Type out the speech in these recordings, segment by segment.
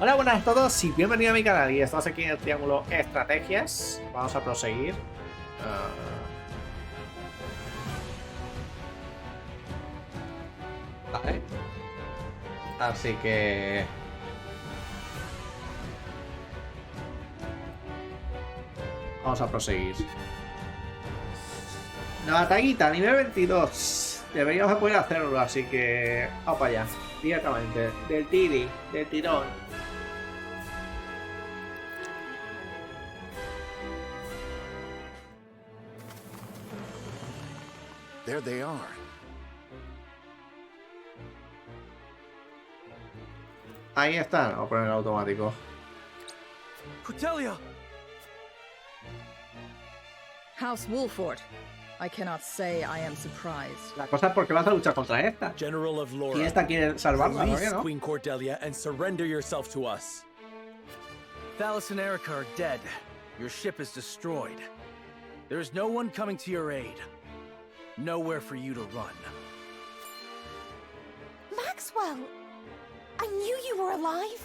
Hola, buenas a todos y bienvenidos a mi canal. Y estamos aquí en el triángulo estrategias. Vamos a proseguir. Vale. Así que... vamos a proseguir. La batallita, nivel 22. Deberíamos poder hacerlo, así que... vamos para allá. Directamente. Del tirón. There they are. Ahí están. Vamos a poner el automático. Cordelia! House Wolfort. I cannot say I am surprised. La cosa es porque vas a luchar contra esta. General of Laura. Y esta quiere salvarla, ¿no? Release Queen Cordelia and surrender yourself to us. Thalas and Erica are dead. Your ship is destroyed. There is no one coming to your aid. Nowhere for you to run. Maxwell! I knew you were alive!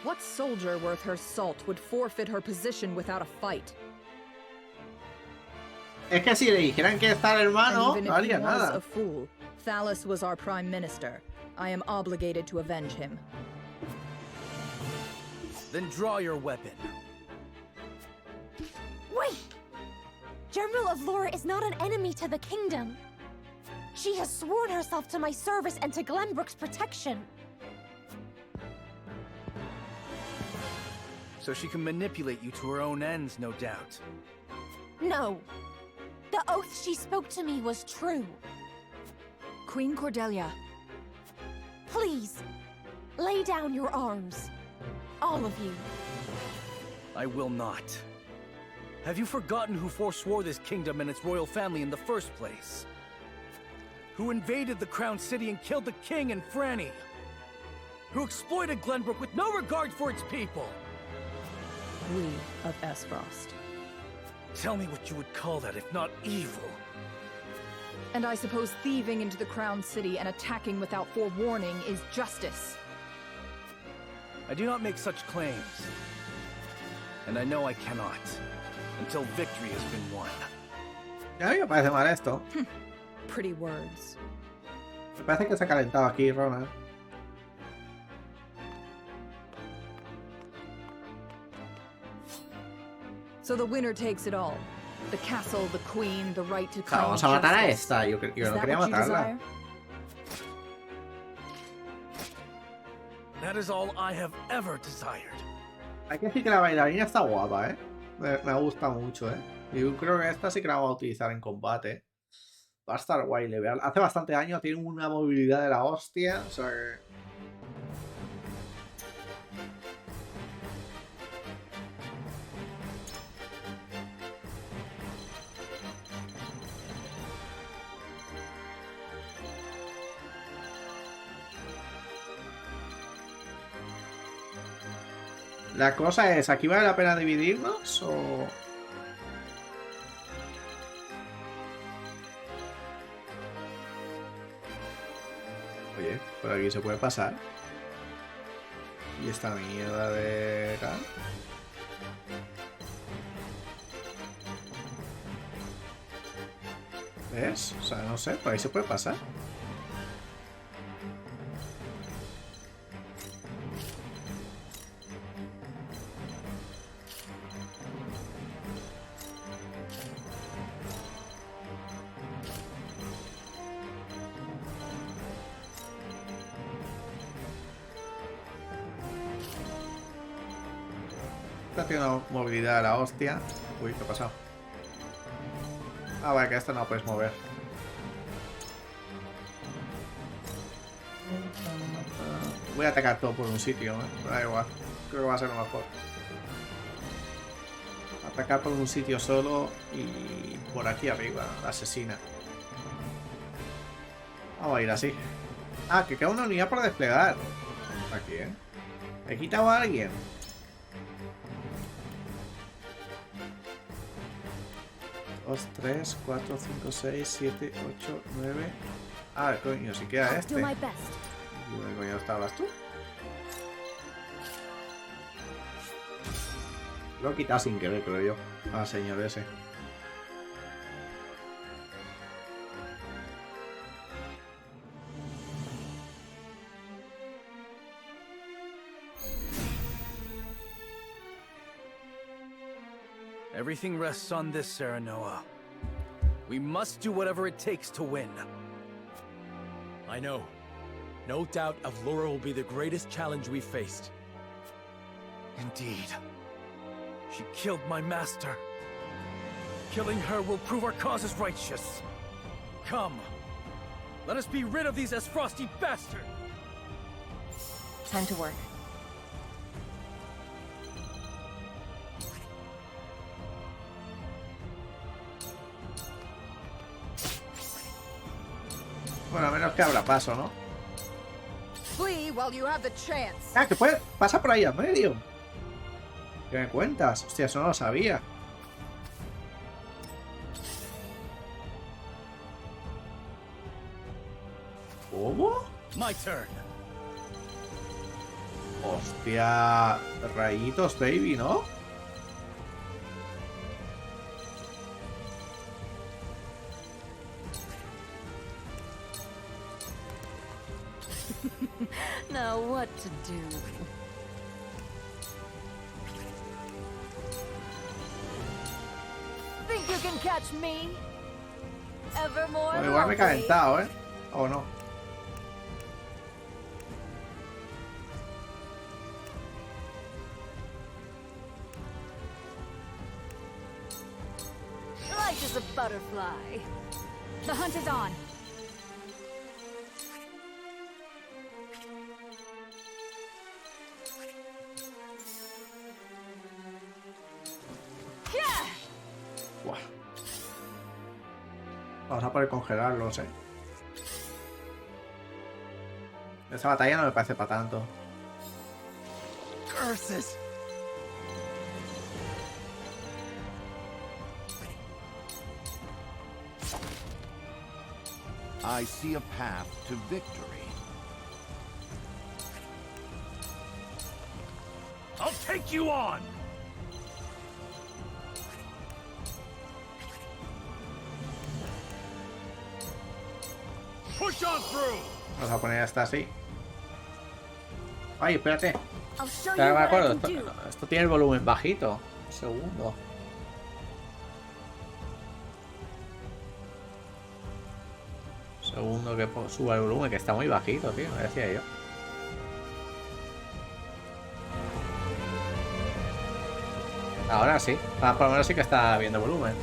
What soldier worth her salt would forfeit her position without a fight? Es que si le dijeran que está el hermano, And no even if he haría was nada. a fool, Thalas was our prime minister. I am obligated to avenge him. Then draw your weapon. Wait! General of Laura is not an enemy to the kingdom. She has sworn herself to my service and to Glenbrook's protection. So she can manipulate you to her own ends, no doubt. No. The oath she spoke to me was true. Queen Cordelia. Please, lay down your arms. All of you. I will not. Have you forgotten who forswore this kingdom and its royal family in the first place? Who invaded the Crown City and killed the king and Franny? Who exploited Glenbrook with no regard for its people? We of Esfrost. Tell me what you would call that if not evil. And I suppose thieving into the Crown City and attacking without forewarning is justice. I do not make such claims. And I know I cannot. Until victory has been won. A mí me parece mal esto. Pretty words. Me parece que se ha calentado aquí, Ronald. So the winner takes it all. The castle, the queen, the right to claim Vamos a matar a justice. esta. Yo Is no that quería what you matarla. desire? That is all I have ever desired. Hay que decir que la bailarina está guapa, ¿eh? Me gusta mucho, ¿eh? Yo creo que esta sí que la vamos a utilizar en combate. Va a estar guay, le veo. Hace bastante años, tiene una movilidad de la hostia. O sea que... La cosa es, ¿aquí vale la pena dividirnos o...? Oye, por aquí se puede pasar. Y esta mierda de... acá. ¿Ves? O sea, no sé, por ahí se puede pasar. Esta tiene una movilidad de la hostia. Uy, ¿qué ha pasado? Ah, vale, que esta no puedes mover. Voy a atacar todo por un sitio, ¿eh? Da igual. Creo que va a ser lo mejor. Atacar por un sitio solo y por aquí arriba, la asesina. Vamos a ir así. Ah, que queda una unidad por desplegar. Aquí, ¿eh? ¿He quitado a alguien? 2, 3, 4, 5, 6, 7, 8, 9. Ah, coño, si queda este. Do my best. Y luego coño estabas tú? Lo he quitado sin querer, creo yo. Al señor ese. Everything rests on this, Serenoa. We must do whatever it takes to win. I know. No doubt Avlora will be the greatest challenge we've faced. Indeed. She killed my master. Killing her will prove our cause is righteous. Come. Let us be rid of these Frosty bastards! Time to work. Bueno, a menos que abra paso, ¿no? Flee while you have the chance. Ah, que puede pasar por ahí a medio. ¿Qué me cuentas? Hostia, eso no lo sabía. ¿Cómo? My turn. Hostia, rayitos, baby, ¿no? Now what to do? Think you can catch me? Evermore Bueno, igual me he lovely. calentado, ¿eh? ¿O no? Light as a butterfly. The hunt is on. Buah. Vamos a poder congelarlos, ¿eh? Esa batalla no me parece para tanto. Curses! I see a path to victory. I'll take you on! Push on through! Vamos a poner hasta así. Ay, espérate. I'll show you Ya me what I acuerdo. can Esto, do. esto tiene el volumen bajito. Un segundo. Segundo que suba el volumen, que está muy bajito, tío. Me decía yo. Ahora sí. Ah, por lo menos sí que está viendo volumen.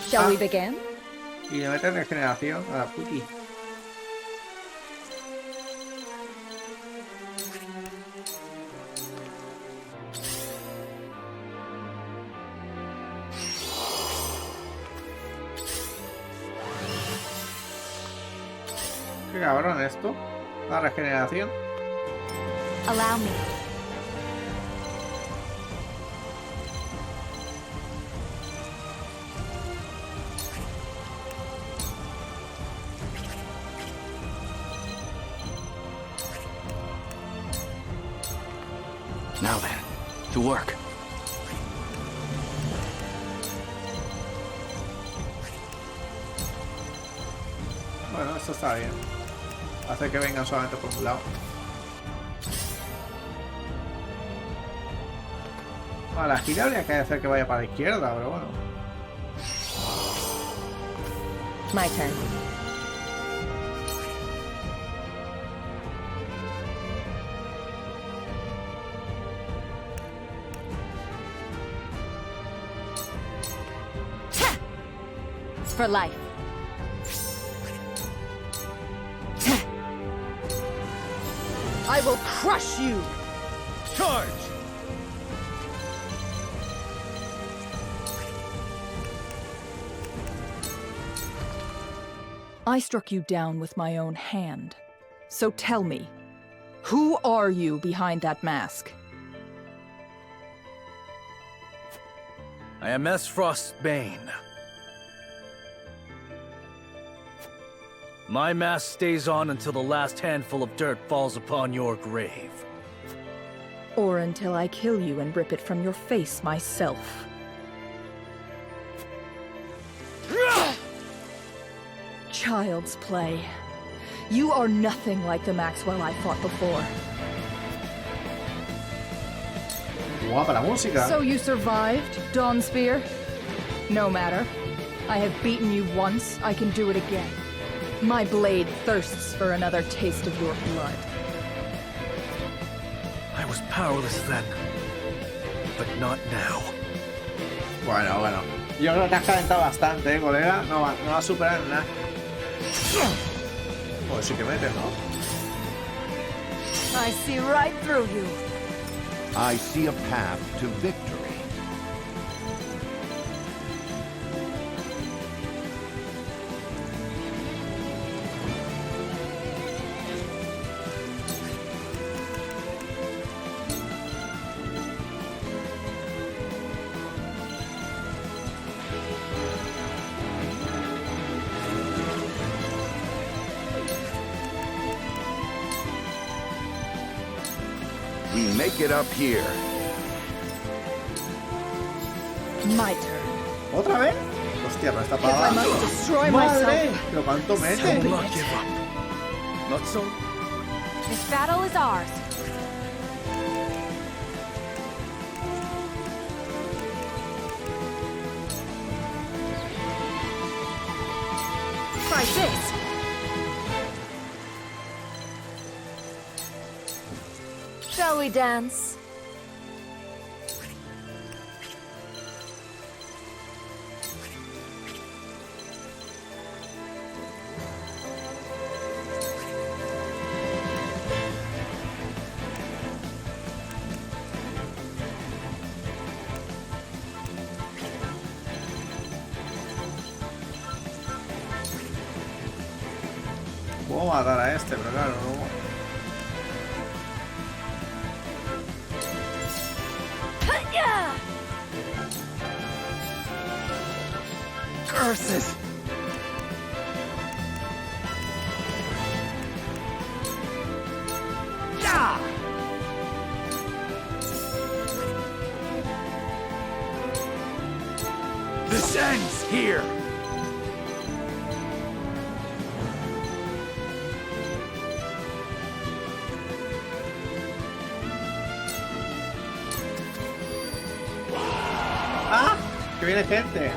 Shall we begin? Y le meten regeneración a la puti. Qué cabrón esto. La regeneración. Allow me. Now then, to work. Bueno, esto está bien. Hace que vengan solamente por un lado. A la gira habría que hacer que vaya para la izquierda, pero bueno. My turn. For life. I will crush you! Charge! I struck you down with my own hand. So tell me, who are you behind that mask? I am Frostbane. My mask stays on until the last handful of dirt falls upon your grave. Or until I kill you and rip it from your face myself. Child's play. You are nothing like the Maxwell I fought before. Guapa la música. So you survived, Dawnspear? No matter. I have beaten you once, I can do it again. My blade thirsts for another taste of your blood. I was powerless then, but not now. Bueno, bueno. Yo creo que has calentado bastante, colega. No va a superar nada. Pues sí que metes, ¿no? I see right through you. I see a path to victory. We make it up here. My turn. ¿Otra vez? Hostia, pero está If I para must destroy ¡Madre! myself. ¿Pero cuánto I will mete? not give up. Not so. This battle is ours. Try this. Shall we dance? Puedo matar a este, pero claro, no. Curses! This ends here! ¡Ah! ¡Que viene gente!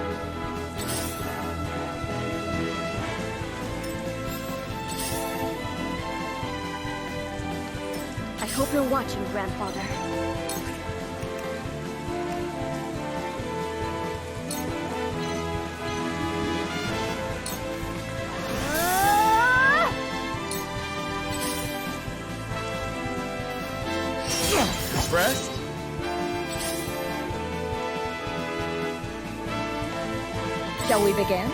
I hope you're watching, Grandfather. Rest? Shall we begin?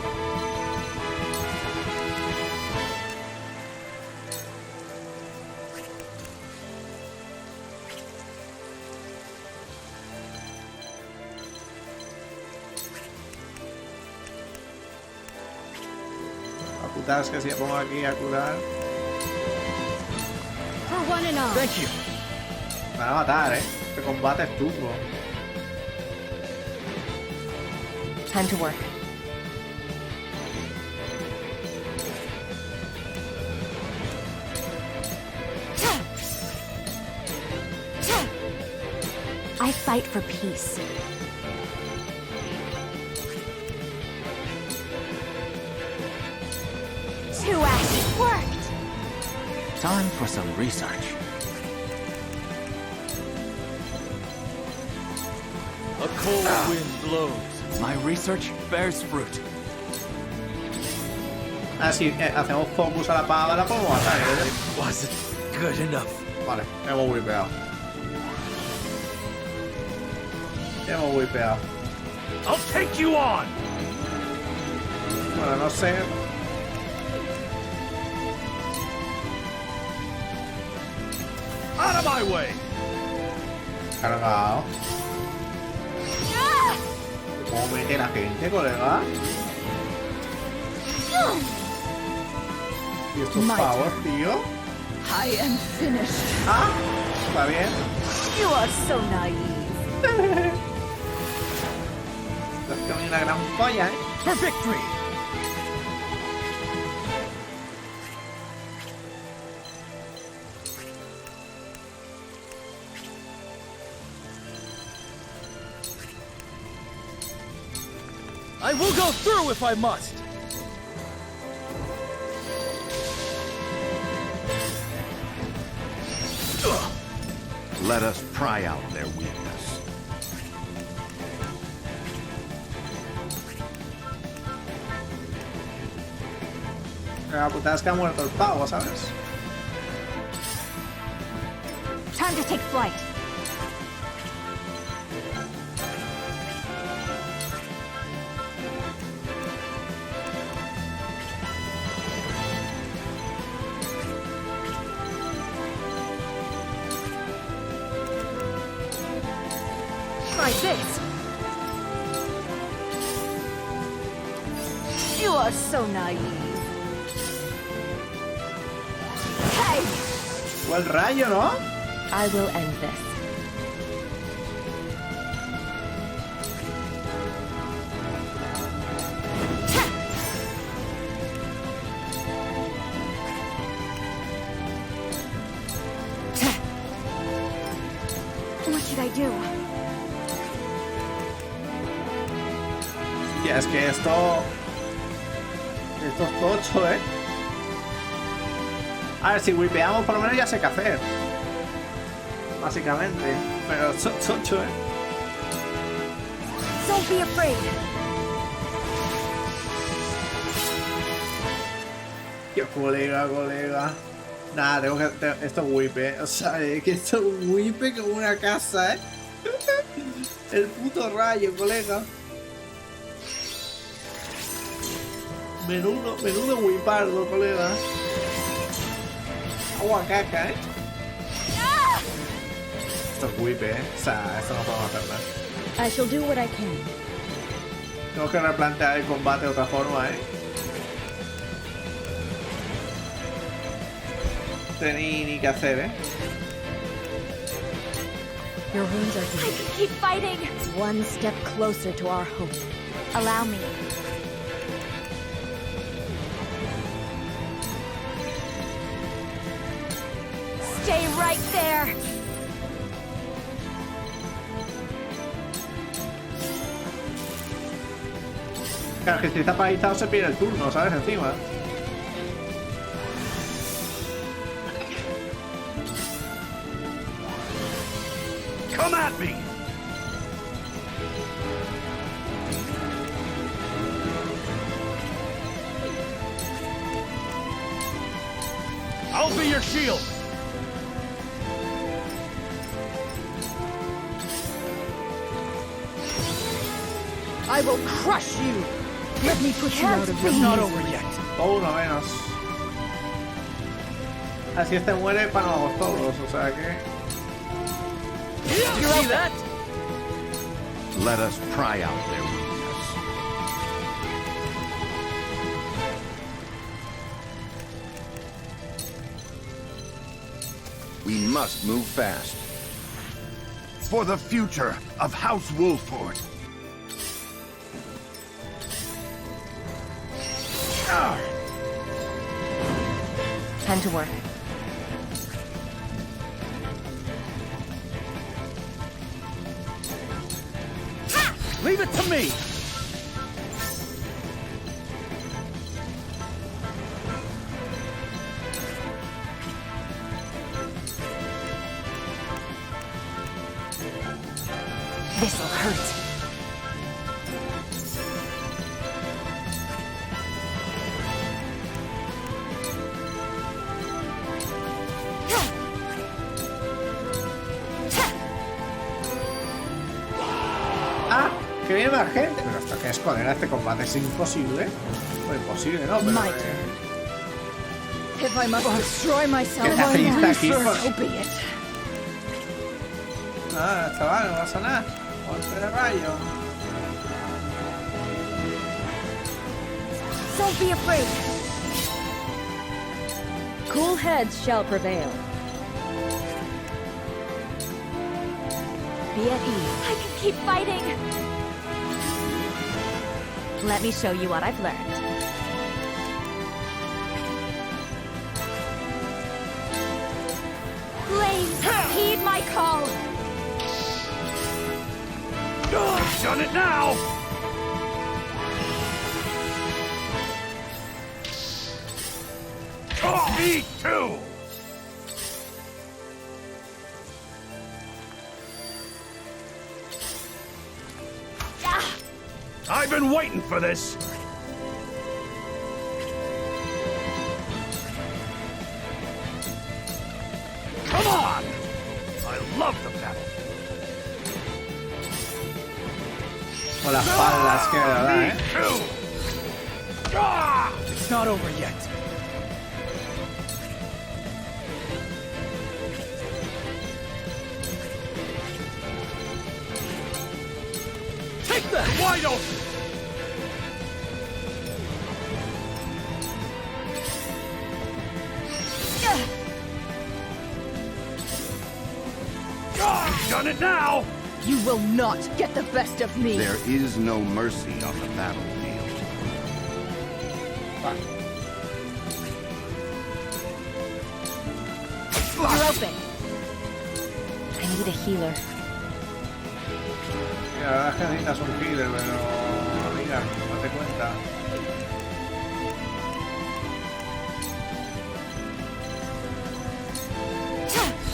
A putas que si me pongo aquí a curar. For one and all. Thank you. Me van a matar, Este combate es turbo. Time to work. I fight for peace. Two axes worked. Time for some research. A cold wind blows. My research bears fruit. Ah, si hacemos focus a la pava, la podemos matar, It wasn't good enough. Vale, hemos wipeado. Hemos wipeado. I'll take you on. Bueno, no sé. Out of my way. Cargado. ¿Cómo mete la gente, colega? ¿Y estos pavos, tío? I am finished. Ah, está bien. You are so naive. Esto es una gran polla, ¿eh? For victory. I will go through if I must. Let us pry out their weakness. La putada es que ha muerto el pavo, ¿sabes? Time to take flight. Try this. You are so naive. Hey! Fue el rayo, ¿no? I will end this. What should I do? Ya, es que esto es tocho, ¿eh? A ver, si wipeamos por lo menos ya sé qué hacer. Básicamente. Pero es tocho, ¿eh? Don't be afraid. Tío, colega. Nada, tengo que... esto es wipe, o sea, es que esto es wipe como una casa, ¿eh? El puto rayo, colega. Menudo wipardo, colega. Agua caca, ¿eh? Esto es wipe, ¿eh? O sea, esto no podemos hacer nada. I shall do what I can. Tengo que replantear el combate de otra forma, ¿eh? Ni que hacer, ¿eh? Your wounds are healed. I can keep fighting. One step closer to our hope. Allow me. Stay right there. Claro, que si está paralizado se pierde el turno, ¿sabes? Encima. Come at me. I'll be your shield. I will crush you. Let me put you out of your It's not misery. over yet. O uno menos. Así este muere para nosotros todos, o sea que... You see that? Let us pry out their weakness. We must move fast. For the future of House Wolford. Time to work. Leave it to me. This'll hurt. que viene más gente. Pero esto que es, colega, este combate es imposible. No imposible, ¿no? Pero, If I must destroy myself, ¿qué hacéis aquí? so be it. Ah, chaval, no pasa nada. Golpe de rayo. Don't be afraid. Cool heads shall prevail. Be at ease. I can keep fighting. Let me show you what I've learned. Blaze, heed my call. I've done it now! Oh, me too! I've been waiting for this! Come on! I love the battle! Con las palas que da, Me too! Ah! It's not over yet. Take that! Wide open! I've done it now! You will not get the best of me. There is no mercy on the battlefield. You're open. I need a healer. La verdad es que necesitas un healer, pero mira, date cuenta.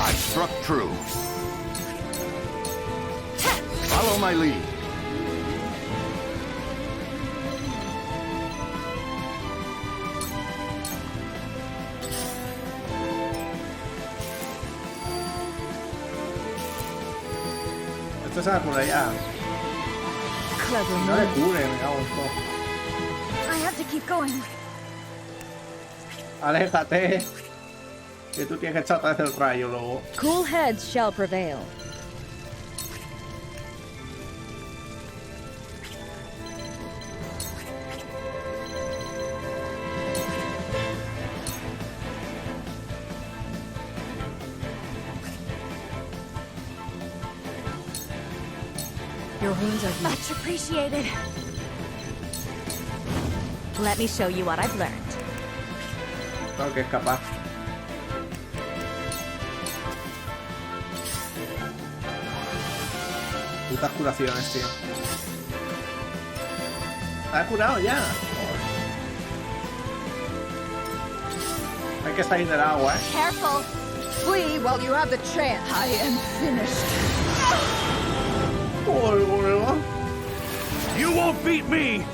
I struck true. Follow my lead. Esto se va por allá. Clever No le move. cubre, me cago en todo. I have to keep going. Aléjate. Que tú tienes que echar otra vez el rayo luego. Cool heads shall prevail. Your wounds are healed. Much appreciated. Let me show you what I've learned. Tengo que escapar. Putas curaciones, tío. ¿Está curado ya? Joder. Hay que salir del agua, ¿eh? Careful. Flee while you have the chance. I am finished. Joder, colega. You won't beat me!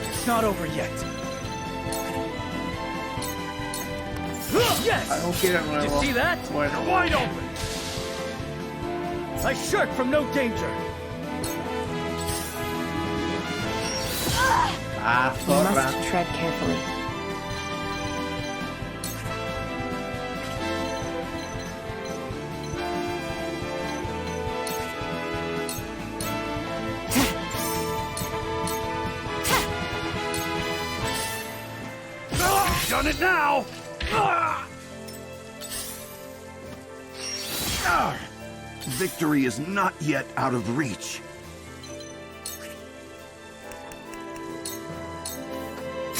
It's not over yet. Yes! Hay un healer Did you nuevo. see that? Bueno, Wide open! I shirk from no danger. ah, You zorra. must tread carefully. Done it now! Victory is not yet out of reach.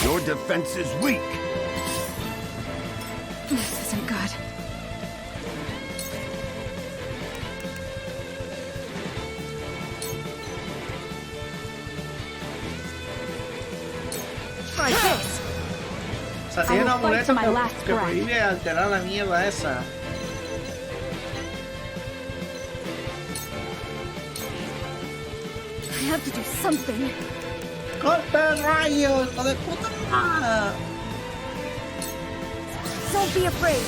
Your defense is weak. This isn't good. Try this. O sea, tiene un I will fight amuleto to my last que breath. prohíbe alterar la mierda esa. I have to do something. ¡Golpe de rayos! ¡Hijo de puta! Don't be afraid.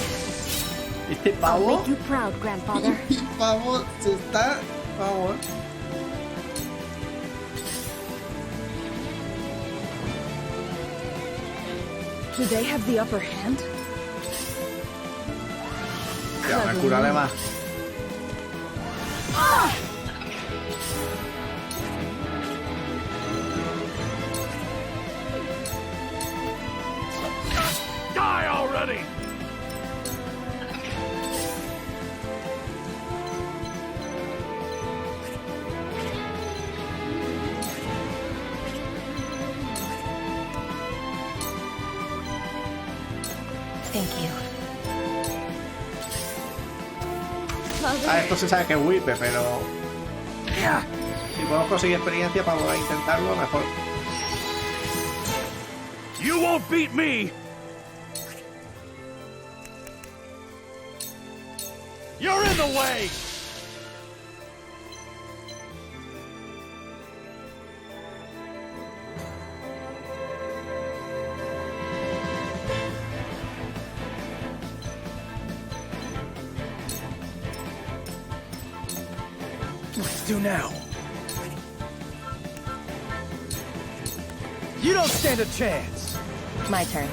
Este I'll pavo. make you proud, grandfather. Este pavo se está. Vamos. Do they have the upper hand? Ya, me curaré más. Die already! Thank you. Ah, esto se sabe que es whipe, pero. Si podemos conseguir experiencia para poder intentarlo, mejor. You won't beat me! You're in the way! Let's do now. You don't stand a chance. My turn.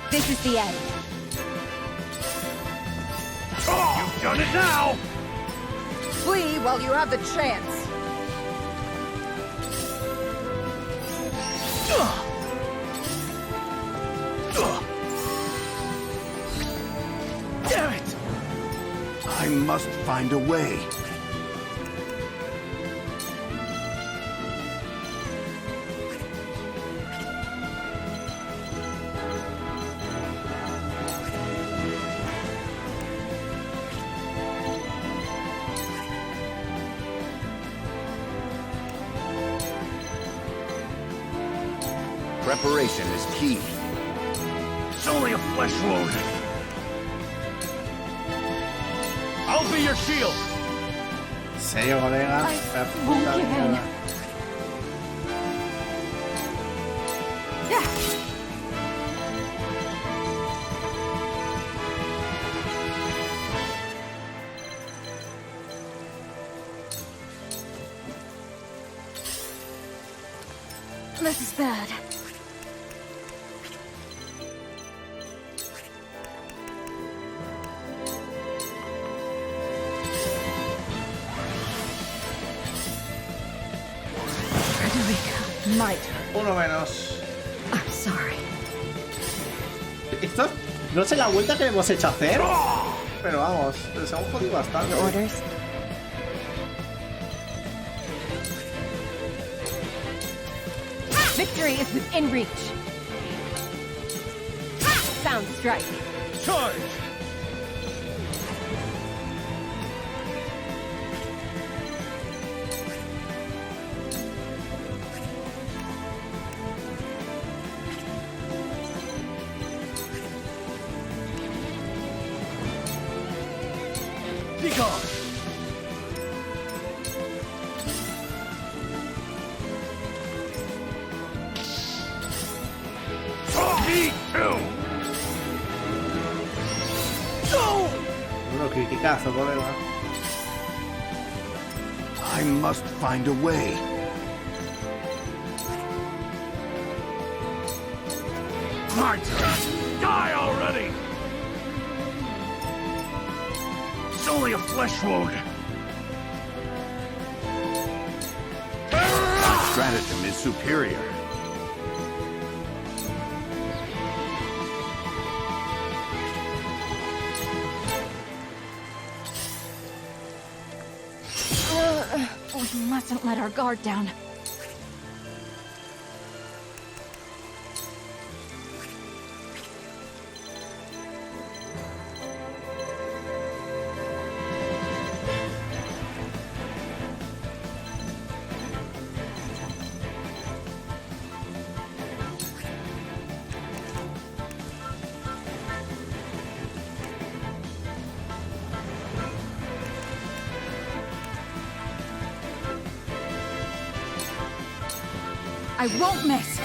This is the end. You've done it now! Flee while you have the chance. Damn it! I must find a way. Preparation is key. It's only a flesh wound. I'll be your shield. ¿En serio, colega? La puta mierda. This is bad. My turn. Uno menos. I'm sorry. Esto no sé la vuelta que le hemos hecho a hacer. Pero vamos, nos hemos jodido bastante. Orders? Victory is within reach. Sound strike. Charge! Be gone! Me too! No! Uno criticazo, colega. I must find a way. My turn! Die already! It's only a flesh wound. My stratagem is superior. We mustn't let our guard down. I won't miss.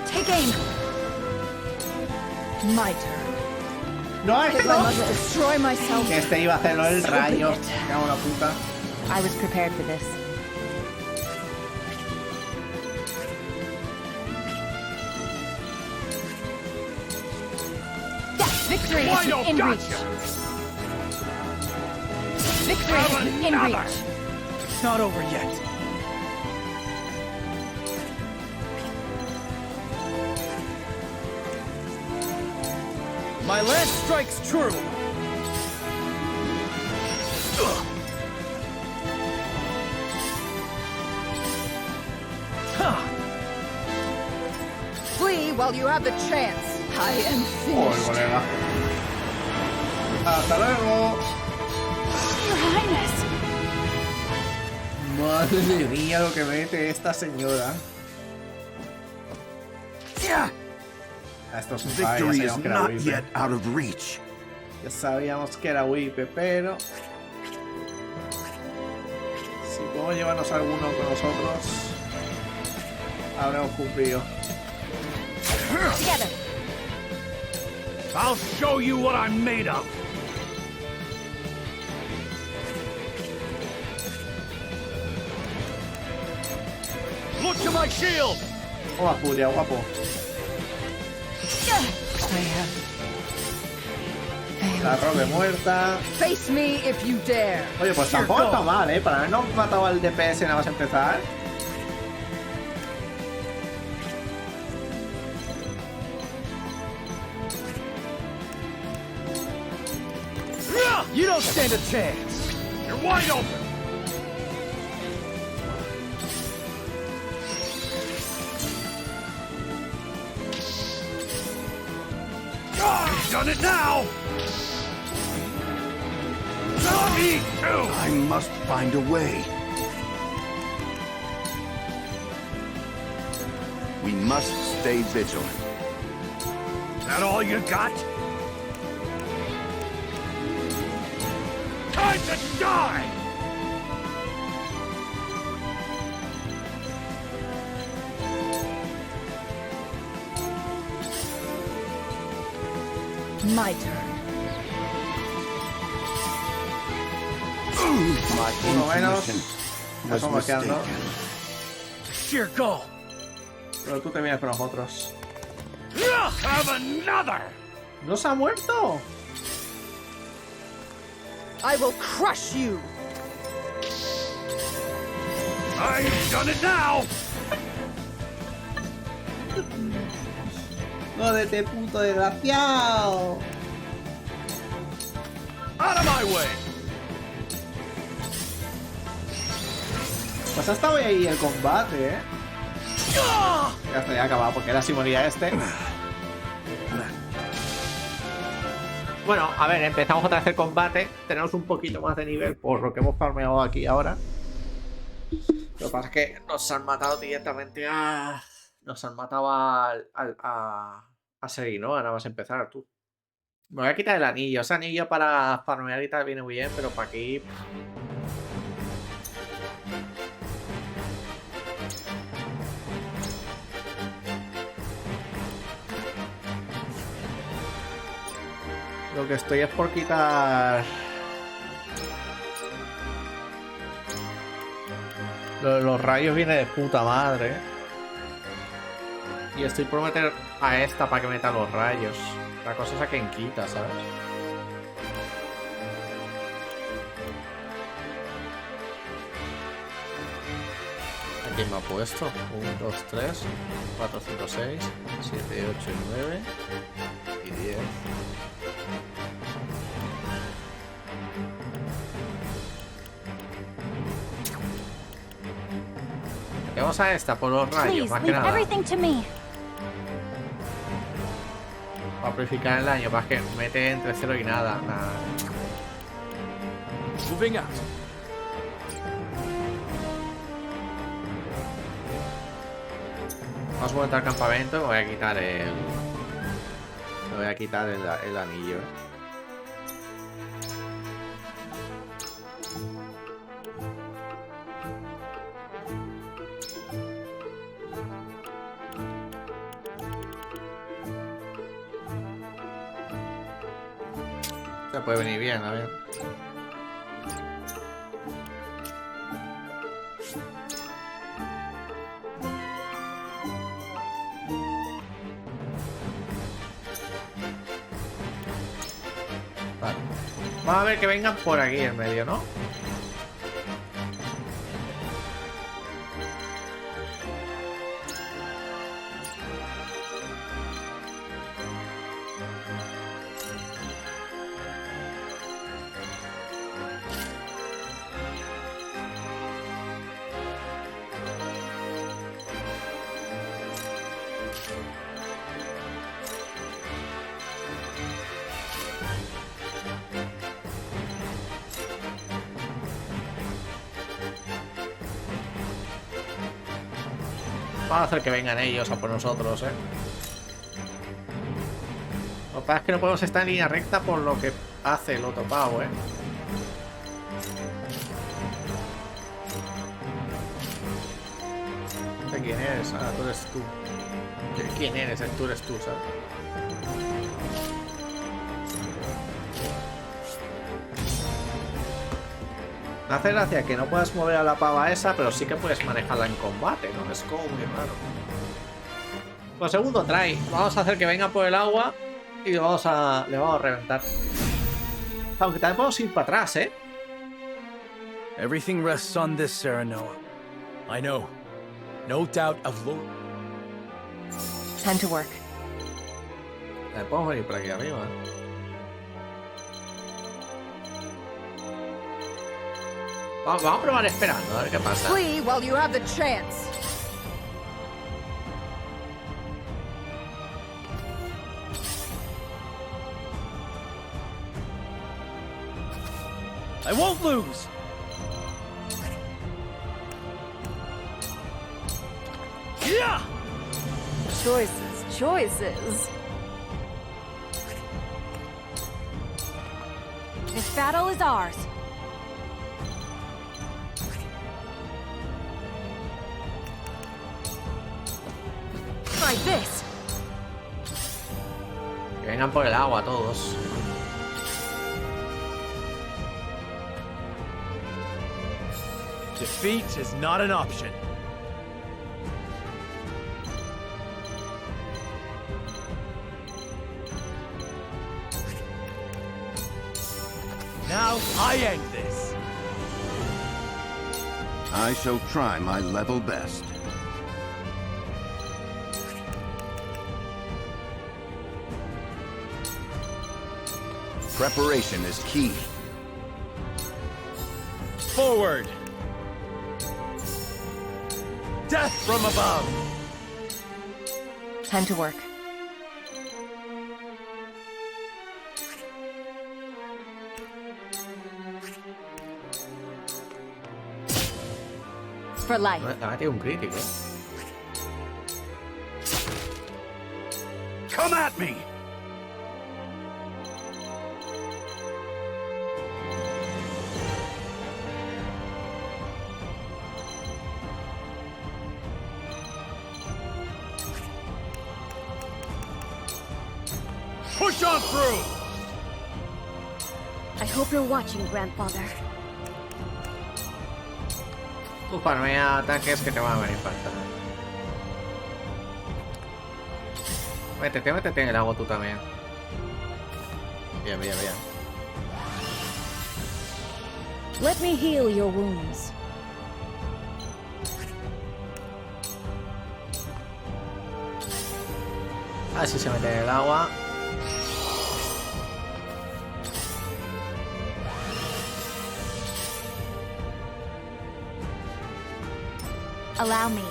Take aim. My turn. No, If I must destroy myself. que este iba a hacerlo el rayo. Me cago en la puta. I was prepared for this. Victory is in reach. Victory is in reach. It's not over yet. My lance strikes true. Flee while you have the chance. I am Joder, finished. colega. Hasta luego. Your Highness. Madre mía lo que mete esta señora. Esto es un fallo, Victory ya is sabíamos que era not Wipe. yet out of reach. Ya sabíamos que era Wipe, pero si podemos llevarnos a alguno con nosotros, habremos cumplido. Together. I'll show you what I'm made of. Look to my shield. Hola, Furia, guapo. La robe muerta. Face me if you dare. Oye, pues tampoco está mal, ¿eh? Para habernos matado al DPS nada más empezar. You don't stand a chance. You're wide open. You've done it now. Me too. I must find a way. We must stay vigilant. That all you got? Time to die! My turn. My Uno menos. intuition Ya was estamos quedando. mistaken. Sheer go. Pero tú te vienes con nosotros. Have another! ¿No se ha muerto? I will crush you. I've done it now! ¡Jódete, puto desgraciado! Out of my way! Pues hasta hoy ahí el combate, ¿eh? Ya está, ya acabado, porque era si moría este. Bueno, a ver, empezamos otra vez el combate. Tenemos un poquito más de nivel por lo que hemos farmeado aquí ahora. Lo que pasa es que nos han matado directamente a... Nos han matado a Seri, ¿no? Nada más empezar, tú. Me voy a quitar el anillo. Ese anillo para farmear y tal viene muy bien, pero para aquí... Lo que estoy es por quitar... Los rayos vienen de puta madre. Y estoy por meter a esta para que meta los rayos. La cosa es a quien quita, ¿sabes? ¿A quién me ha puesto? 1, 2, 3, 4, 5, 6, 7, 8 y 9 y 10. Vamos a esta por los rayos, Please, más que leave nada. everything to me. Para purificar el daño, para que mete entre 0 y nada. Moving out. Vamos a montar al campamento y me voy a quitar el... Me voy voy a quitar el anillo, ¿eh? Se puede venir bien, a ver. Vale. Vamos a ver que vengan por aquí en medio, ¿no? Vamos a hacer que vengan ellos a por nosotros, ¿eh? Lo que pasa es que no podemos estar en línea recta por lo que hace el otro pavo, ¿eh? No sé quién eres. Ah, tú eres tú. ¿Quién eres? Tú eres tú, ¿sabes? Me hace gracia que no puedas mover a la pava esa, pero sí que puedes manejarla en combate, ¿no? Es como muy raro. Pues segundo try. Vamos a hacer que venga por el agua y le vamos a reventar. Aunque también podemos ir para atrás, ¿eh? Everything rests on this, Serenoa. I know. No doubt of Lord. Time to work. También podemos venir por aquí arriba, ¿eh? Vamos a probar esperando, a ver qué pasa. Flee while you have the chance. I won't lose! Yeah! Choices. This battle is ours. Try this. Que vengan por el agua todos. Defeat is not an option. Now I end this. I shall try my level best. Preparation is key. Forward. Death from above. Time to work. For life. La mete un crítico. Come at me! Push on through. I hope you're watching, grandfather. Tú farmea ataques que te van a venir falta. Métete en el agua tú también. Bien. Let me heal your wounds. Así se mete en el agua. Allow me.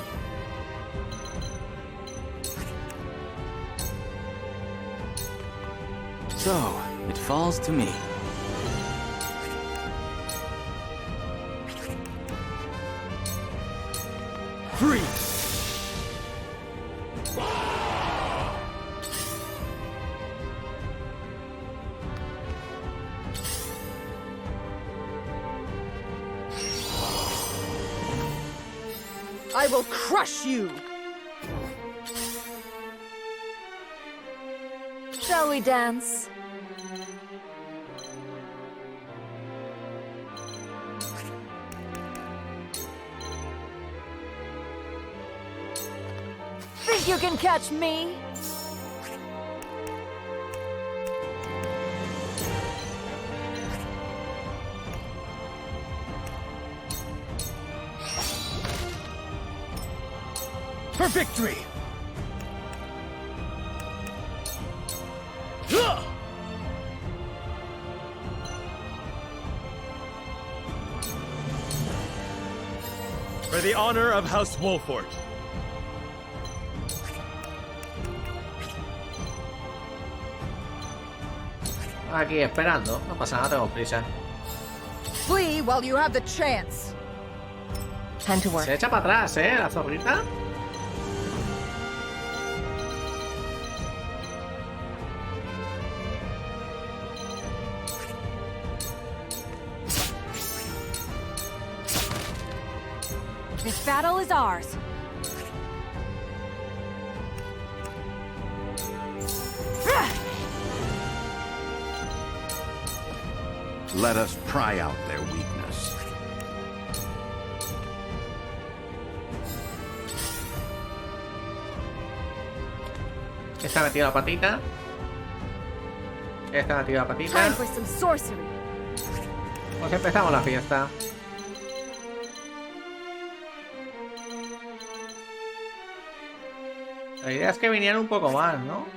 So, it falls to me. Freeze. I will crush you! Shall we dance? Think you can catch me? For victory! For the honor of House Wolford. Aquí esperando. No pasa nada, tengo prisa. Flee while you have the chance. Time to work. Se echa para atrás, la zorrita. This battle is ours. Let us pry out their weakness. Esta ha metido la patita. Esta ha metido la patita. Time for some sorcery. Pues empezamos la fiesta. La idea es que vinieran un poco más, ¿no?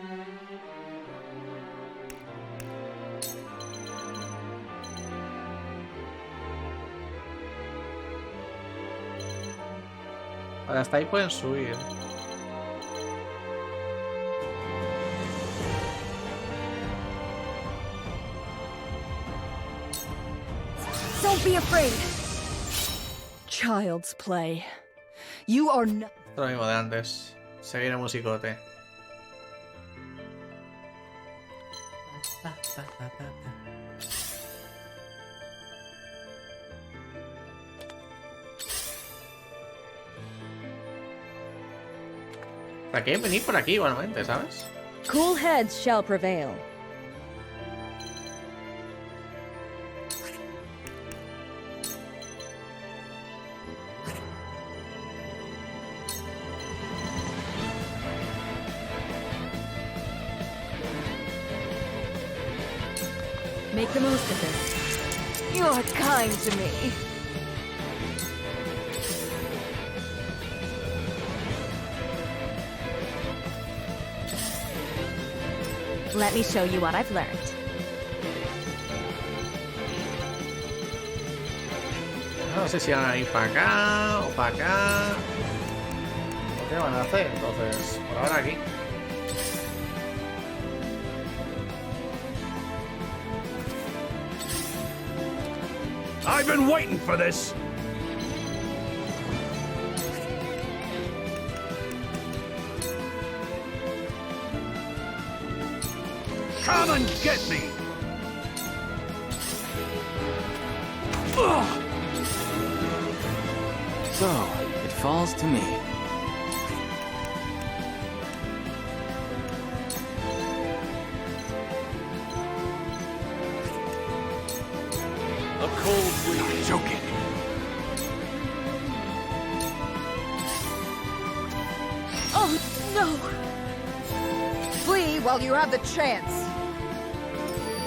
Vale, hasta ahí pueden subir. Don't be afraid. Child's play. You are not. Lo mismo de antes. Se viene musicote. Aquí hay que venir por aquí igualmente, ¿sabes? Cool heads shall prevail. Make the most of this. You're kind to me. Let me show you what I've learned. No sé si van a ir para acá o para acá. ¿O qué van a hacer? Entonces, por ahora aquí. I've been waiting for this. Come and get me. So, it falls to me. A cold wind. Joking. Oh no! Flee while you have the chance.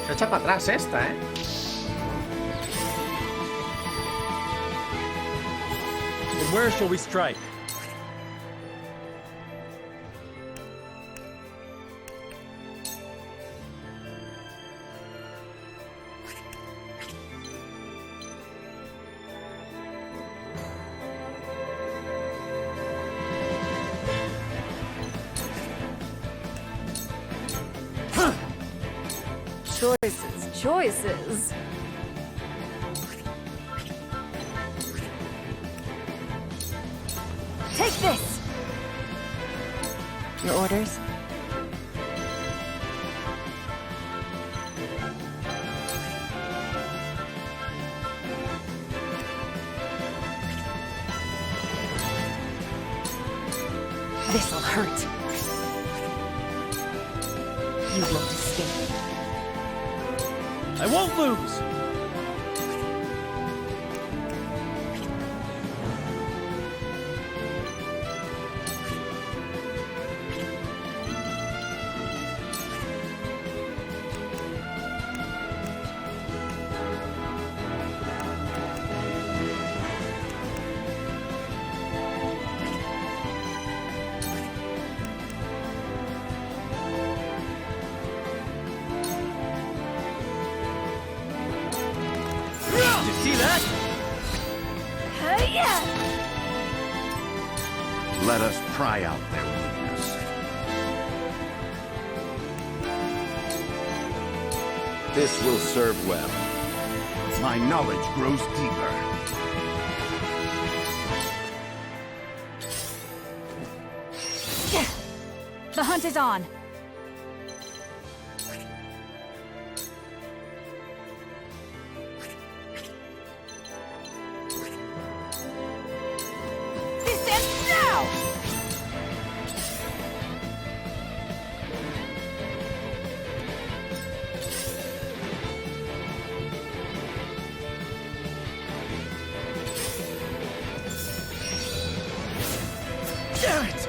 Se echa para atrás esta, ¿eh? And where shall we strike? Choices. Take this. Your orders? hurt. You won't escape. I won't lose! See that? Let us pry out their weakness. This will serve well. My knowledge grows deeper. The hunt is on. This ends now! Damn it!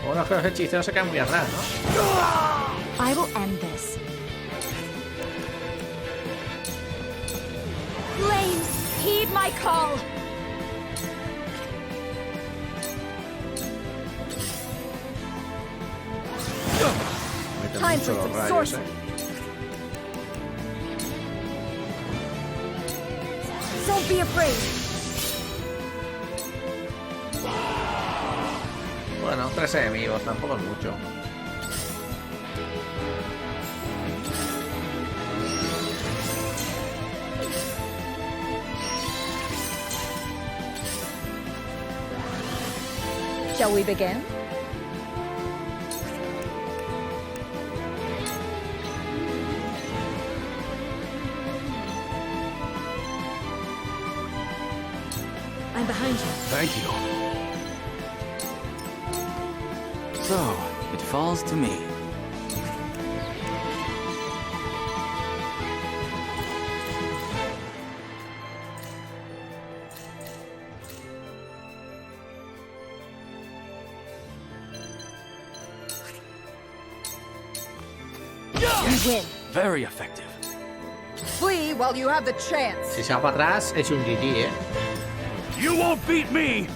Bueno, es que los hechiceros se quedan muy atrás, ¿no? I will end this. Flames, heed my call! Meten Time mucho for los some rayos, sorcery. Don't be afraid. Bueno, 3 enemigos, tampoco es mucho. Shall we begin? I'm behind you. Thank you. So, it falls to me. You win. Very effective. Flee while you have the chance. Si se va para atrás, es un GG, ¿eh? You won't beat me!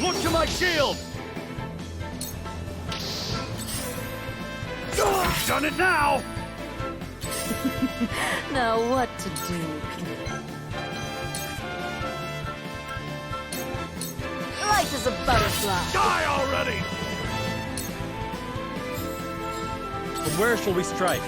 Look to my shield! You've done it now! Now what to do? Light as a butterfly. Die already! From where shall we strike?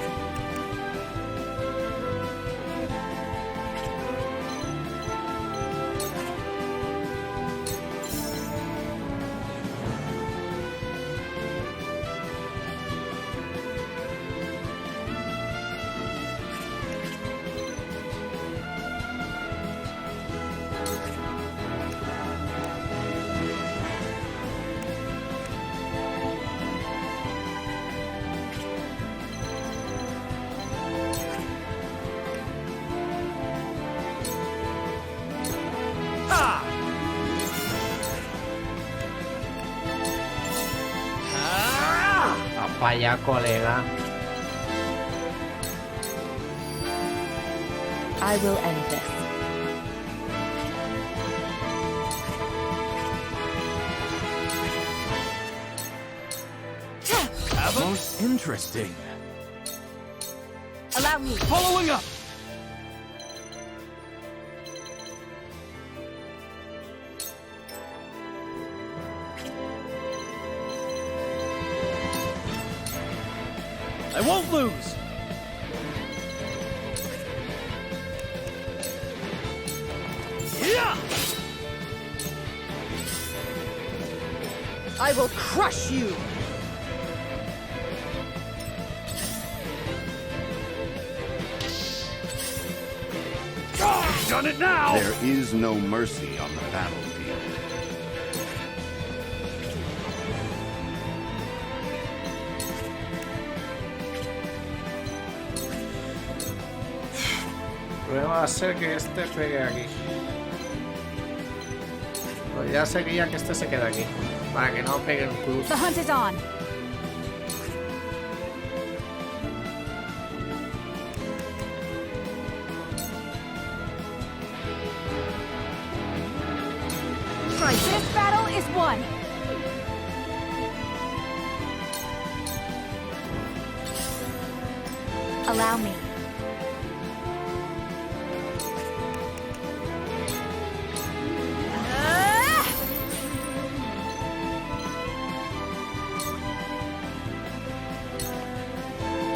Vaya, colega. I will end this. Most interesting. Allow me. Following up! I won't lose! Yeah! I will crush you. done it now! There is no mercy on the battlefield. Prueba a ser que este pegue aquí. Pues ya sería que este se quede aquí. Para que no pegue el cruz. The hunt is on. This battle is won. Allow me.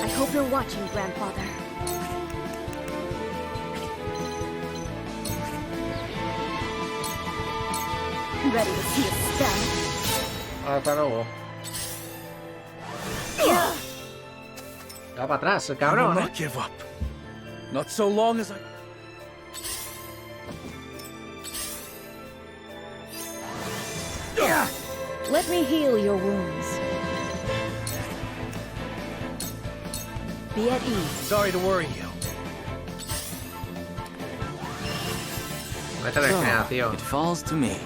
I hope you're watching, Grandfather. Ready to see it stand? Hasta luego. Va para atrás, el I will cabrón, not give up. Not so long as I... Let me heal your wounds. Be at ease. Sorry to worry you. Vete a la generación. It falls to me.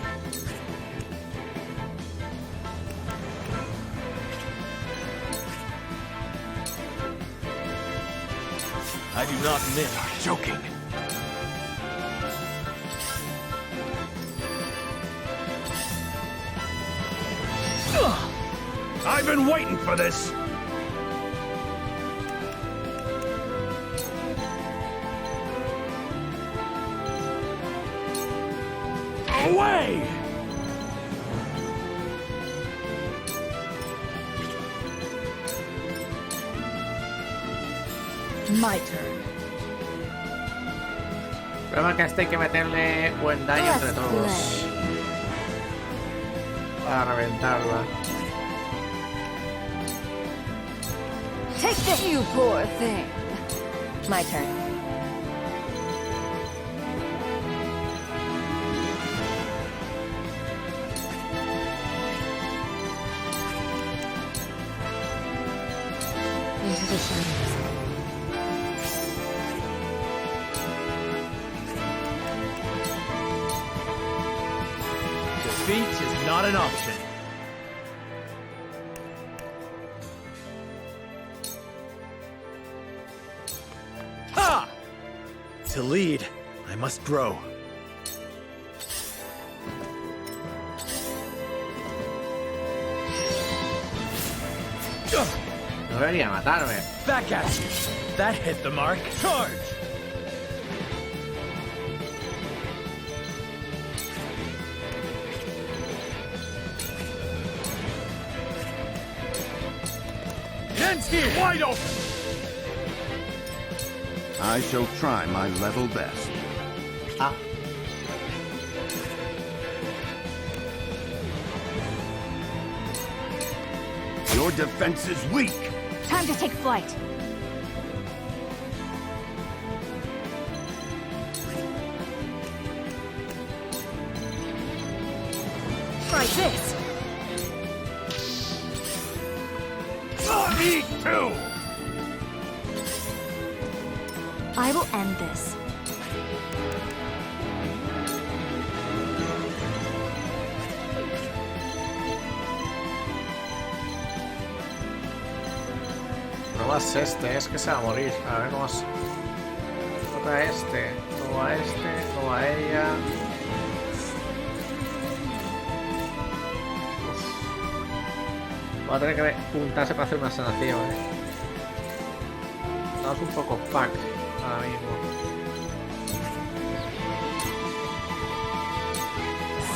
I do not miss. Joking. I've been waiting for this. Away! My turn. El problema es que a este hay que meterle buen daño entre todos. Para reventarla. Take this, you poor thing. My turn. Into the shadows. Defeat is not an option. Ha! To lead, I must grow. No debería matarme. Back at you. That hit the mark. Charge! Ends here. Wide open. I shall try my level best. Ah. Your defense is weak. Time to take flight. Try this. Me too. I will end this. No más este, es que se va a morir. A ver cómo es. Toca este, luego a este, luego a ella. Uf. Voy a tener que juntarse para hacer una sanación, Estamos un poco fuck ahora mismo.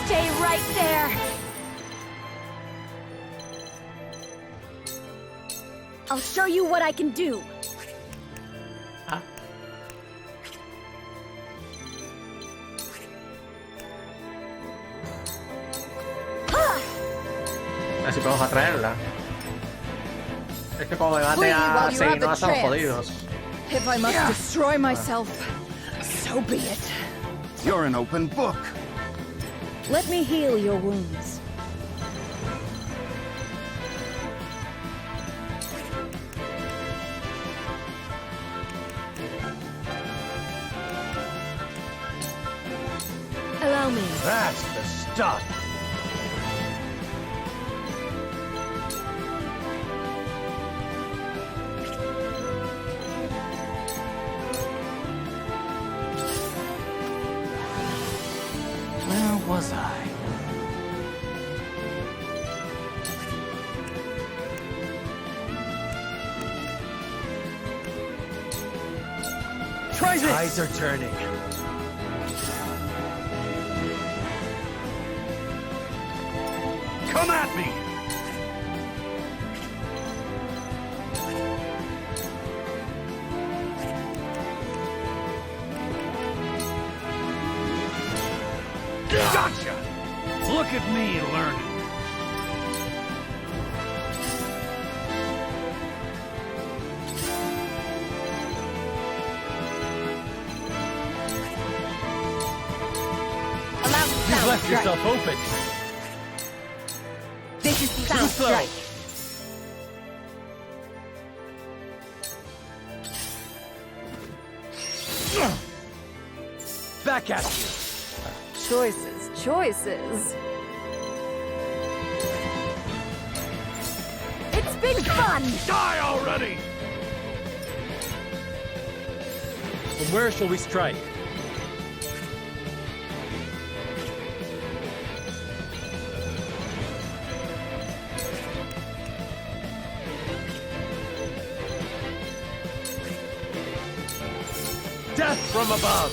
Stay right there. I'll show you what I can do. Ah. A ver si podemos atraerla. Es que como me mate a 6 no estamos jodidos. If I must destroy myself, so be it. You're an open book. Let me heal your wounds. Allow me. That's the stuff. Where was I? Try this! Tides are turning. Come at me! Gotcha! Look at me learning. You've left yourself open. This is Too sound slow. strike. Back at you. Choices, choices. It's been fun! Die already! From where shall we strike? Death from above!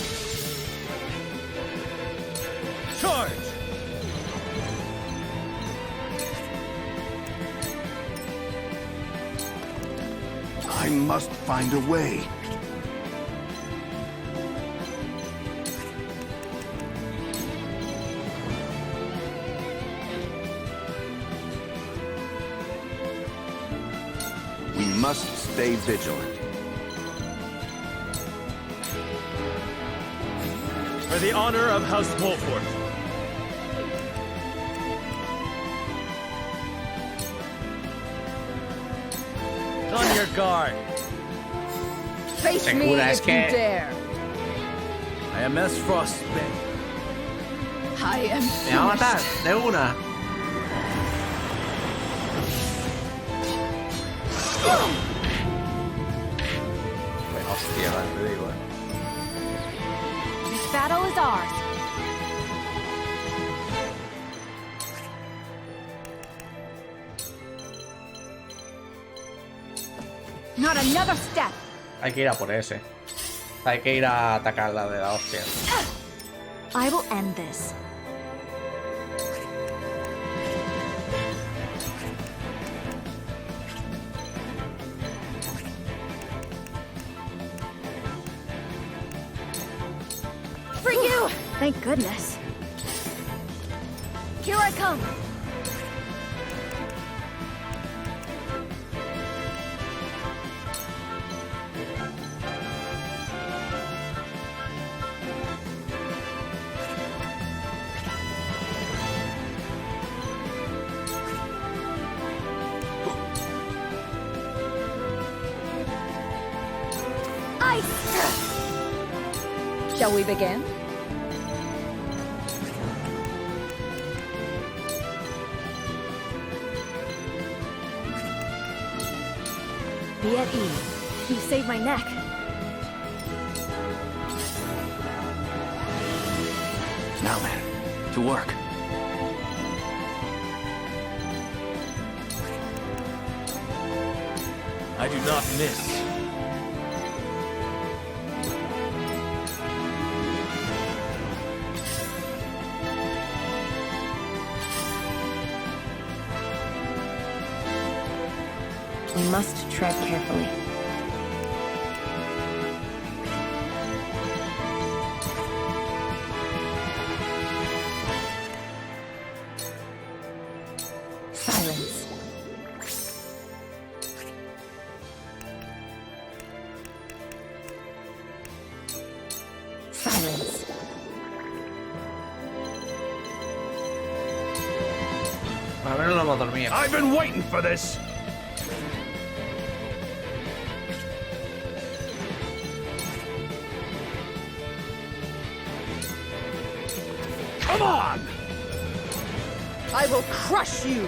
Charge! I must find a way. We must stay vigilant. For the honor of House Wolford. On your guard. Face me Segura, es if you que- dare. I am S. Frostbane. I am Me va a matar de una. Hostia, te digo, This battle is ours. Not another step. Hay que ir a por ese. Hay que ir a atacar la de la hostia. I will end this. For you! Thank goodness. Here I come. Shall we begin? Be at ease. You saved my neck. Now then, to work. I do not miss. We must tread carefully. Silence. Silence. A ver, no hemos dormido. I've been waiting for this. Come on! I will crush you.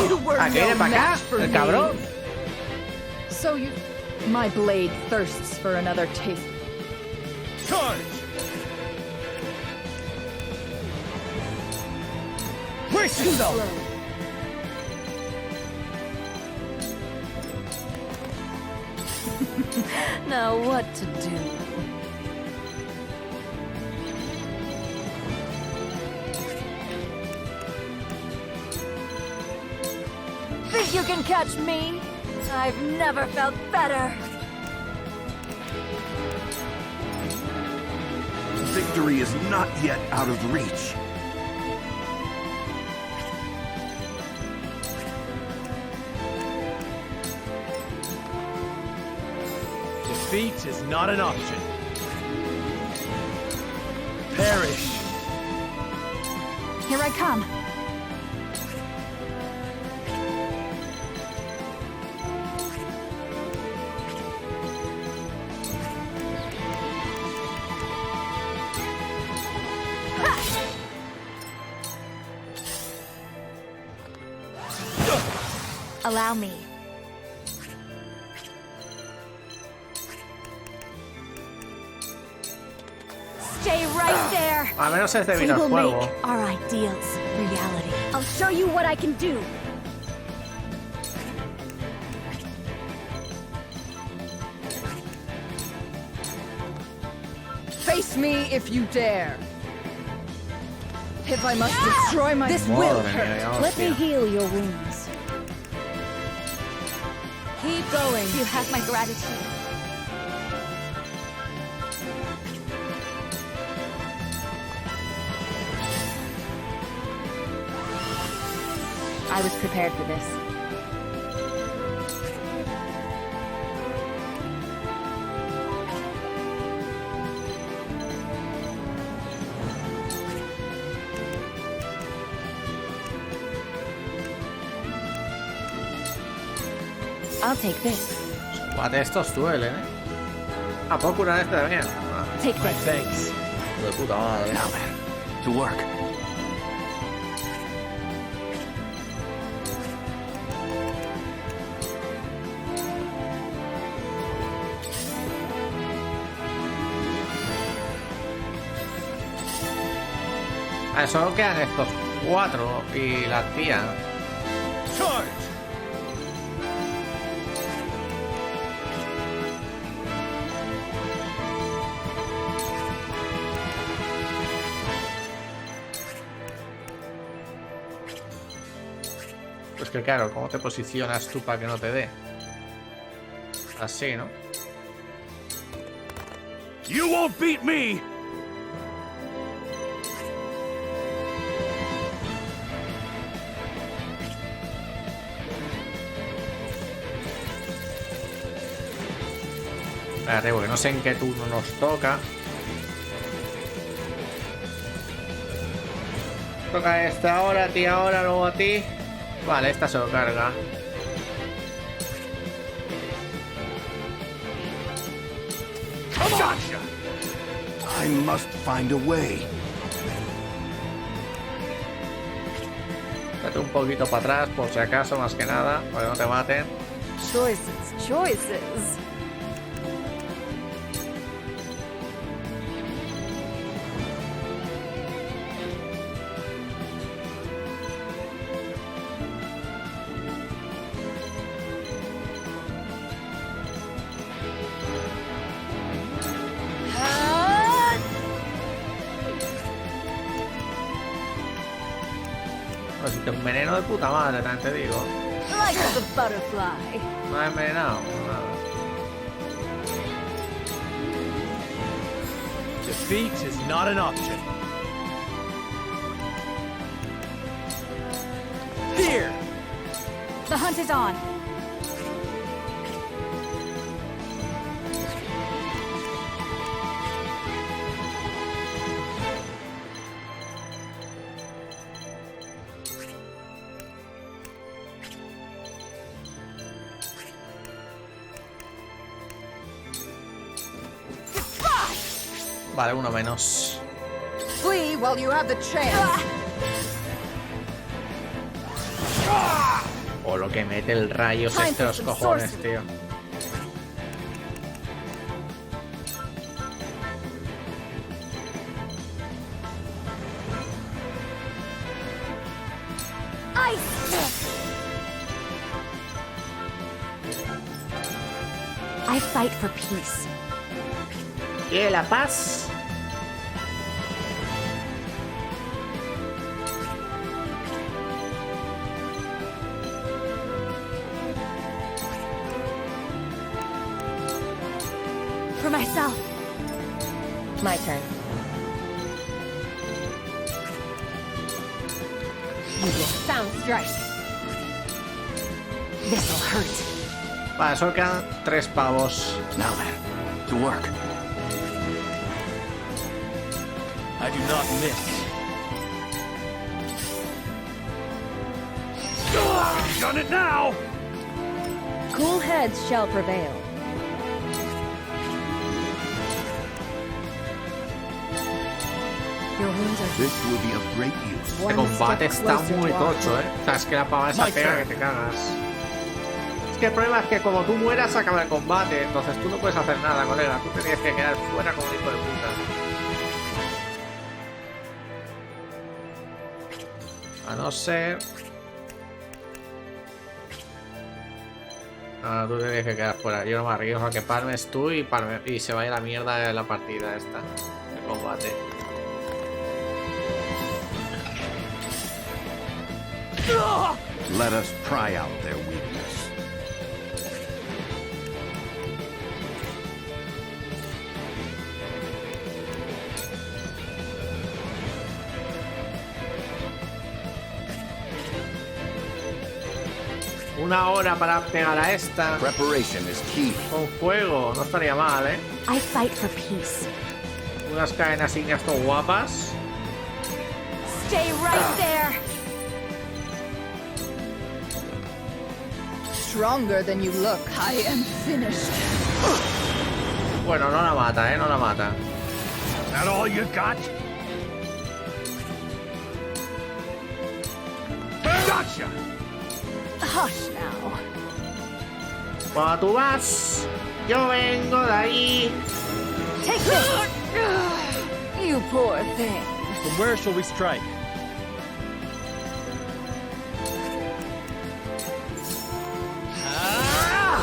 You were ¿A qué viene no para acá? match for El me. cabrón. So you... My blade thirsts for another taste. Charge! Brace yourself! Now what to do? Think you can catch me? I've never felt better. Victory is not yet out of reach. Defeat is not an option. Perish. Here I come. Allow me. Stay right there. Al menos es de We will videojuego. make our ideals reality. I'll show you what I can do. Face me if you dare. If I must destroy my... This will Madre hurt. mía, Let me hostia. heal your wounds. Keep going. You have my gratitude. I was prepared for this. I'll take this. Combate, estos duelen, ¿eh? Ah, puedo curar este también. Ah, Take My this. thanks. de puta madre. Now then, to work. Ah, solo quedan estos 4 y la tía. Charge! Pues que claro, ¿cómo te posicionas tú para que no te dé? Así, ¿no? You won't beat me! Espérate, porque no sé en qué turno nos toca. Toca esta ahora, a ti ahora, luego a ti. Vale, esta se lo carga. Gotcha! I must find a way. Date un poquito para atrás, por si acaso, más que nada, para que no te maten. Choices, choices. Pues si te enveneno de puta madre, también te digo. Like the butterfly. No he envenenado. Nada. Defeat is not an option. Here! The hunt is on. Vale, uno menos. Flee while you have the chance. O lo que mete el rayo Time este for los some cojones, sorcery. tío. I fight for peace. ¿Quiere la paz? For myself. My turn. Sounds right. This'll hurt. Vale, solo quedan 3 pavos. Now then, to work. I do not miss. Done it now! Cool heads shall prevail. Your wounds are This will be of great use. Este one combate step está closer muy to our tocho, goal. O sea, es que la pava esa pega que te cagas. Es que el problema es que como tú mueras acaba el combate, entonces tú no puedes hacer nada, colega. Tú te tienes que quedar fuera como un hijo de puta. A no ser... Ah, tú te tienes que quedar fuera. Yo no me arriesgo a que palmes tú y se vaya la mierda de la partida esta. El combate. Let us try out their weakness. Una hora para pegar a esta. Preparation is key. Con fuego, no estaría mal, ¿eh? I fight for peace. Unas cadenas insignias todo guapas. Stay right there. Stronger than you look. I am finished. Bueno, no la mata, ¿eh? No la mata. That all you got? Gotcha! Hush now. Cuando tú vas, yo vengo de ahí. Take this. You poor thing. From where shall we strike?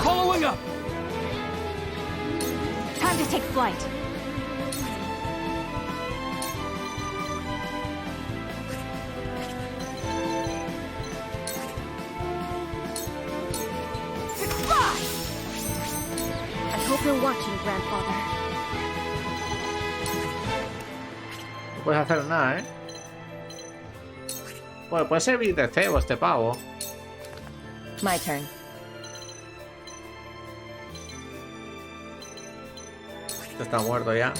Following up! Time to take flight. I hope you're watching, grandfather. No puedes hacer nada, ¿eh? Bueno, puede servir de cebo este pavo. My turn. Este está muerto ya.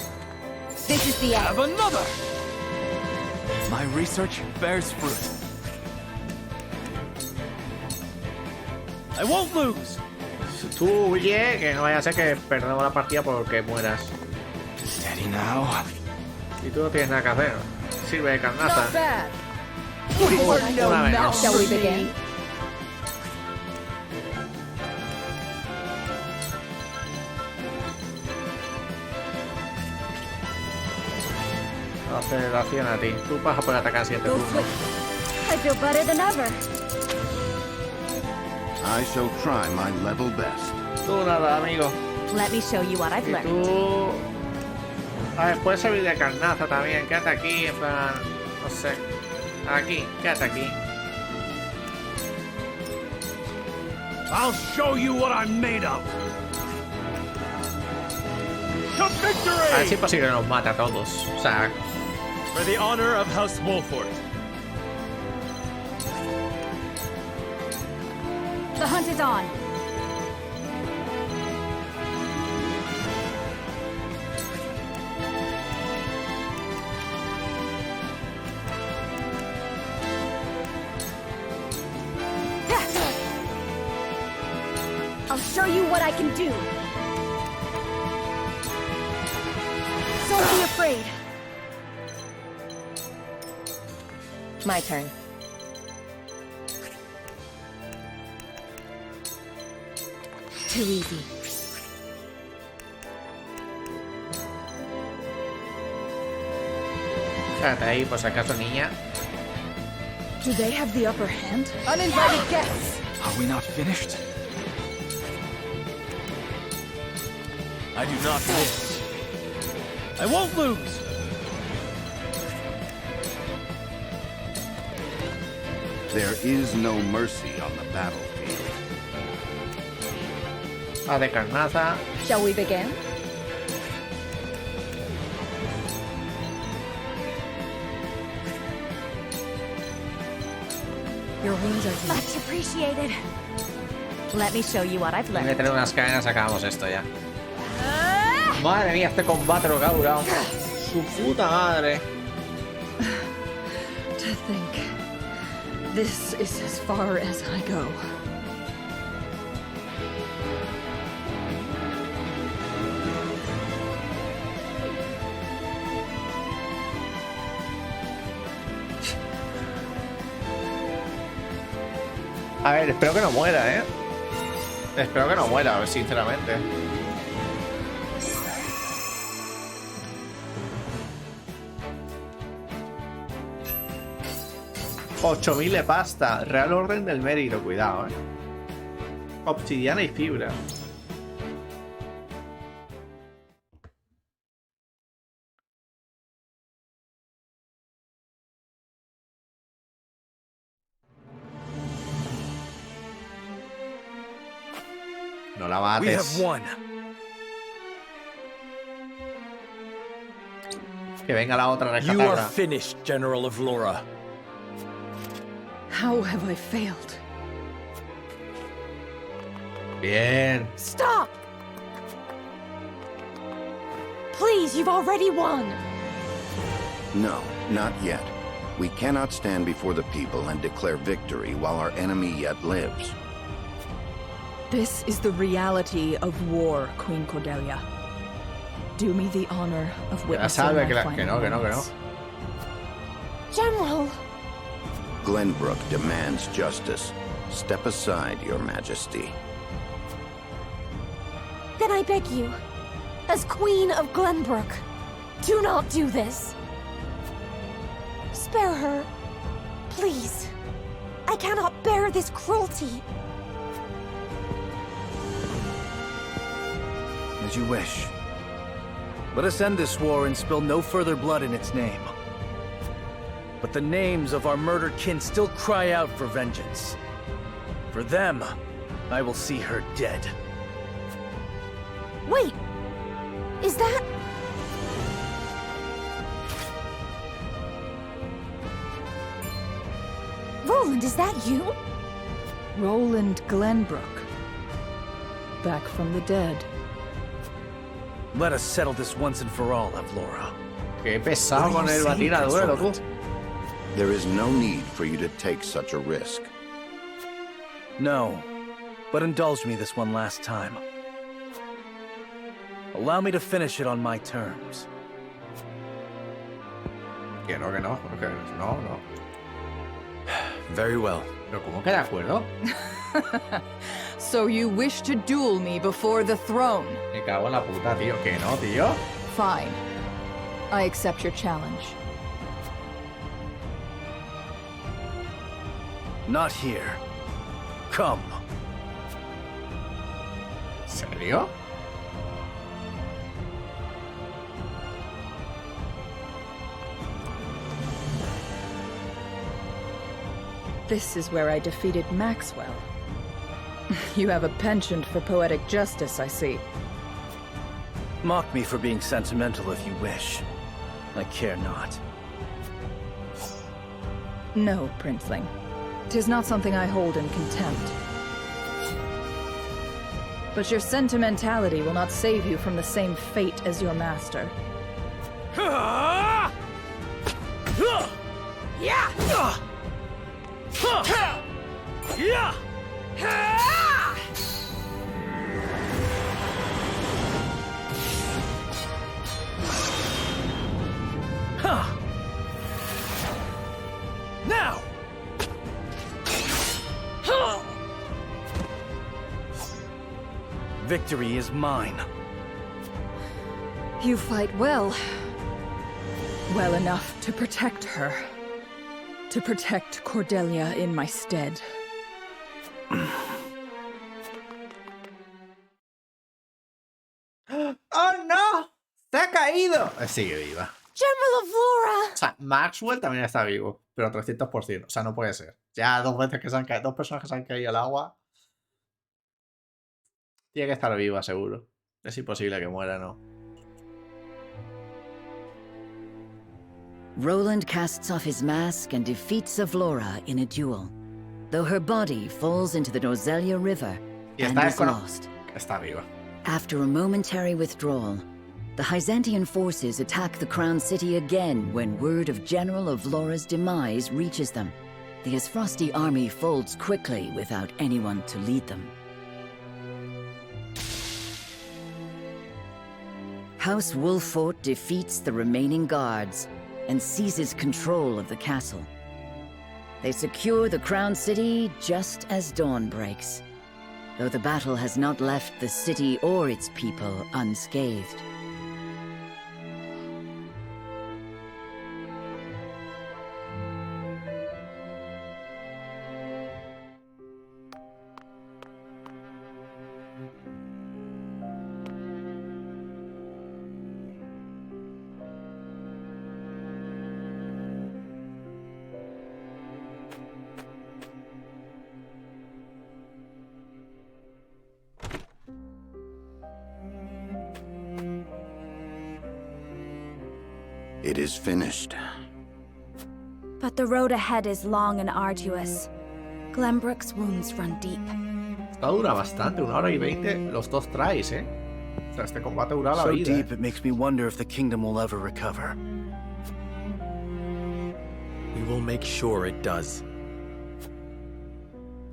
This is the end. Have another! My research bears fruit. I won't lose! Tú huye, que no vaya a ser que perdamos la partida porque mueras. Steady now. Y tú no tienes nada que hacer. Sirve de carnaza. Not bad. Una menos. Shall we begin? Aceleración a ti. Tú vas a poder atacar al siguiente Go turno. swift. I feel better than ever. I shall try my level best. Tú nada, amigo. Let me show you what I've Y learned. tú... A ver, puedes servir de carnaza también. Quédate aquí, en plan... No sé. Aquí, quédate aquí. I'll show you what I'm made of! To A ver si victory! es posible que nos mate a todos. O sea, For the honor of House Wolford. The hunt is on. I'll show you what I can do. So Don't be afraid. My turn. Too easy. Quédate ahí, por si acaso, niña. Do they have the upper hand? Uninvited guests! Are we not finished? I do not miss. I won't lose. There is no mercy on the battlefield. Va de carnaza. Shall we begin? Your wounds are healed. Much appreciated. Let me show you what I've Voy a learned. tener unas cadenas, acabamos esto ya. Madre mía, este combate lo que ha durado. Su puta madre. To think, this is as far as I go. A ver, espero que no muera, Espero que no muera, sinceramente. $8.000 de pasta. Real orden del mérito, cuidado, Obsidiana y fibra. No la We have mates. won. Que venga la otra You are rescatarla. finished, General of Laura. How have I failed? Bien. Stop! Please, you've already won. No, not yet. We cannot stand before the people and declare victory while our enemy yet lives. This is the reality of war, Queen Cordelia. Do me the honor of witnessing sabe my que final no. moments. General, Glenbrook demands justice. Step aside, Your Majesty. then I beg you, as Queen of Glenbrook, do not do this. Spare her, please. I cannot bear this cruelty. As you wish. Let us end this war and spill no further blood in its name. But the names of our murdered kin still cry out for vengeance. For them, I will see her dead. Wait, is that... Roland, is that you? Roland Glenbrook. Back from the dead. Let us settle this once and for all, Avlora. Qué pesado con el batir a duelo, tú. There is no need for you to take such a risk. No, but indulge me this one last time. Allow me to finish it on my terms. Que no. Que no. Very well. Pero ¿cómo que de acuerdo? So you wish to duel me before the throne? Me cago en la puta, tío. Que no, tío. Fine. I accept your challenge. Not here. Come. ¿Serio? This is where I defeated Maxwell. You have a penchant for poetic justice, I see. Mock me for being sentimental if you wish. I care not. No, Princeling. 'Tis not something I hold in contempt. But your sentimentality will not save you from the same fate as your master. victory is mine. You fight well. Well enough to protect her. To protect Cordelia in my stead. ¡Oh, no! ¡Se ha caído! Sigue viva. General of Laura! O sea, Maxwell también está vivo, pero 300%. O sea, no puede ser. Ya dos veces que se han caído, dos personas que se han caído al agua. Tiene que estar viva, seguro. Es imposible que muera, ¿no? Roland casts off his mask and defeats Avlora in a duel, though her body falls into the Nozelia River and is lost. Está viva. After a momentary withdrawal, the Byzantine forces attack the Crown City again when word of General Avlora's demise reaches them. The Asfrosti army folds quickly without anyone to lead them. House Wolffort defeats the remaining guards and seizes control of the castle. They secure the Crown City just as dawn breaks, though the battle has not left the city or its people unscathed. It is finished. But the road ahead is long and arduous. Glenbrook's wounds run deep. Esto dura bastante, 1 hora y 20 los dos tries, ¿eh? O sea, este combate dura la So vida. deep it makes me wonder if the kingdom will ever recover. We will make sure it does.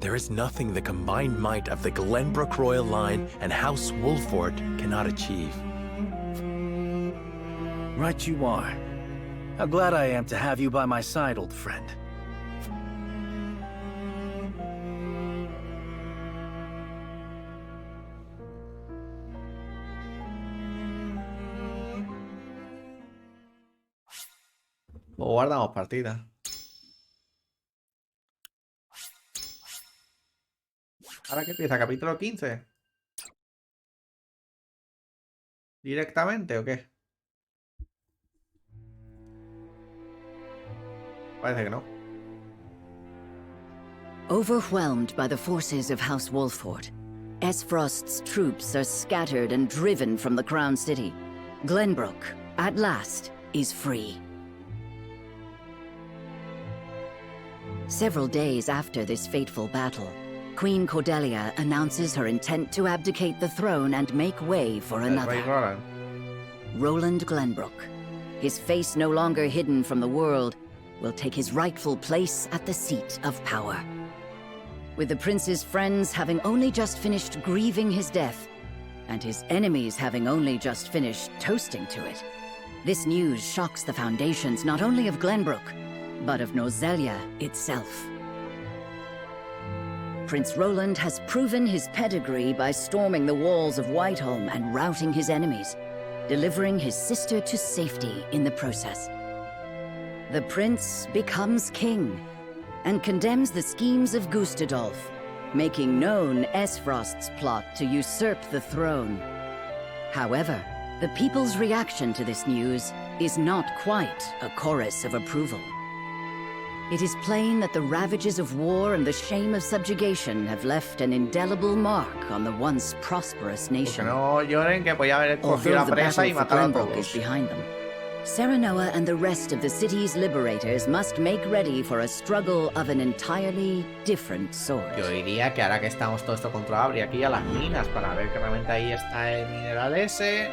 There is nothing the combined might of the Glenbrook royal line and House Wolffort cannot achieve. Right you are. How glad I am to have you by my side, old friend. O guardamos partida. ¿Ahora qué empieza? ¿Capítulo 15? ¿Directamente o qué? Parece que no. Overwhelmed by the forces of House Wolffort, Esfrost's troops are scattered and driven from the Crown City. Glenbrook, at last, is free. Several days after this fateful battle, Queen Cordelia announces her intent to abdicate the throne and make way for another. Rey Roland. Roland Glenbrook, his face no longer hidden from the world, will take his rightful place at the seat of power. With the prince's friends having only just finished grieving his death, and his enemies having only just finished toasting to it, this news shocks the foundations not only of Glenbrook, but of Nozelia itself. Prince Roland has proven his pedigree by storming the walls of Whiteholm and routing his enemies, delivering his sister to safety in the process. The prince becomes king and condemns the schemes of Gustadolf, making known Esfrost's plot to usurp the throne. However, the people's reaction to this news is not quite a chorus of approval. It is plain that the ravages of war and the shame of subjugation have left an indelible mark on the once prosperous nation. Porque no lloren que podía haber cogido Although la the presa y battle for matar a Glenbrook is todos. behind them, Serenoa and the rest of the city's liberators must make ready for a struggle of an entirely different sort. Yo diría que ahora que estamos todo esto controlado, habría que ir a las minas para ver que realmente ahí está el mineral ese.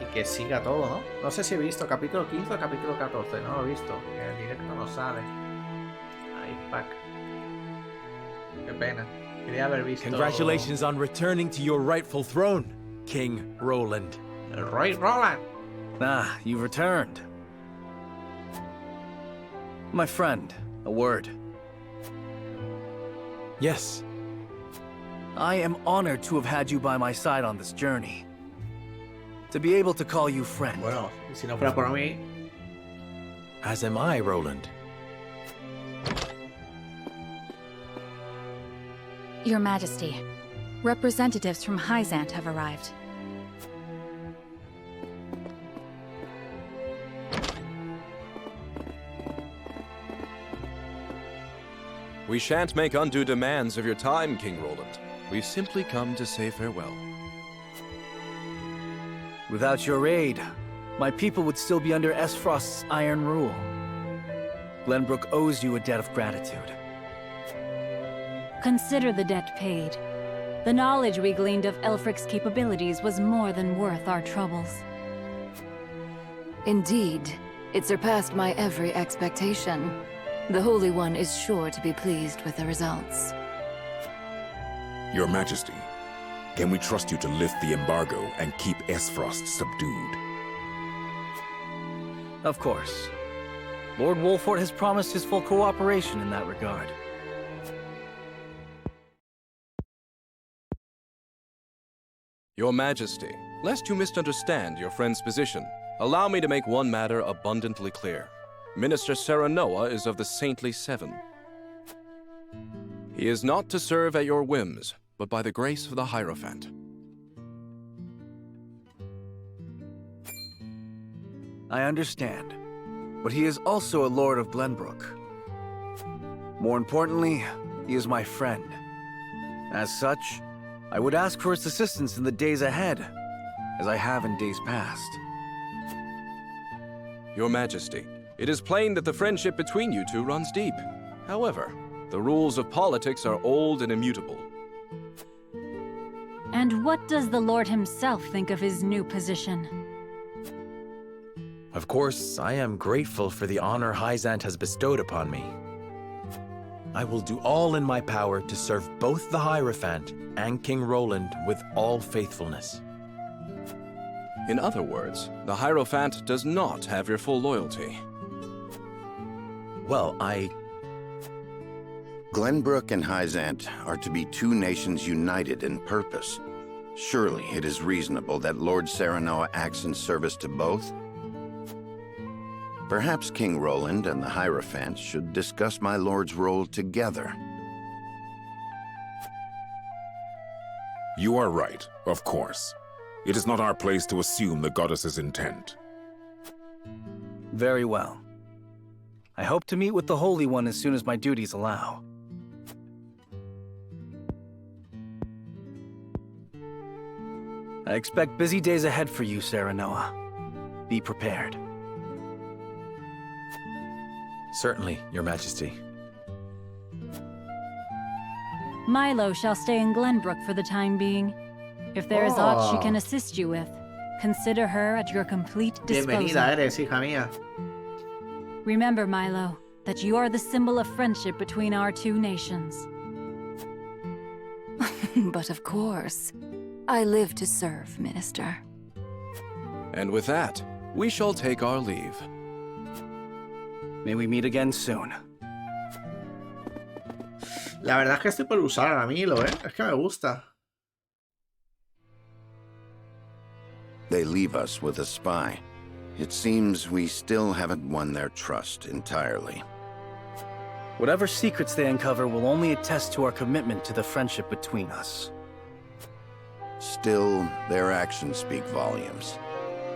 Y que siga todo, ¿no? No sé si he visto capítulo 15 o capítulo 14, no lo he visto. En el directo no sale. Ahí, pack. Qué pena. Quería haber visto... Congratulations on returning to your rightful throne, King Roland. El Rey Roland. Ah, you returned. My friend, a word. Yes. I am honored to have had you by my side on this journey. To be able to call you friend. Bueno, si no fuera por mí... As am I, Roland. Your Majesty, representatives from Hyzant have arrived. We shan't make undue demands of your time, King Roland. We've simply come to say farewell. Without your aid, my people would still be under Esfrost's iron rule. Glenbrook owes you a debt of gratitude. Consider the debt paid. The knowledge we gleaned of Elfric's capabilities was more than worth our troubles. Indeed, it surpassed my every expectation. The Holy One is sure to be pleased with the results. Your Majesty, can we trust you to lift the embargo and keep Esfrost subdued? Of course. Lord Wolfort has promised his full cooperation in that regard. Your Majesty, lest you misunderstand your friend's position, allow me to make one matter abundantly clear. Minister Serenoa is of the Saintly Seven. He is not to serve at your whims, but by the grace of the Hierophant. I understand, but he is also a Lord of Glenbrook. More importantly, he is my friend. As such, I would ask for his assistance in the days ahead, as I have in days past. Your Majesty, it is plain that the friendship between you two runs deep. However, the rules of politics are old and immutable. And what does the Lord himself think of his new position? Of course, I am grateful for the honor Hyzant has bestowed upon me. I will do all in my power to serve both the Hierophant and King Roland with all faithfulness. In other words, the Hierophant does not have your full loyalty. Well, Glenbrook and Hyzant are to be two nations united in purpose. Surely it is reasonable that Lord Serenoa acts in service to both? Perhaps King Roland and the Hierophant should discuss my lord's role together. You are right, of course. It is not our place to assume the goddess's intent. Very well. I hope to meet with the Holy One as soon as my duties allow. I expect busy days ahead for you, Serenoa. Be prepared. certainly, Your Majesty. Milo shall stay in Glenbrook for the time being. If there is aught she can assist you with, consider her at your complete disposal. Bienvenida eres, hija mía. Remember, Milo, that you are the symbol of friendship between our two nations. But of course, I live to serve, Minister. And with that, we shall take our leave. May we meet again soon. La verdad es que estoy por usar a Milo, Es que me gusta. They leave us with a spy. It seems we still haven't won their trust entirely. Whatever secrets they uncover will only attest to our commitment to the friendship between us. Still, their actions speak volumes.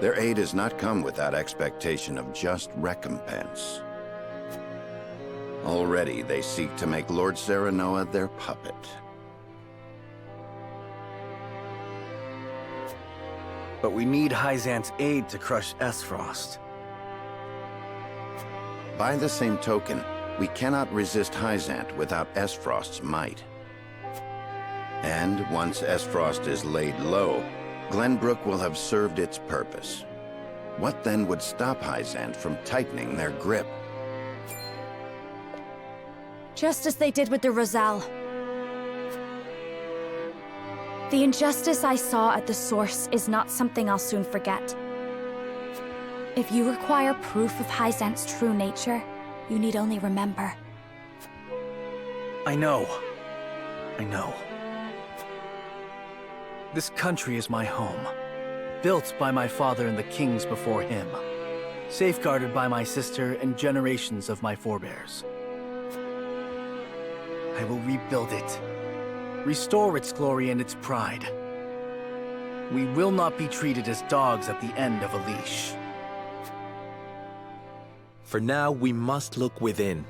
Their aid has not come without expectation of just recompense. Already they seek to make Lord Serenoa their puppet. But we need Hyzant's aid to crush Esfrost. By the same token, we cannot resist Hyzant without Esfrost's might. And once Esfrost is laid low, Glenbrook will have served its purpose. What then would stop Hyzant from tightening their grip? Just as they did with the Rosal. The injustice I saw at the source is not something I'll soon forget. If you require proof of Hyzant's true nature, you need only remember. I know. This country is my home, built by my father and the kings before him, safeguarded by my sister and generations of my forebears. I will rebuild it, restore its glory and its pride. We will not be treated as dogs at the end of a leash. For now, we must look within.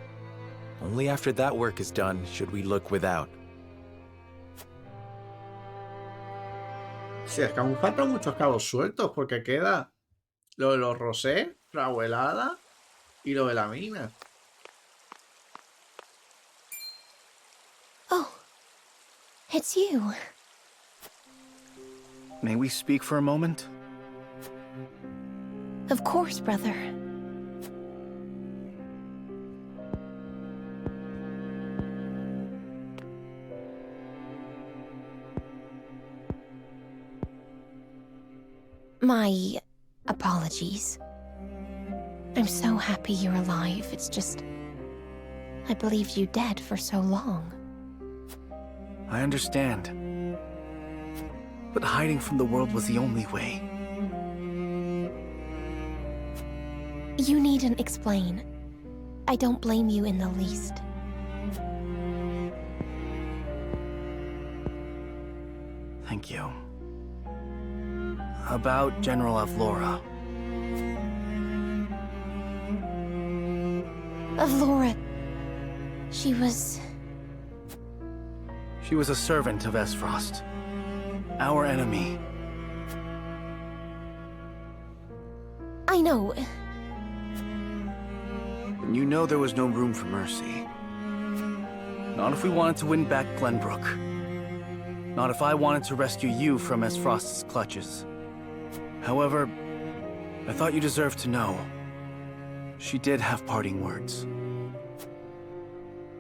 Only after that work is done should we look without. Sí, es que aún faltan muchos cabos sueltos porque queda lo de los rosés, la abuelada y lo de la mina. Oh, it's you. May we speak for a moment? Of course, brother. My apologies. I'm so happy you're alive. It's just, I believed you dead for so long. I understand. But hiding from the world was the only way. You needn't explain. I don't blame you in the least. Thank you. About General Avlora. Avlora... She was a servant of Esfrost. Our enemy. I know. And you know there was no room for mercy. Not if we wanted to win back Glenbrook. Not if I wanted to rescue you from Esfrost's clutches. However, I thought you deserved to know. She did have parting words.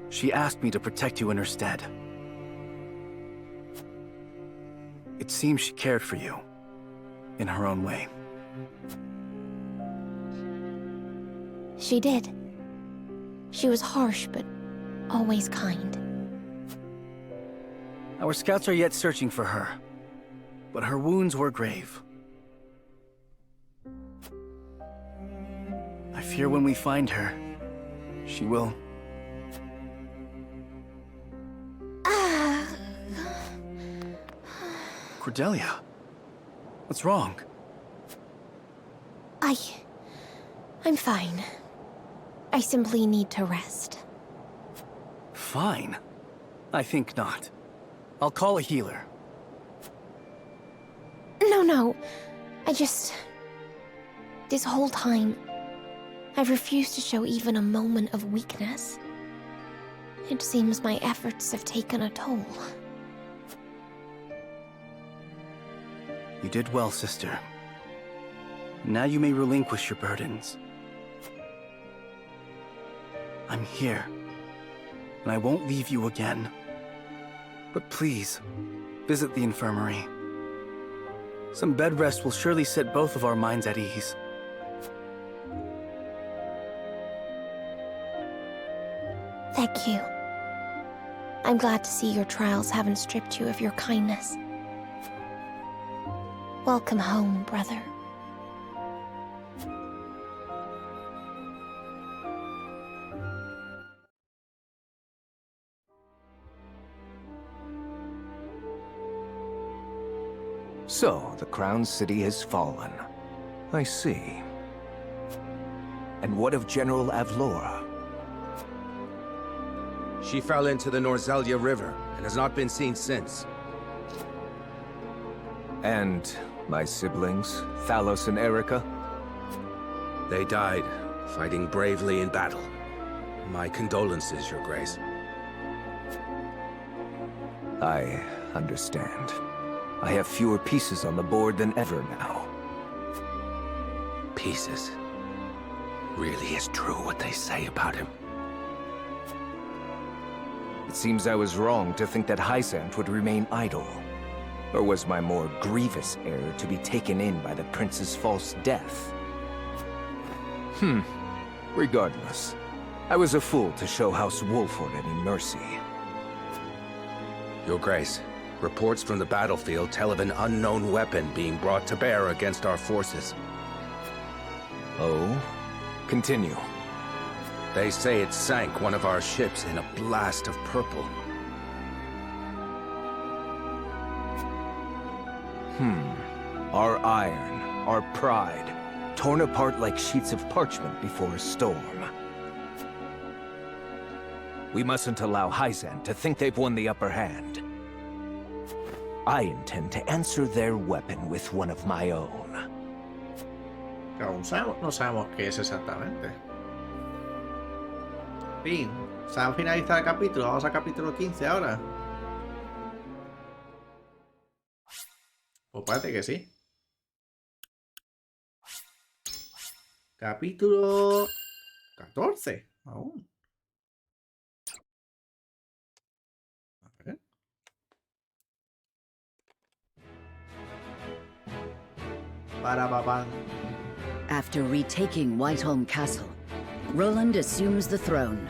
She asked me to protect you in her stead. It seems she cared for you, in her own way. She did. She was harsh, but always kind. Our scouts are yet searching for her, but her wounds were grave. I fear when we find her, she will... Cordelia, what's wrong? I'm fine. I simply need to rest. Fine? I think not. I'll call a healer. No. This whole time, I've refused to show even a moment of weakness. It seems my efforts have taken a toll. You did well, sister. Now you may relinquish your burdens. I'm here, and I won't leave you again. But please, visit the infirmary. Some bed rest will surely set both of our minds at ease. Thank you. I'm glad to see your trials haven't stripped you of your kindness. Welcome home, brother. So, the Crown City has fallen. I see. And what of General Avlora? She fell into the Norzelia River and has not been seen since. And my siblings, Thalos and Erica? They died, fighting bravely in battle. My condolences, Your Grace. I understand. I have fewer pieces on the board than ever now. Pieces? Really is true what they say about him? It seems I was wrong to think that Hysant would remain idle. Or was my more grievous error to be taken in by the prince's false death? Regardless, I was a fool to show House Wolford any mercy. Your Grace, Reports from the battlefield tell of an unknown weapon being brought to bear against our forces. Oh? Continue. They say it sank one of our ships in a blast of purple. Our iron, our pride, torn apart like sheets of parchment before a storm. We mustn't allow Hyzan to think they've won the upper hand. I intend to answer their weapon with one of my own. Aún no sabemos qué es exactamente. Fin. Se va a finalizar el capítulo. Vamos al capítulo 15 ahora. Pues parece que sí. Capítulo 14. Aún. A ver. Para papán. After retaking Whiteholm Castle, Roland assumes the throne.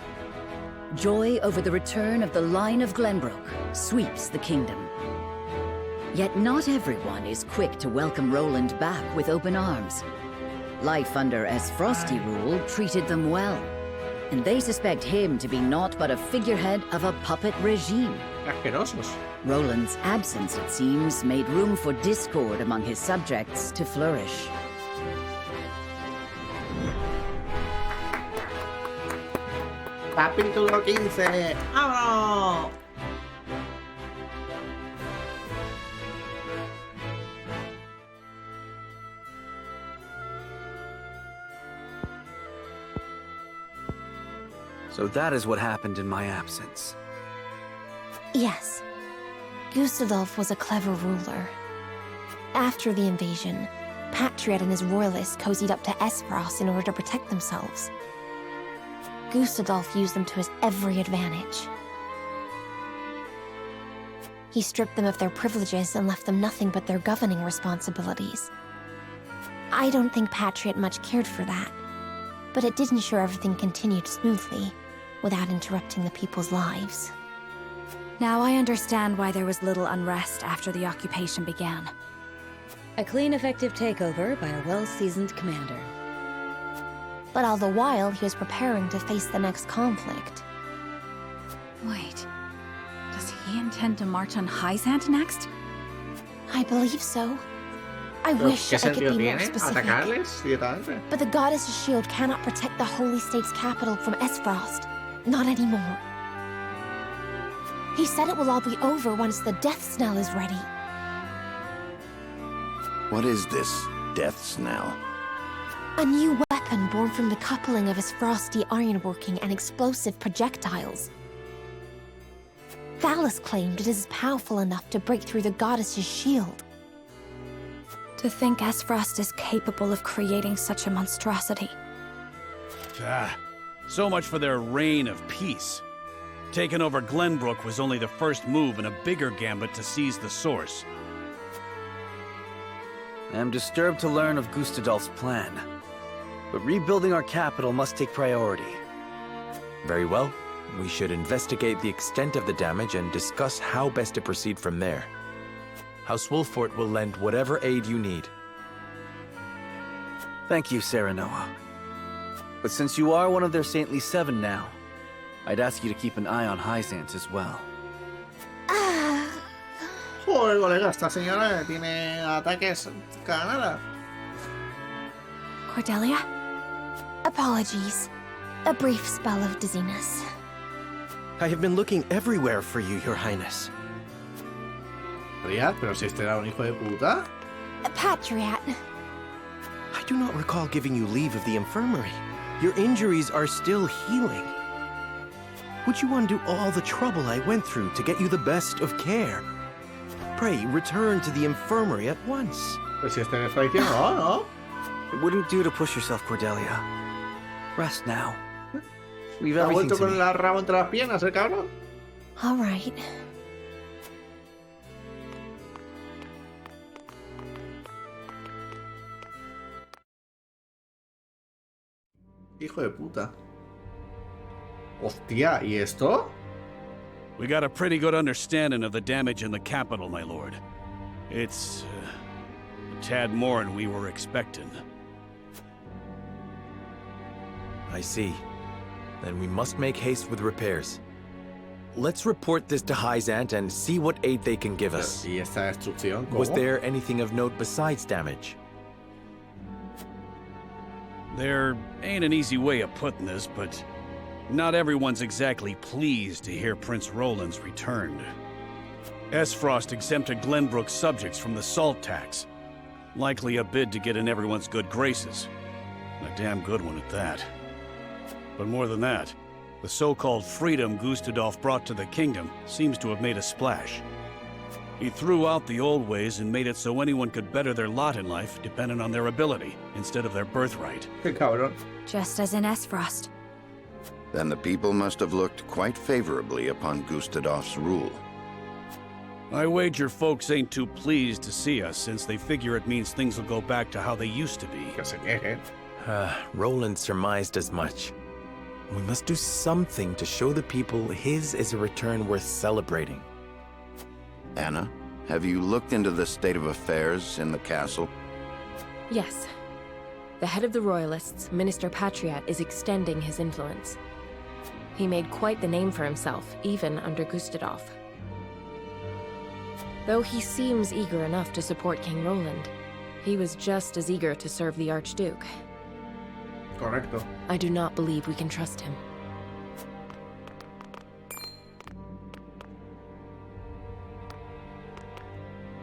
Joy over the return of the line of Glenbrook sweeps the kingdom. Yet not everyone is quick to welcome Roland back with open arms. Life under Frosty rule treated them well, and they suspect him to be naught but a figurehead of a puppet regime. Asquerosos. Roland's absence, it seems, made room for discord among his subjects to flourish. Capítulo 15. ¡Vámonos! So that is what happened in my absence. Yes. Gustadolf was a clever ruler. After the invasion, Patriot and his royalists cozied up to Espero in order to protect themselves. Gustadolf used them to his every advantage. He stripped them of their privileges and left them nothing but their governing responsibilities. I don't think Patriot much cared for that, but it did ensure everything continued smoothly, without interrupting the people's lives. Now I understand why there was little unrest after the occupation began. A clean, effective takeover by a well-seasoned commander. But all the while, he was preparing to face the next conflict. Wait, does he intend to march on Hyzan next? I believe so. I wish I could be more specific. ¿Atacarles directamente? But the goddess's shield cannot protect the Holy State's capital from Espero. Not anymore. He said it will all be over once the death knell is ready. What is this death knell? A new weapon born from the coupling of his frosty ironworking and explosive projectiles. Valis claimed it is powerful enough to break through the goddess's shield. To think Espero is capable of creating such a monstrosity. So much for their reign of peace. Taking over Glenbrook was only the first move in a bigger gambit to seize the source. I am disturbed to learn of Gustadolf's plan, but rebuilding our capital must take priority. Very well. We should investigate the extent of the damage and discuss how best to proceed from there. House Wolfort will lend whatever aid you need. Thank you, Serenoa. But since you are one of their Saintly Seven now, I'd ask you to keep an eye on Hyzan as well. Joder, colega, esta señora tiene ataques cada nada. Cordelia? Apologies. A brief spell of dizziness. I have been looking everywhere for you, Your Highness. Riyad, pero si este era un hijo de puta. Patriot. I do not recall giving you leave of the infirmary. Your injuries are still healing. Would you undo all the trouble I went through to get you the best of care? Pray, return to the infirmary at once. Pues si este le está diciendo, no. It wouldn't do to push yourself, Cordelia. Rest now. Leave ¿Ha everything vuelto to con me. la rabo entre las piernas, el cabrón? All right. Hijo de puta. Hostia, ¿y esto? We got a pretty good understanding of the damage in the capital, my lord. It's a tad more than we were expecting. I see. Then we must make haste with repairs. Let's report this to Hyzant and see what aid they can give us. ¿Y esta destrucción cómo? Was there anything of note besides damage? There ain't an easy way of putting this, but not everyone's exactly pleased to hear Prince Roland's returned. Esfrost exempted Glenbrook's subjects from the salt tax. Likely a bid to get in everyone's good graces. A damn good one at that. But more than that, the so-called freedom Gustadolf brought to the kingdom seems to have made a splash. He threw out the old ways and made it so anyone could better their lot in life depending on their ability, instead of their birthright. Qué cabrón. Just as in Esfrost. Then the people must have looked quite favorably upon Gustadolf's rule. I wager folks ain't too pleased to see us, since they figure it means things will go back to how they used to be. Que se quejen. Roland surmised as much. We must do something to show the people his is a return worth celebrating. Anna, have you looked into the state of affairs in the castle? Yes. The head of the Royalists, Minister Patriot, is extending his influence. He made quite the name for himself, even under Gustadolf. Though he seems eager enough to support King Roland, he was just as eager to serve the Archduke. Correcto. I do not believe we can trust him.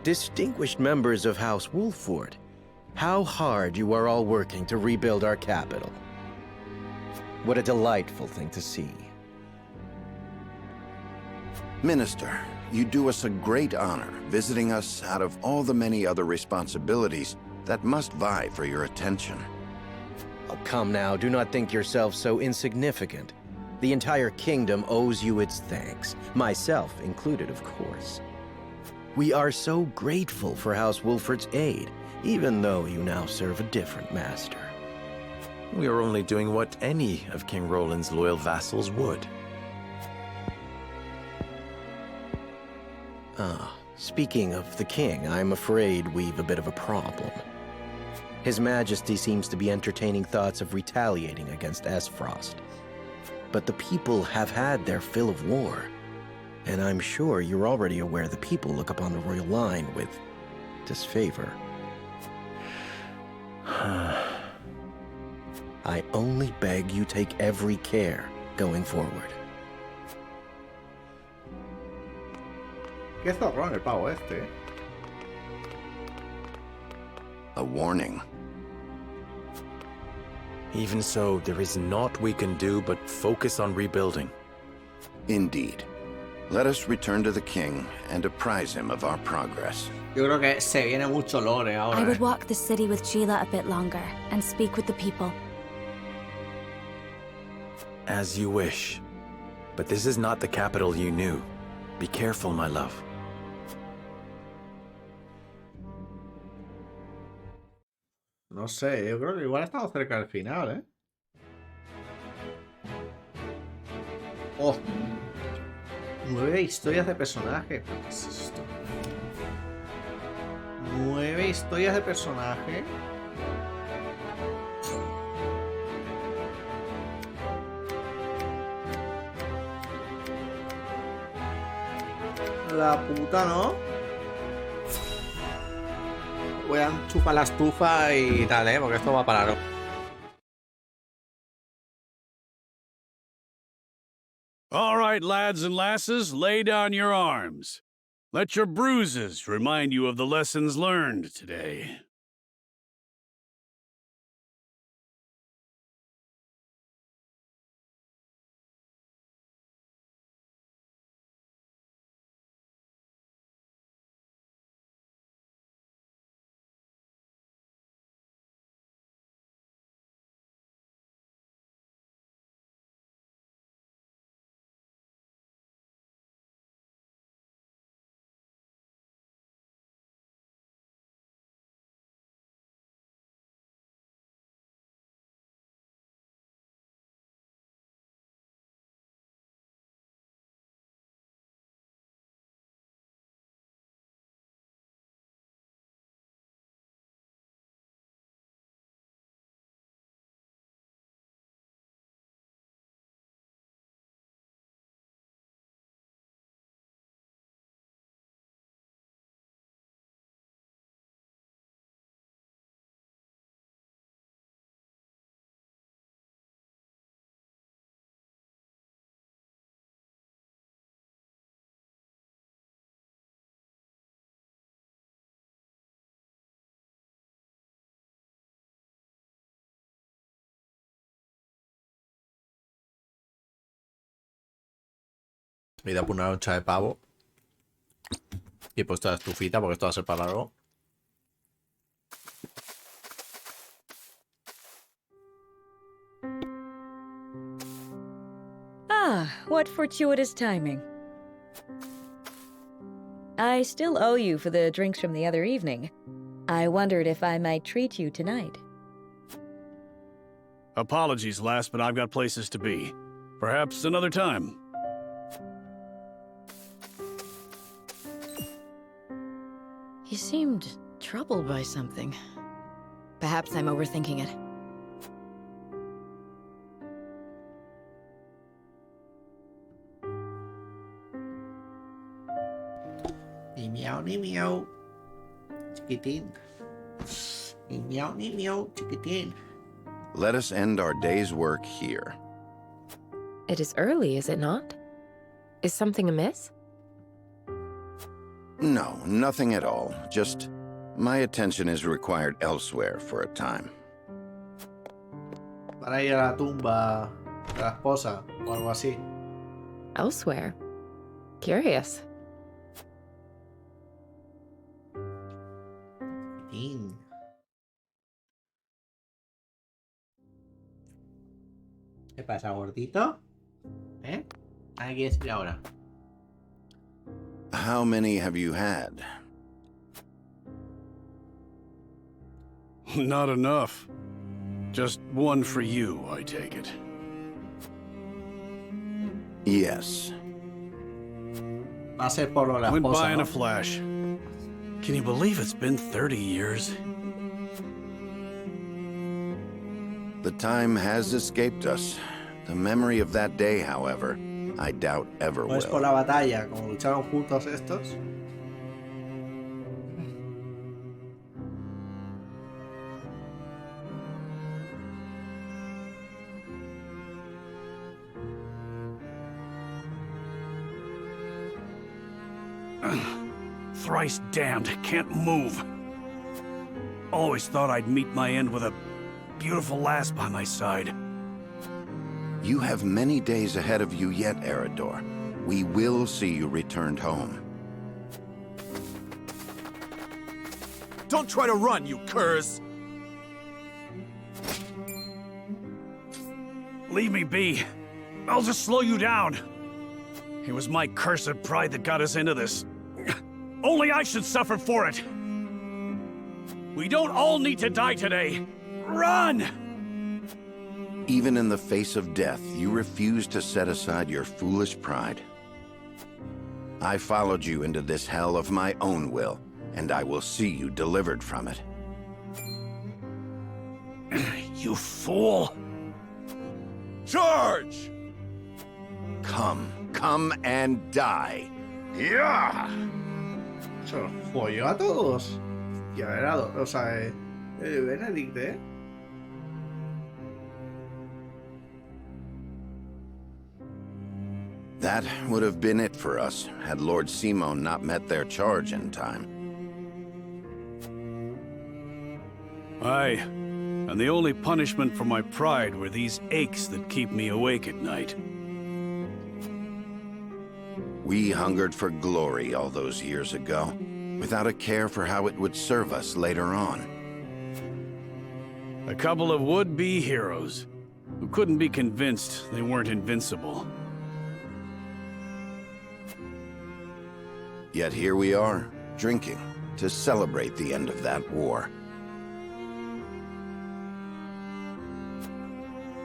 Distinguished members of House Wolford, how hard you are all working to rebuild our capital. What a delightful thing to see. Minister, you do us a great honor visiting us out of all the many other responsibilities that must vie for your attention. Oh, come now, do not think yourself so insignificant. The entire kingdom owes you its thanks, myself included, of course. We are so grateful for House Wolford's aid, even though you now serve a different master. We are only doing what any of King Roland's loyal vassals would. Speaking of the king, I'm afraid we've a bit of a problem. His Majesty seems to be entertaining thoughts of retaliating against Esfrost. But the people have had their fill of war. And I'm sure you're already aware the people look upon the royal line with disfavor. I only beg you take every care going forward. Qué zorrón el pavo este. A warning. Even so, there is naught we can do but focus on rebuilding. Indeed. Let us return to the king and apprise him of our progress. Yo creo que se viene mucho lore ahora. I would walk the city with Sheila a bit longer and speak with the people. As you wish. But this is not the capital you knew. Be careful, my love. No sé, yo creo que igual estamos cerca del final, ¿eh? Oh. 9 historias de personaje. ¿Qué es esto? 9 historias de personaje. La puta, ¿no? Voy a chupar la estufa y tal, porque esto va a parar. All right, lads and lasses, lay down your arms. Let your bruises remind you of the lessons learned today. Me he ido por una loncha de pavo. Y he puesto la estufita porque esto va a ser para largo. Ah, what fortuitous timing. I still owe you for the drinks from the other evening. I wondered if I might treat you tonight. Apologies, lass, but I've got places to be. Perhaps another time. He seemed troubled by something. Perhaps I'm overthinking it. Ni miau. Chiquitín. Ni miau, chiquitín. Let us end our day's work here. It is early, is it not? Is something amiss? No, nothing at all. Just my attention is required elsewhere for a time. Para ir a la tumba de la esposa o algo así. Elsewhere? Curious. ¿Qué pasa, gordito? ¿Eh? ¿A qué quieres ir ahora? How many have you had? Not enough. Just one for you, I take it. Yes. Va a ser por lo de la Went esposa, by in ¿no? a flash. Can you believe it's been 30 years? The time has escaped us. The memory of that day, however, I doubt ever No es por will. la batalla, como lucharon juntos estos. Thrice damned, can't move. Always thought I'd meet my end with a beautiful lass by my side. You have many days ahead of you yet, Eridor. We will see you returned home. Don't try to run, you curs! Leave me be. I'll just slow you down. It was my cursed pride that got us into this. Only I should suffer for it. We don't all need to die today. Run! Even in the face of death, you refuse to set aside your foolish pride. I followed you into this hell of my own will, and I will see you delivered from it. You fool! Charge! Come and die. Yeah! Se los folló a todos. Ya era, o sea, Benedict, ¿eh? That would have been it for us, had Lord Simon not met their charge in time. Aye, and the only punishment for my pride were these aches that keep me awake at night. We hungered for glory all those years ago, without a care for how it would serve us later on. A couple of would-be heroes, who couldn't be convinced they weren't invincible. Yet here we are, drinking, to celebrate the end of that war.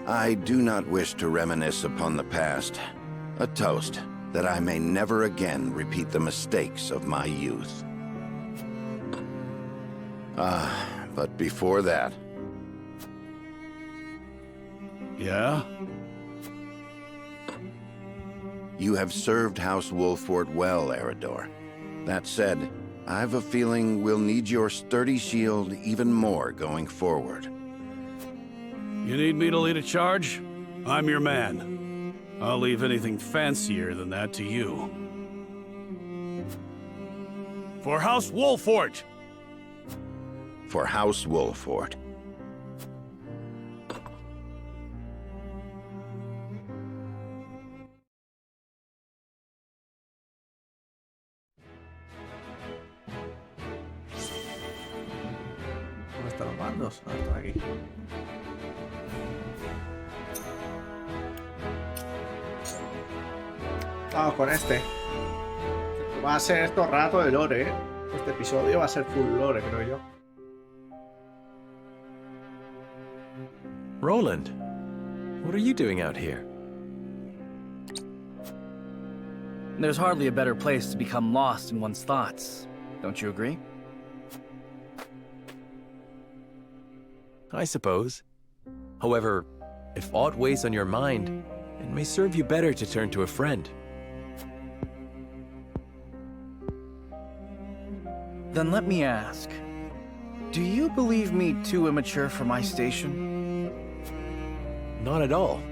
I do not wish to reminisce upon the past. A toast that I may never again repeat the mistakes of my youth. But before that... Yeah? You have served House Wolfort well, Eridor. That said, I've a feeling we'll need your sturdy shield even more going forward. You need me to lead a charge? I'm your man. I'll leave anything fancier than that to you. For House Wolfort! For House Wolfort. están los mandos? Ah, están aquí. Vamos con este. Va a ser esto rato de lore, ¿eh? Este episodio va a ser full lore, creo yo. Roland, what are you doing out here? There's hardly a better place to become lost in one's thoughts. Don't you agree? I suppose. However, if aught weighs on your mind, it may serve you better to turn to a friend. Then let me ask, do you believe me too immature for my station? Not at all.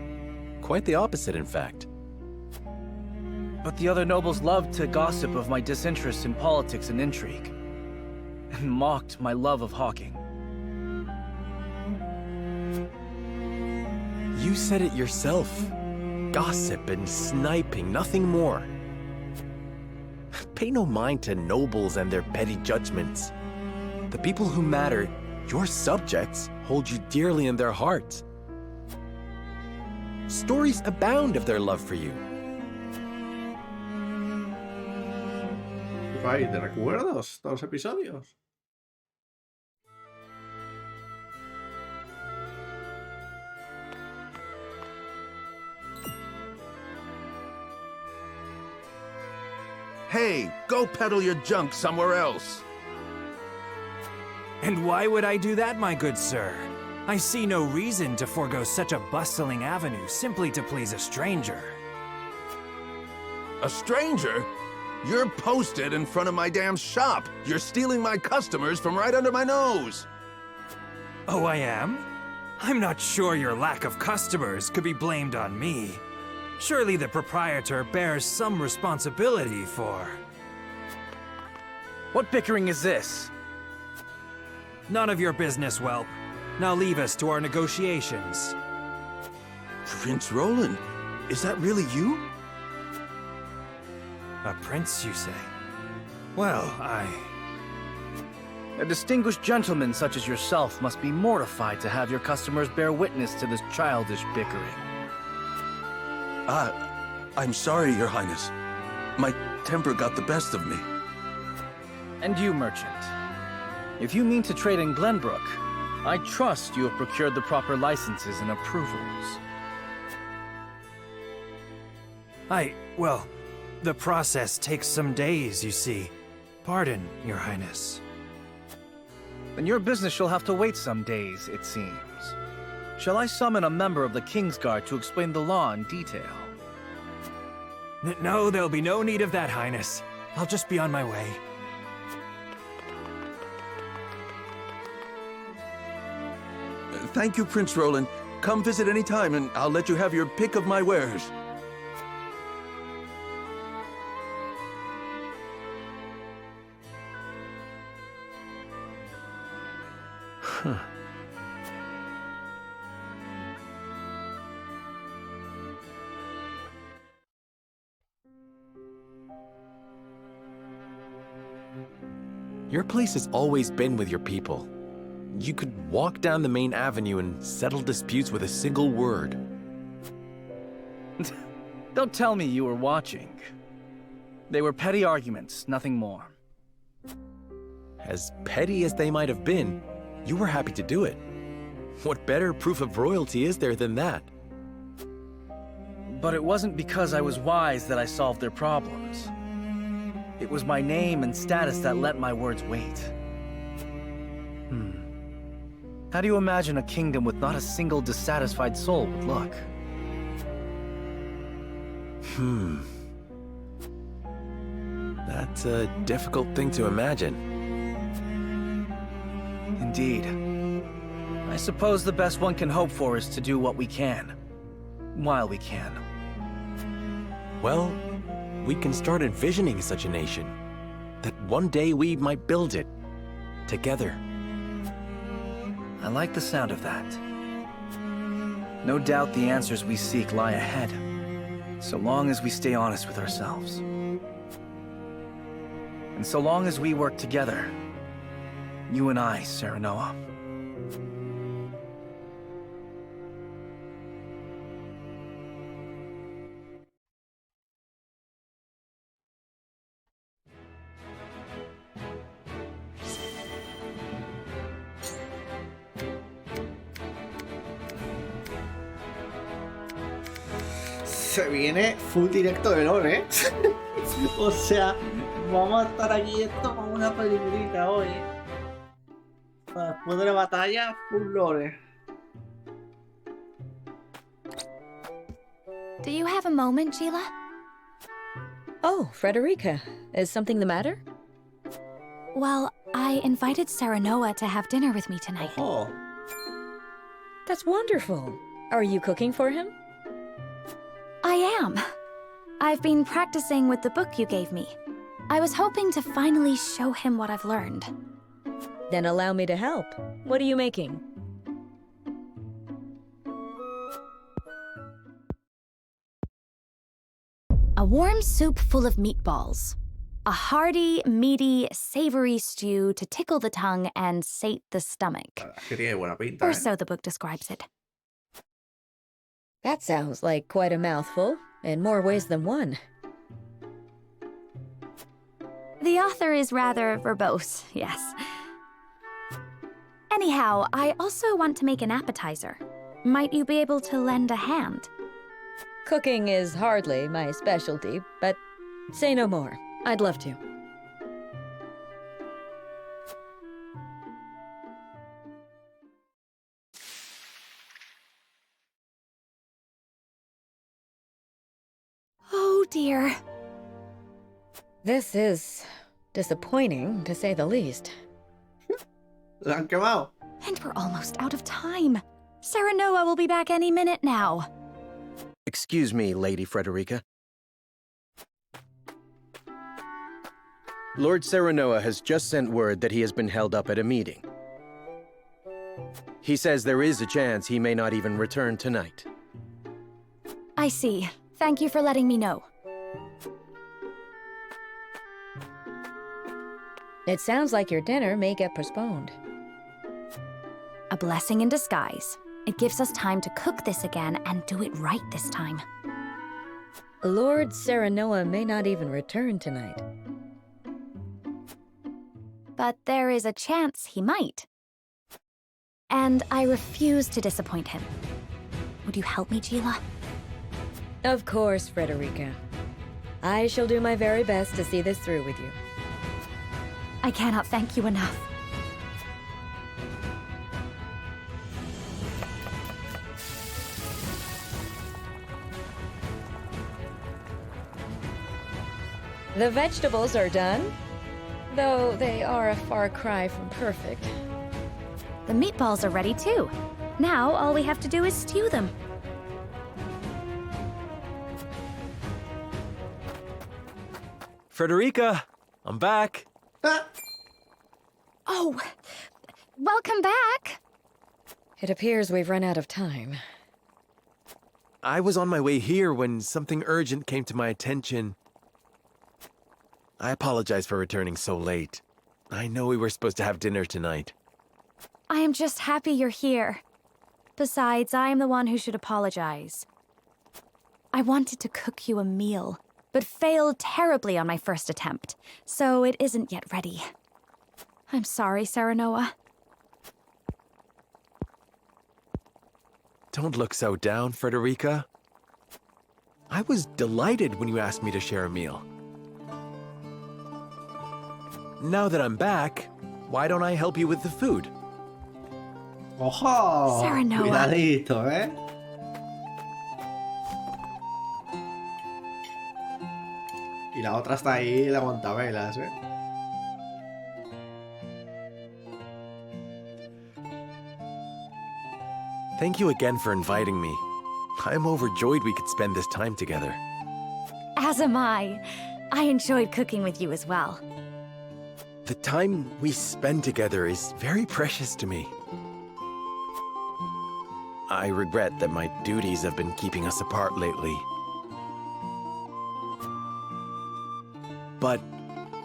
Quite the opposite, in fact. But the other nobles loved to gossip of my disinterest in politics and intrigue, and mocked my love of hawking. You said it yourself. Gossip and sniping, nothing more. Pay no mind to nobles and their petty judgments. The people who matter, your subjects, hold you dearly in their hearts. Stories abound of their love for you. Ay, ¿te recuerdos todos los episodios? Hey, go peddle your junk somewhere else. And why would I do that, my good sir? I see no reason to forego such a bustling avenue simply to please a stranger. A stranger? You're posted in front of my damn shop. You're stealing my customers from right under my nose. Oh, I am? I'm not sure your lack of customers could be blamed on me. Surely the proprietor bears some responsibility for... What bickering is this? None of your business, whelp. Now leave us to our negotiations. Prince Roland, is that really you? A prince, you say? Well, A distinguished gentleman such as yourself must be mortified to have your customers bear witness to this childish bickering. I'm sorry, Your Highness. My temper got the best of me. And you, merchant. If you mean to trade in Glenbrook, I trust you have procured the proper licenses and approvals. Well, the process takes some days, you see. Pardon, Your Highness. Then your business shall have to wait some days, it seems. Shall I summon a member of the Kingsguard to explain the law in detail? No, there'll be no need of that, Highness. I'll just be on my way. Thank you, Prince Roland. Come visit any time, and I'll let you have your pick of my wares. Huh. Your place has always been with your people. You could walk down the main avenue and settle disputes with a single word. Don't tell me you were watching. They were petty arguments, nothing more. As petty as they might have been, you were happy to do it. What better proof of royalty is there than that? But it wasn't because I was wise that I solved their problems. It was my name and status that let my words wait. How do you imagine a kingdom with not a single dissatisfied soul would look? That's a difficult thing to imagine. Indeed. I suppose the best one can hope for is to do what we can, while we can. Well, we can start envisioning such a nation. That one day we might build it. Together. I like the sound of that. No doubt the answers we seek lie ahead, so long as we stay honest with ourselves. And so long as we work together, you and I, Serenoa. Se viene full directo de lore, ¿eh? O sea, vamos a estar aquí esto con una peliculita hoy. Después de la batalla, full lore. Do you have a moment, Sheila? Oh, Frederica. Is something the matter? Well, I invited Serenoa to have dinner with me tonight. Oh. That's wonderful. Are you cooking for him? I am. I've been practicing with the book you gave me. I was hoping to finally show him what I've learned. Then allow me to help. What are you making? A warm soup full of meatballs. A hearty, meaty, savory stew to tickle the tongue and sate the stomach. Que tiene buena pinta, Or ¿eh? so the book describes it. That sounds like quite a mouthful, in more ways than one. The author is rather verbose, yes. Anyhow, I also want to make an appetizer. Might you be able to lend a hand? Cooking is hardly my specialty, but say no more. I'd love to. Oh dear. This is disappointing, to say the least. La han quemado. And we're almost out of time. Serenoa will be back any minute now. Excuse me, Lady Frederica. Lord Serenoa has just sent word that he has been held up at a meeting. He says there is a chance he may not even return tonight. I see. Thank you for letting me know. It sounds like your dinner may get postponed. A blessing in disguise. It gives us time to cook this again and do it right this time. Lord Serenoa may not even return tonight. But there is a chance he might. And I refuse to disappoint him. Would you help me, Gila? Of course, Frederica. I shall do my very best to see this through with you. I cannot thank you enough. The vegetables are done, though they are a far cry from perfect. The meatballs are ready too. Now all we have to do is stew them. Frederica, I'm back. Oh, welcome back. It appears we've run out of time. I was on my way here when something urgent came to my attention. I apologize for returning so late. I know we were supposed to have dinner tonight. I am just happy you're here. Besides, I am the one who should apologize. I wanted to cook you a meal, but failed terribly on my first attempt, so it isn't yet ready. I'm sorry, Serenoa. Don't look so down, Frederica. I was delighted when you asked me to share a meal. Now that I'm back, why don't I help you with the food? ¡Ojo! Serenoa. Cuidadito, ¿eh? Y la otra está ahí, la montavelas, ¿eh? Thank you again for inviting me. I'm overjoyed we could spend this time together. As am I. I enjoyed cooking with you as well. The time we spend together is very precious to me. I regret that my duties have been keeping us apart lately. But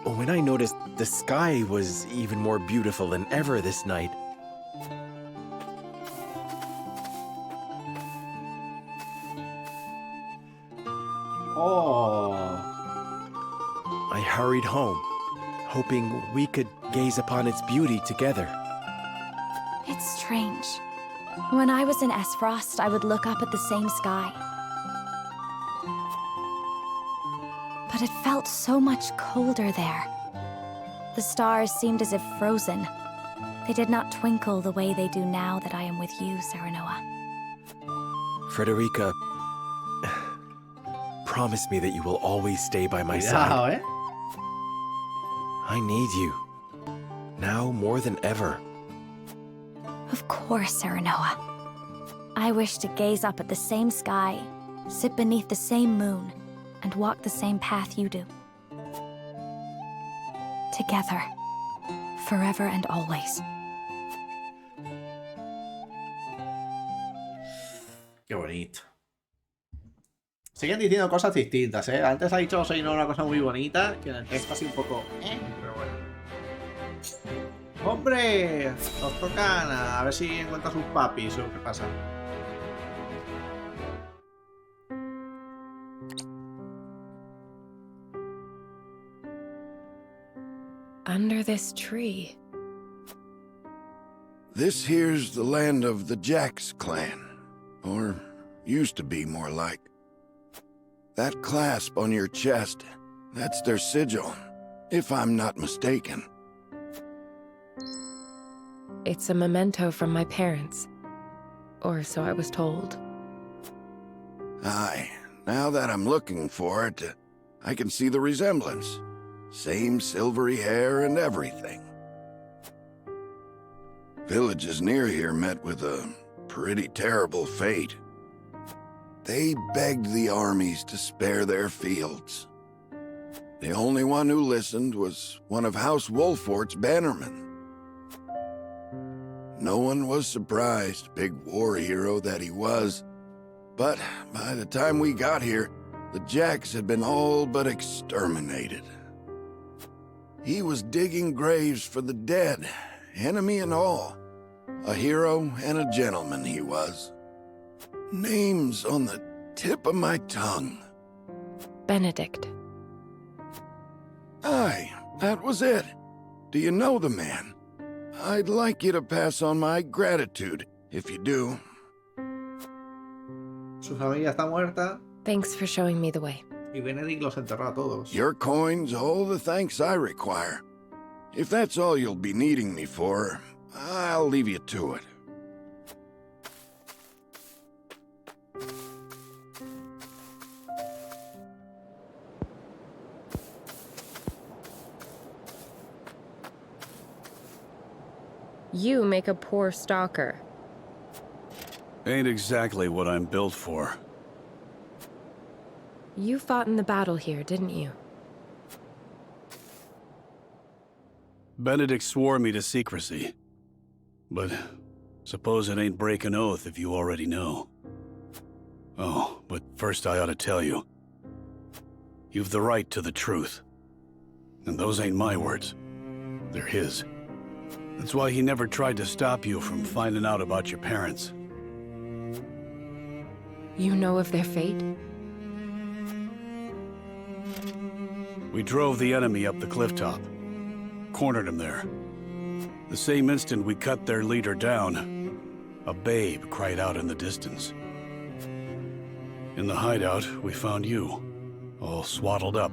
when I noticed the sky was even more beautiful than ever this night, Oh. I hurried home, hoping we could gaze upon its beauty together. It's strange. When I was in Esfrost, I would look up at the same sky. But it felt so much colder there. The stars seemed as if frozen. They did not twinkle the way they do now that I am with you, Serenoa. Frederica, promise me that you will always stay by my side. I need you. Now more than ever. Of course, Serenoa. I wish to gaze up at the same sky, sit beneath the same moon, and walk the same path you do. Together, forever and always. Qué bonito. Siguen diciendo cosas distintas, ¿eh? Antes ha dicho soy una cosa muy bonita, que en el texto así un poco... Pero bueno. ¡Hombre! Nos toca Ana. A ver si encuentra sus papis o qué pasa. Under this tree. This here's the land of the Jax clan. Or used to be, more like. That clasp on your chest, that's their sigil, if I'm not mistaken. It's a memento from my parents. Or so I was told. Aye, now that I'm looking for it, I can see the resemblance. Same silvery hair and everything. Villages near here met with a pretty terrible fate. They begged the armies to spare their fields. The only one who listened was one of House Wolfort's bannermen. No one was surprised, big war hero that he was. But by the time we got here, the Jax had been all but exterminated. He was digging graves for the dead, enemy and all. A hero and a gentleman he was. Names on the tip of my tongue. Benedict. Aye, that was it. Do you know the man? I'd like you to pass on my gratitude, if you do. Su familia está muerta. Thanks for showing me the way. Y Benedict los enterró a todos. Your coin's all the thanks I require. If that's all you'll be needing me for, I'll leave you to it. You make a poor stalker. Ain't exactly what I'm built for. You fought in the battle here, didn't you? Benedict swore me to secrecy. But suppose it ain't breaking oath if you already know. Oh, but first I ought to tell you. You've the right to the truth. And those ain't my words. They're his. That's why he never tried to stop you from finding out about your parents. You know of their fate? We drove the enemy up the cliff top. Cornered him there. The same instant we cut their leader down, a babe cried out in the distance. In the hideout, we found you, all swaddled up.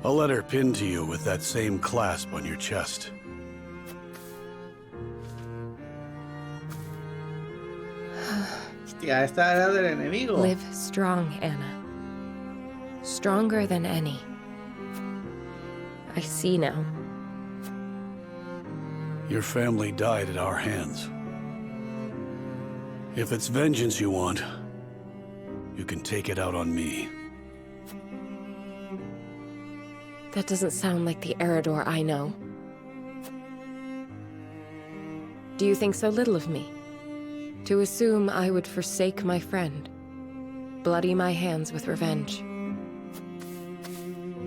A letter pinned to you with that same clasp on your chest. Hostia, esta era del enemigo. Live strong, Anna. Stronger than any. I see now. Your family died at our hands. If it's vengeance you want, you can take it out on me. That doesn't sound like the Eredor I know. Do you think so little of me? To assume I would forsake my friend, bloody my hands with revenge.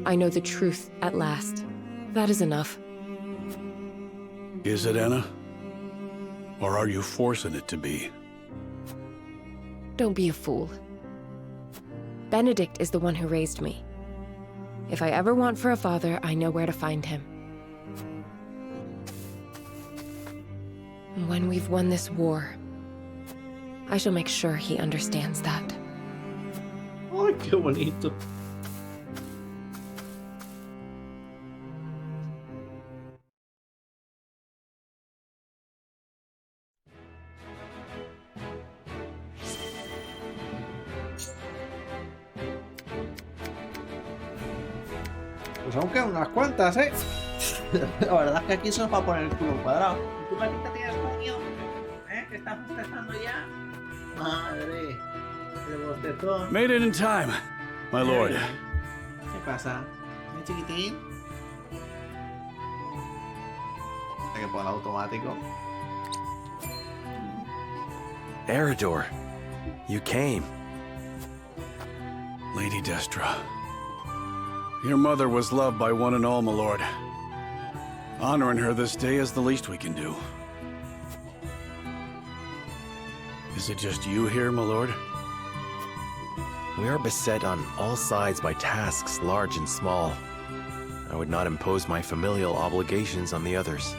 I know the truth at last. That is enough. Is it, Anna? Or are you forcing it to be? Don't be a fool. Benedict is the one who raised me. If I ever want for a father, I know where to find him. When we've won this war, I shall make sure he understands that. Ay, qué bonito. Pues aún quedan unas cuantas, ¿eh? La verdad es que aquí solo para poner el culo cuadrado. ¿Tú patita tienes coño? ¿Eh? ¿Que estás bostezando ya? Madre. El bostezón. Made it in time, my lord. ¿Qué pasa? ¿Mi chiquitín? Hay que poner automático. Eridor, you came. Lady Destra. Your mother was loved by one and all, my lord. Honoring her this day is the least we can do. Is it just you here, my lord? We are beset on all sides by tasks large and small. I would not impose my familial obligations on the others.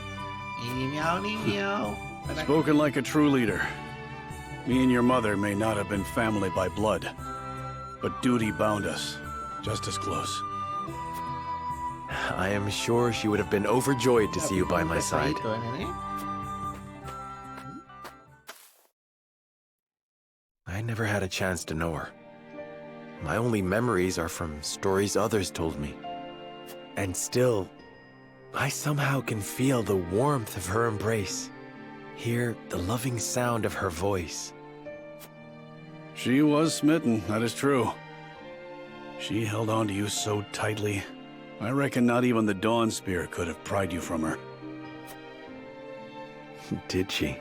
Spoken like a true leader. Me and your mother may not have been family by blood, but duty bound us just as close. I am sure she would have been overjoyed to see you by my side. I never had a chance to know her. My only memories are from stories others told me. And still, I somehow can feel the warmth of her embrace, hear the loving sound of her voice. She was smitten, that is true. She held on to you so tightly. I reckon not even the Dawn Spear could have pried you from her. Did she?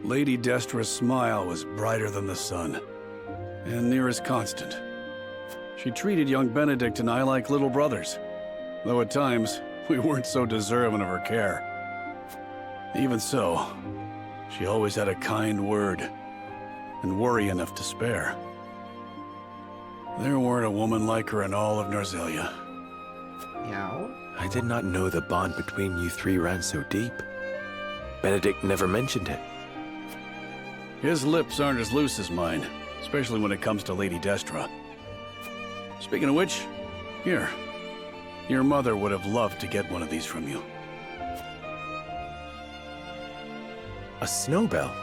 Lady Destra's smile was brighter than the sun, and near as constant. She treated young Benedict and I like little brothers, though at times we weren't so deserving of her care. Even so, she always had a kind word, and worry enough to spare. There weren't a woman like her in all of Narzelia. I did not know the bond between you three ran so deep. Benedict never mentioned it. His lips aren't as loose as mine, especially when it comes to Lady Destra. Speaking of which, here. Your mother would have loved to get one of these from you. A snowbell?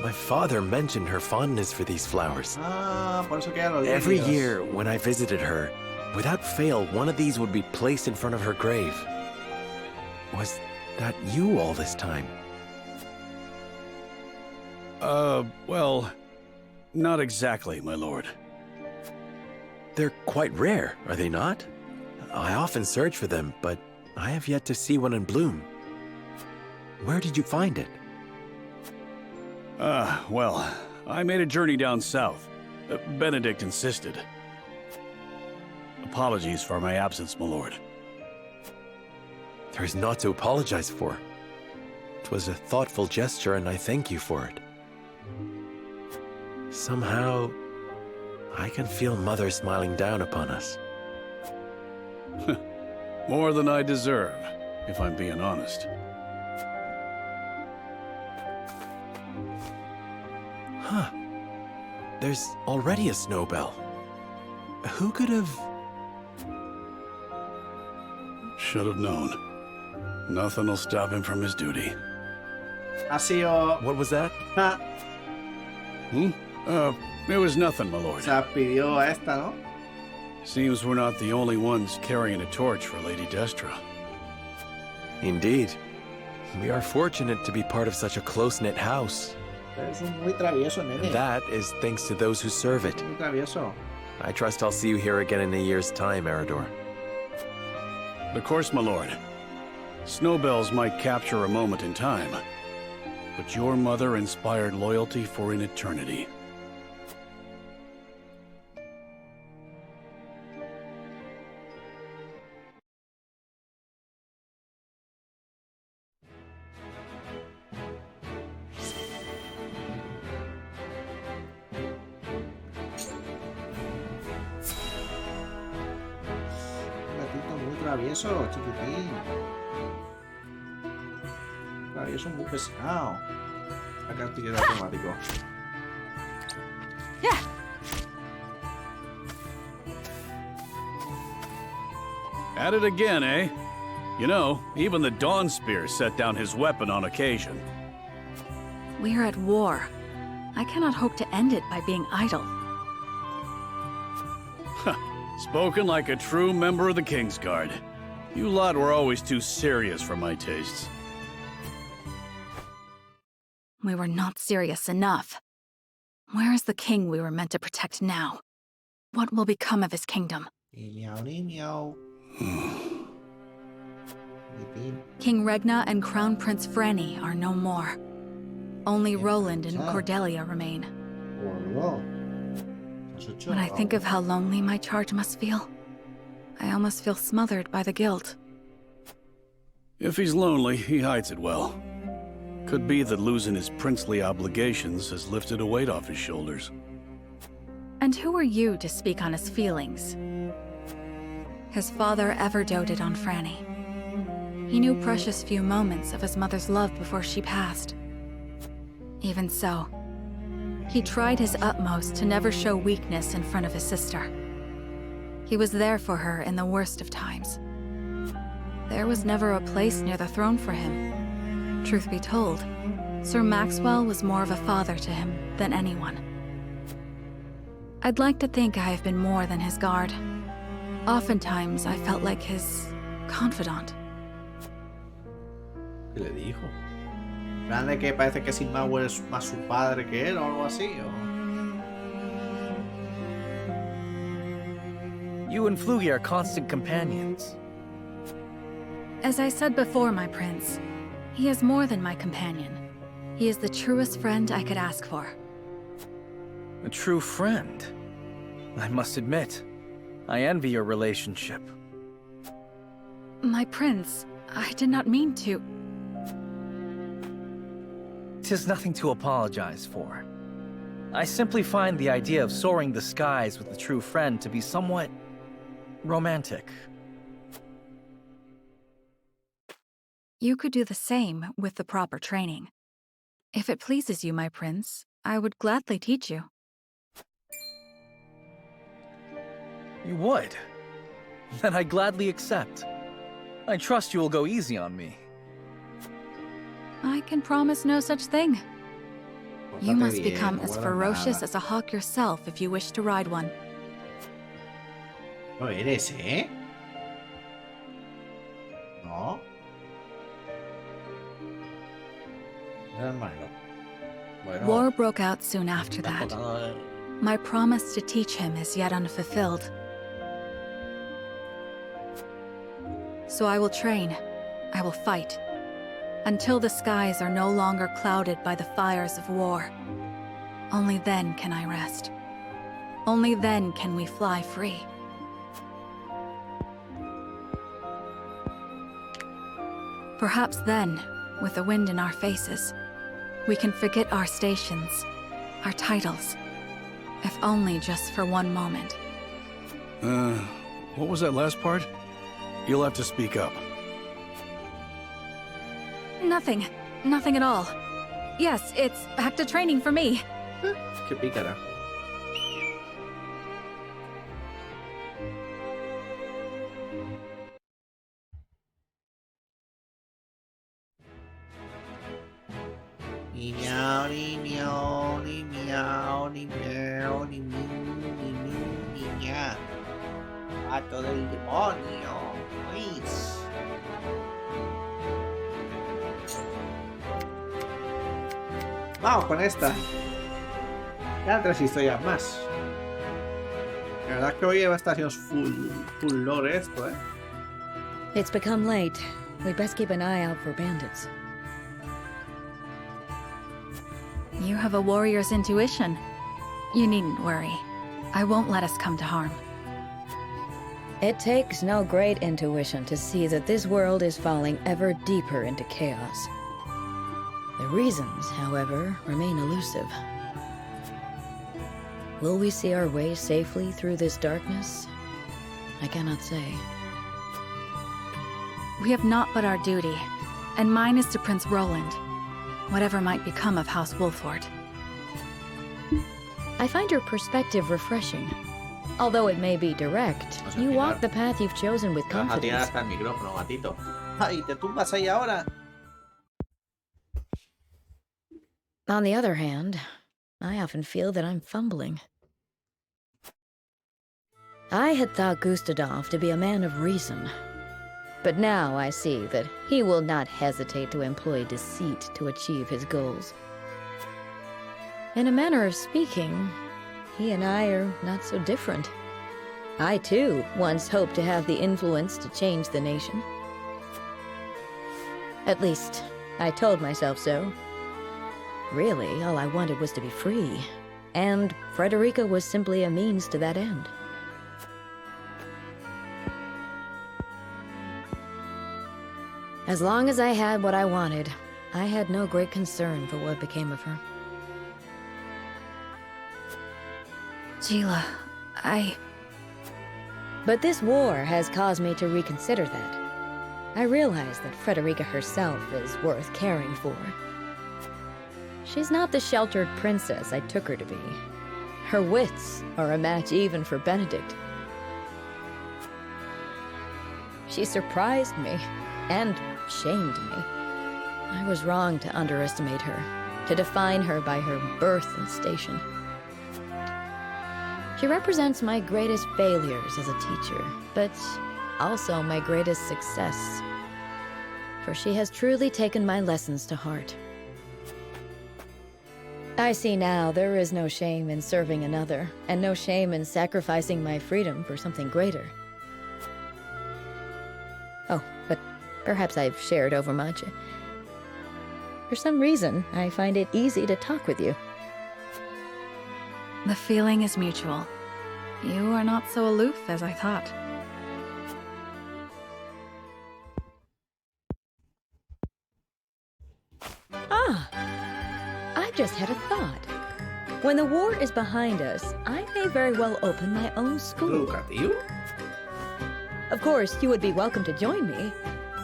My father mentioned her fondness for these flowers. Every year, when I visited her, without fail, one of these would be placed in front of her grave. Was that you all this time? Well, not exactly, my lord. They're quite rare, are they not? I often search for them, but I have yet to see one in bloom. Where did you find it? Well, I made a journey down south. Benedict insisted. Apologies for my absence, my lord. There is naught to apologize for. It was a thoughtful gesture, and I thank you for it. Somehow, I can feel Mother smiling down upon us. More than I deserve, if I'm being honest. Huh. There's already a snowbell. Who could have... Should have known. Nothing will stop him from his duty. What was that? It was nothing, my lord. Se pidió a esta, ¿no? Seems we're not the only ones carrying a torch for Lady Destra. Indeed. We are fortunate to be part of such a close-knit house. Es muy travieso, nene. And that is thanks to those who serve it. Muy travieso. I trust I'll see you here again in a year's time, Eridor. Of course, my lord. Snowbells might capture a moment in time, but your mother inspired loyalty for an eternity. travieso, chiquitín. Travieso muy pesado. Acá el ticket automático. At it again, eh? You know, even the Dawn Spear set down his weapon on occasion. We are at war. I cannot hope to end it by being idle. Spoken like a true member of the Kingsguard. You lot were always too serious for my tastes. We were not serious enough. Where is the king we were meant to protect now? What will become of his kingdom? King Regna and Crown Prince Franny are no more. Only Roland and Cordelia remain. When I think of how lonely my charge must feel, I almost feel smothered by the guilt. If he's lonely, he hides it well. Could be that losing his princely obligations has lifted a weight off his shoulders. And who are you to speak on his feelings? His father ever doted on Franny. He knew precious few moments of his mother's love before she passed. Even so, he tried his utmost to never show weakness in front of his sister. He was there for her in the worst of times. There was never a place near the throne for him. Truth be told, Sir Maxwell was more of a father to him than anyone. I'd like to think I have been more than his guard. Oftentimes, I felt like his confidant. ¿Qué le dijo? ¿Grande que parece que Sin Maxwell es más su padre que él o algo así? ¿O? You and Flugy are constant companions. As I said before, my prince, he is more than my companion. He is the truest friend I could ask for. A true friend? I must admit, I envy your relationship. My prince, I did not mean to. 'Tis nothing to apologize for. I simply find the idea of soaring the skies with a true friend to be somewhat romantic. You could do the same with the proper training. If it pleases you, my prince, I would gladly teach you. You would? Then I gladly accept. I trust you will go easy on me. I can promise no such thing. You must become as ferocious as a hawk yourself if you wish to ride one. No eres, ¿eh? No. Bueno. War broke out soon after that. My promise to teach him is yet unfulfilled. So I will train. I will fight. Until the skies are no longer clouded by the fires of war. Only then can I rest. Only then can we fly free. Perhaps then, with the wind in our faces, we can forget our stations, our titles, if only just for one moment. What was that last part? You'll have to speak up. Nothing. Nothing at all. Yes, it's back to training for me. Qué pícara. Ni miau, ni miau, ni miau, ni miau, ni miau, ni miau, ni miau. Gato del demonio. Luis. Vamos con esta. Quedan 3 historias más. La verdad es que hoy va a estar haciendo full lore esto, It's become late. We'd best keep an eye out for bandits. You have a warrior's intuition. You needn't worry. I won't let us come to harm. It takes no great intuition to see that this world is falling ever deeper into chaos. The reasons, however, remain elusive. Will we see our way safely through this darkness? I cannot say. We have naught but our duty, and mine is to Prince Roland, whatever might become of House Wolford. I find your perspective refreshing. Although it may be direct, you walk the path you've chosen with confidence. Hasta el micrófono, gatito. Ay, te tumbas ahí ahora. On the other hand, I often feel that I'm fumbling. I had thought Gustadov to be a man of reason, but now I see that he will not hesitate to employ deceit to achieve his goals. In a manner of speaking, he and I are not so different. I, too, once hoped to have the influence to change the nation. At least, I told myself so. Really, all I wanted was to be free, and Frederica was simply a means to that end. As long as I had what I wanted, I had no great concern for what became of her. Gila, But this war has caused me to reconsider that. I realize that Frederica herself is worth caring for. She's not the sheltered princess I took her to be. Her wits are a match even for Benedict. She surprised me and shamed me. I was wrong to underestimate her, to define her by her birth and station. She represents my greatest failures as a teacher, but also my greatest success. For she has truly taken my lessons to heart. I see now there is no shame in serving another, and no shame in sacrificing my freedom for something greater. Oh, but perhaps I've shared overmuch. For some reason, I find it easy to talk with you. the feeling is mutual. You are not so aloof as I thought. I've just had a thought. When the war is behind us, I may very well open my own school. Of course, you would be welcome to join me.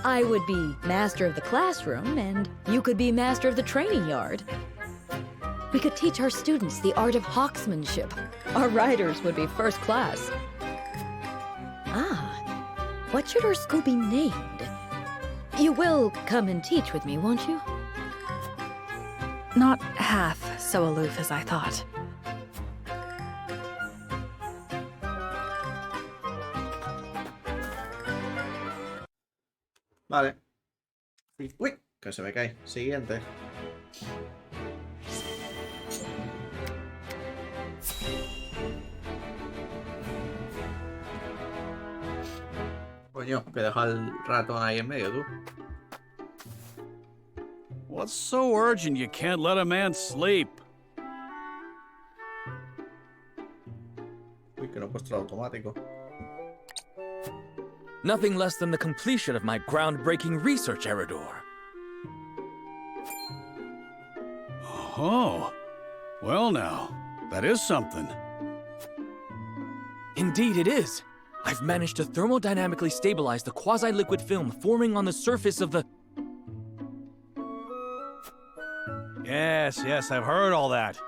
I would be master of the classroom, and you could be master of the training yard. We could teach our students the art of hawksmanship. Our riders would be first class. What should our school be named? You will come and teach with me, won't you? Not half so aloof as I thought. Vale. Uy, que se me cae. Siguiente. Coño, que deja el ratón ahí en medio, tú. What's so urgent you can't let a man sleep? Uy, que no he puesto el automático. Nothing less than the completion of my groundbreaking research, Eridor. Oh. Well now, that is something. Indeed it is. I've managed to thermodynamically stabilize the quasi-liquid film forming on the surface of the... Yes, I've heard all that.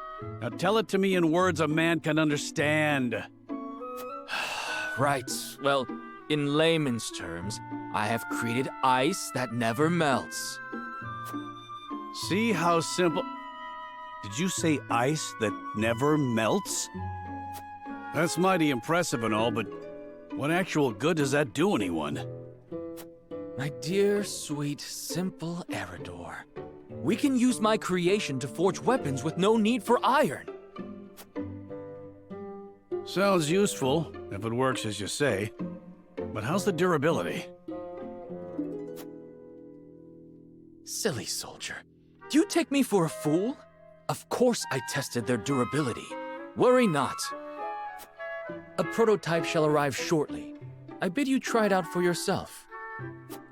Now tell it to me in words a man can understand. Right. Well, in layman's terms, I have created ice that never melts. See how simple... Did you say ice that never melts? That's mighty impressive and all, but what actual good does that do anyone? My dear, sweet, simple Eridor. We can use my creation to forge weapons with no need for iron. Sounds useful, if it works as you say. But how's the durability? Silly soldier. Do you take me for a fool? Of course I tested their durability. Worry not. A prototype shall arrive shortly. I bid you try it out for yourself.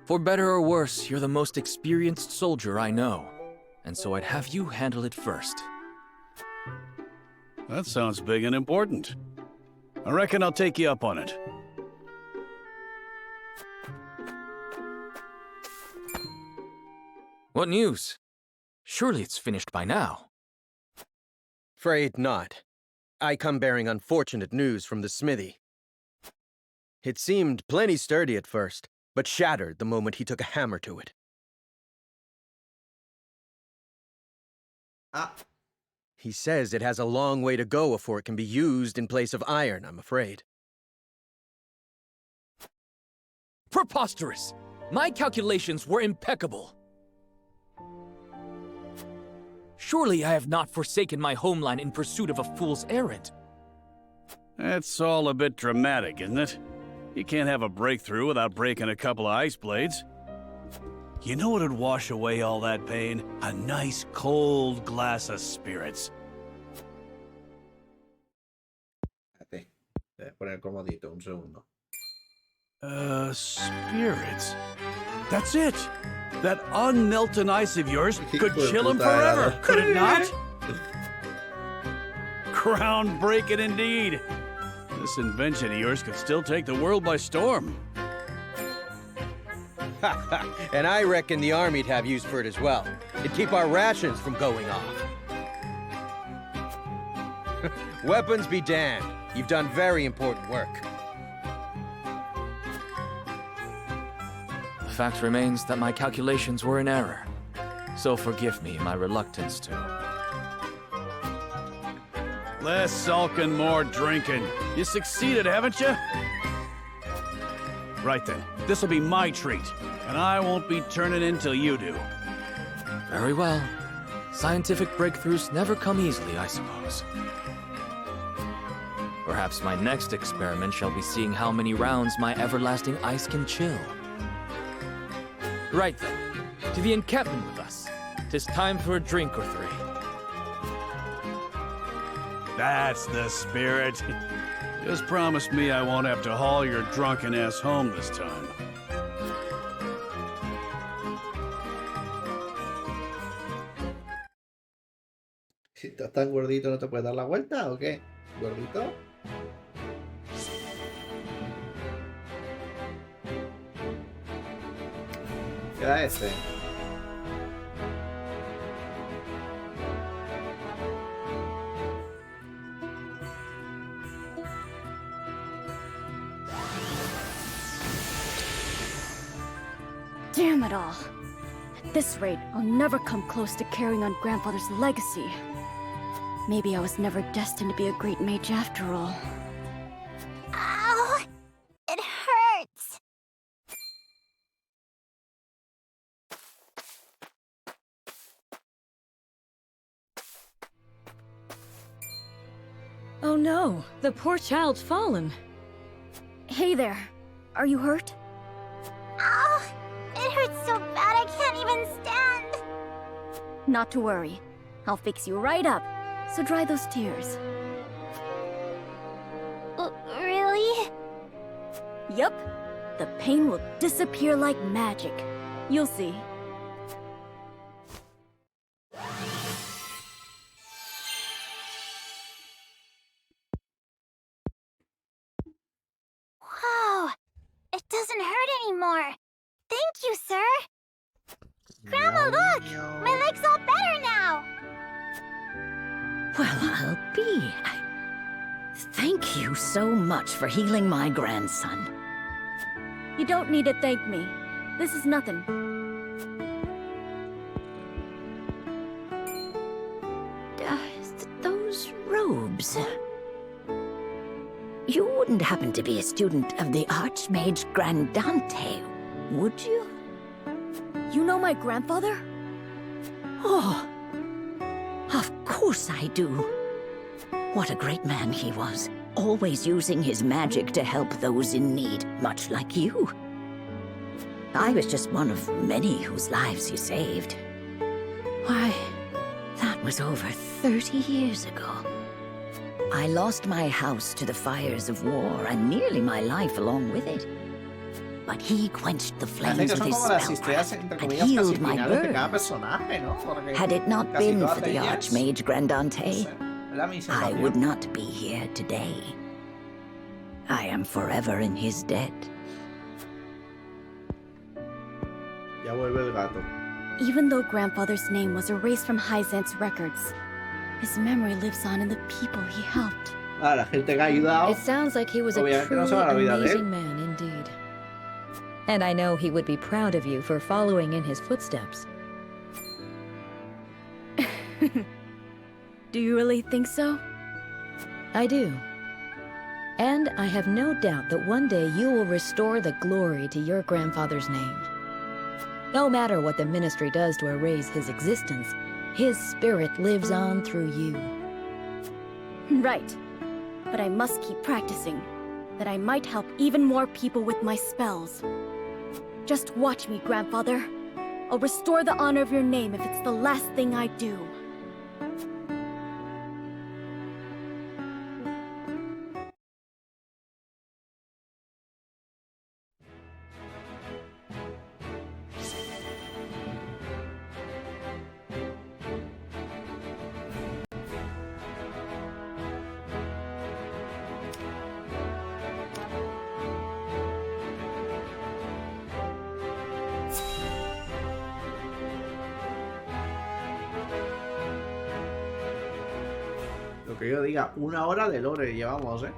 For better or worse, you're the most experienced soldier I know. And so I'd have you handle it first. That sounds big and important. I reckon I'll take you up on it. What news? Surely it's finished by now. Afraid not. I come bearing unfortunate news from the smithy. It seemed plenty sturdy at first, but shattered the moment he took a hammer to it. He says it has a long way to go before it can be used in place of iron, I'm afraid. Preposterous! My calculations were impeccable. Surely I have not forsaken my homeland in pursuit of a fool's errand. That's all a bit dramatic, isn't it? You can't have a breakthrough without breaking a couple of ice blades. You know what'd wash away all that pain? A nice cold glass of spirits. Espérate. Voy a poner comodito un segundo. Spirits. That's it! That unmelted ice of yours could chill him forever, could it not? Groundbreaking indeed. This invention of yours could still take the world by storm. And I reckon the army'd have use for it as well. It'd keep our rations from going off. Weapons be damned. You've done very important work. The fact remains that my calculations were in error. So forgive me my reluctance to. Less sulking, more drinking. You succeeded, haven't you? Right then, this'll be my treat, and I won't be turning in till you do. Very well. Scientific breakthroughs never come easily, I suppose. Perhaps my next experiment shall be seeing how many rounds my everlasting ice can chill. Right then, to the encampment with us. 'Tis time for a drink or three. That's the spirit. Just promise me I won't have to haul your drunken ass home this time. Si estás tan gordito, ¿no te puedes dar la vuelta o qué? ¿Gordito? Queda este. Damn it all. At this rate, I'll never come close to carrying on Grandfather's legacy. Maybe I was never destined to be a great mage after all. Ow! It hurts! Oh no, the poor child's fallen. Hey there, are you hurt? Ow! It hurts so bad I can't even stand! Not to worry. I'll fix you right up. So dry those tears. Really? Yup. The pain will disappear like magic. You'll see. Wow! It doesn't hurt anymore. Thank you, sir. Grandma, look! My leg's all better now! Well, I'll be. Thank you so much for healing my grandson. You don't need to thank me. This is nothing. Those robes. You wouldn't happen to be a student of the Archmage Grandante, would you? You know my grandfather? Oh, of course I do. What a great man he was, always using his magic to help those in need, much like you. I was just one of many whose lives he saved. Why, that was over 30 years ago. I lost my house to the fires of war and nearly my life along with it. But he quenched the flames with his spellcraft and healed my burns. Had it not been for the Archmage Grandante, I would not be here today. I am forever in his debt. Ya vuelve el gato. even though Grandfather's name was erased from Hyzant's records, his memory lives on in the people he helped. La gente que ha ayudado. It sounds like he was a truly amazing man indeed. And I know he would be proud of you for following in his footsteps. Do you really think so? I do. And I have no doubt that one day you will restore the glory to your grandfather's name. No matter what the Ministry does to erase his existence, his spirit lives on through you. Right. But I must keep practicing, that I might help even more people with my spells. Just watch me, Grandfather. I'll restore the honor of your name if it's the last thing I do. Lo que yo diga, 1 hora de lore llevamos, ¿eh?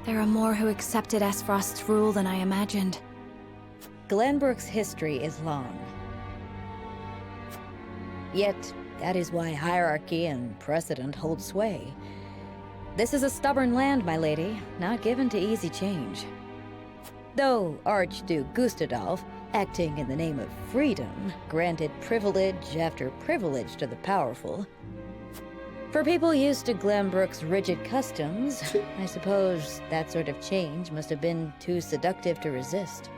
There are more who accepted Esfrost's rule than I imagined. Glenbrook's history is long. Yet, that is why hierarchy and precedent hold sway. This is a stubborn land, my lady, not given to easy change. Though Archduke Gustadolf, acting in the name of freedom, granted privilege after privilege to the powerful. For people used to Glenbrook's rigid customs, I suppose that sort of change must have been too seductive to resist.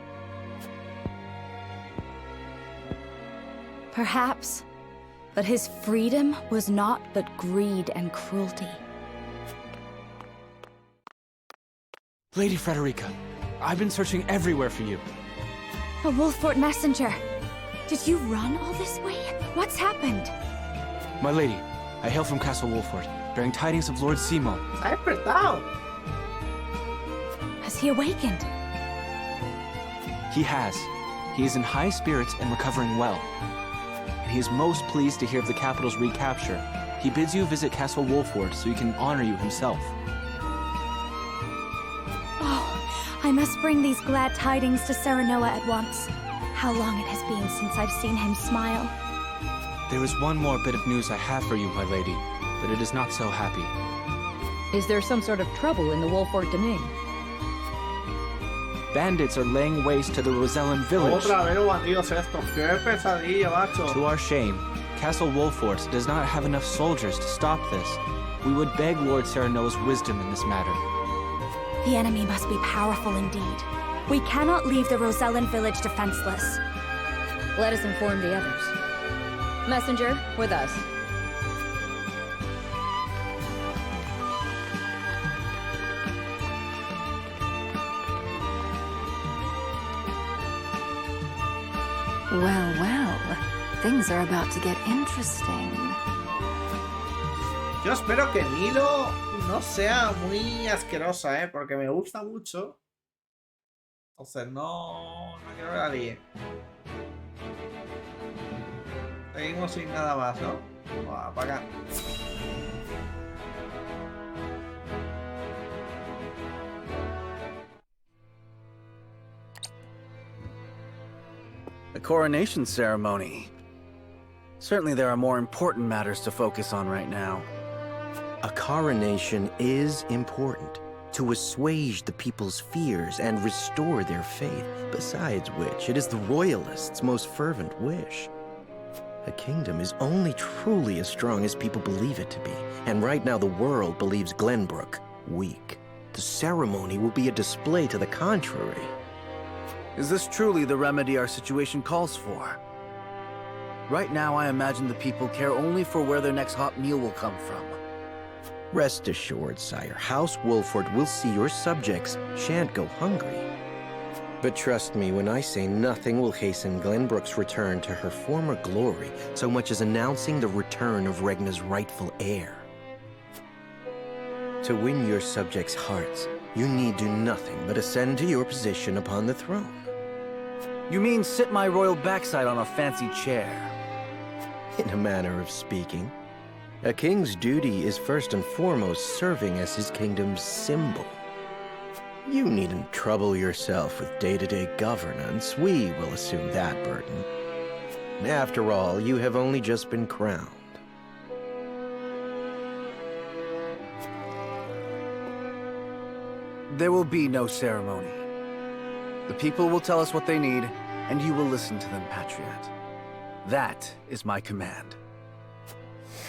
Perhaps. But his freedom was naught but greed and cruelty. Lady Frederica, I've been searching everywhere for you. A Wolfort messenger. Did you run all this way? What's happened? My lady, I hail from Castle Wolfort, bearing tidings of Lord Simo. ¡Ha despertado! Has he awakened? He has. He is in high spirits and recovering well. And he is most pleased to hear of the capital's recapture. He bids you visit Castle Wolfort so he can honor you himself. Oh, I must bring these glad tidings to Serenoa at once. How long it has been since I've seen him smile. There is one more bit of news I have for you, my lady, but it is not so happy. Is there some sort of trouble in the Wolfort domain? Bandits are laying waste to the Rosellan village. Otra vez los bandidos estos. Qué pesadilla, macho. To our shame, Castle Wolfort does not have enough soldiers to stop this. We would beg Lord Serenoa's wisdom in this matter. The enemy must be powerful indeed. We cannot leave the Rosellan village defenseless. Let us inform the others. Messenger, with us. Well, well. Things are about to get interesting. Yo espero que Milo no sea muy asquerosa, porque me gusta mucho. Entonces no quiero que la líe. Seguimos sin nada más, ¿no? Vamos para acá. The coronation ceremony. Certainly there are more important matters to focus on right now. A coronation is important to assuage the people's fears and restore their faith, besides which it is the royalists' most fervent wish. A kingdom is only truly as strong as people believe it to be, and right now the world believes Glenbrook weak. The ceremony will be a display to the contrary. Is this truly the remedy our situation calls for? Right now, I imagine the people care only for where their next hot meal will come from. Rest assured, sire, House Wolfort will see your subjects shan't go hungry. But trust me when I say nothing will hasten Glenbrook's return to her former glory so much as announcing the return of Regna's rightful heir. To win your subjects' hearts, You need do nothing but ascend to your position upon the throne. You mean sit my royal backside on a fancy chair? In a manner of speaking. A king's duty is first and foremost serving as his kingdom's symbol. You needn't trouble yourself with day-to-day governance. We will assume that burden. After all, you have only just been crowned. There will be no ceremony. The people will tell us what they need, and you will listen to them, Patriot. That is my command.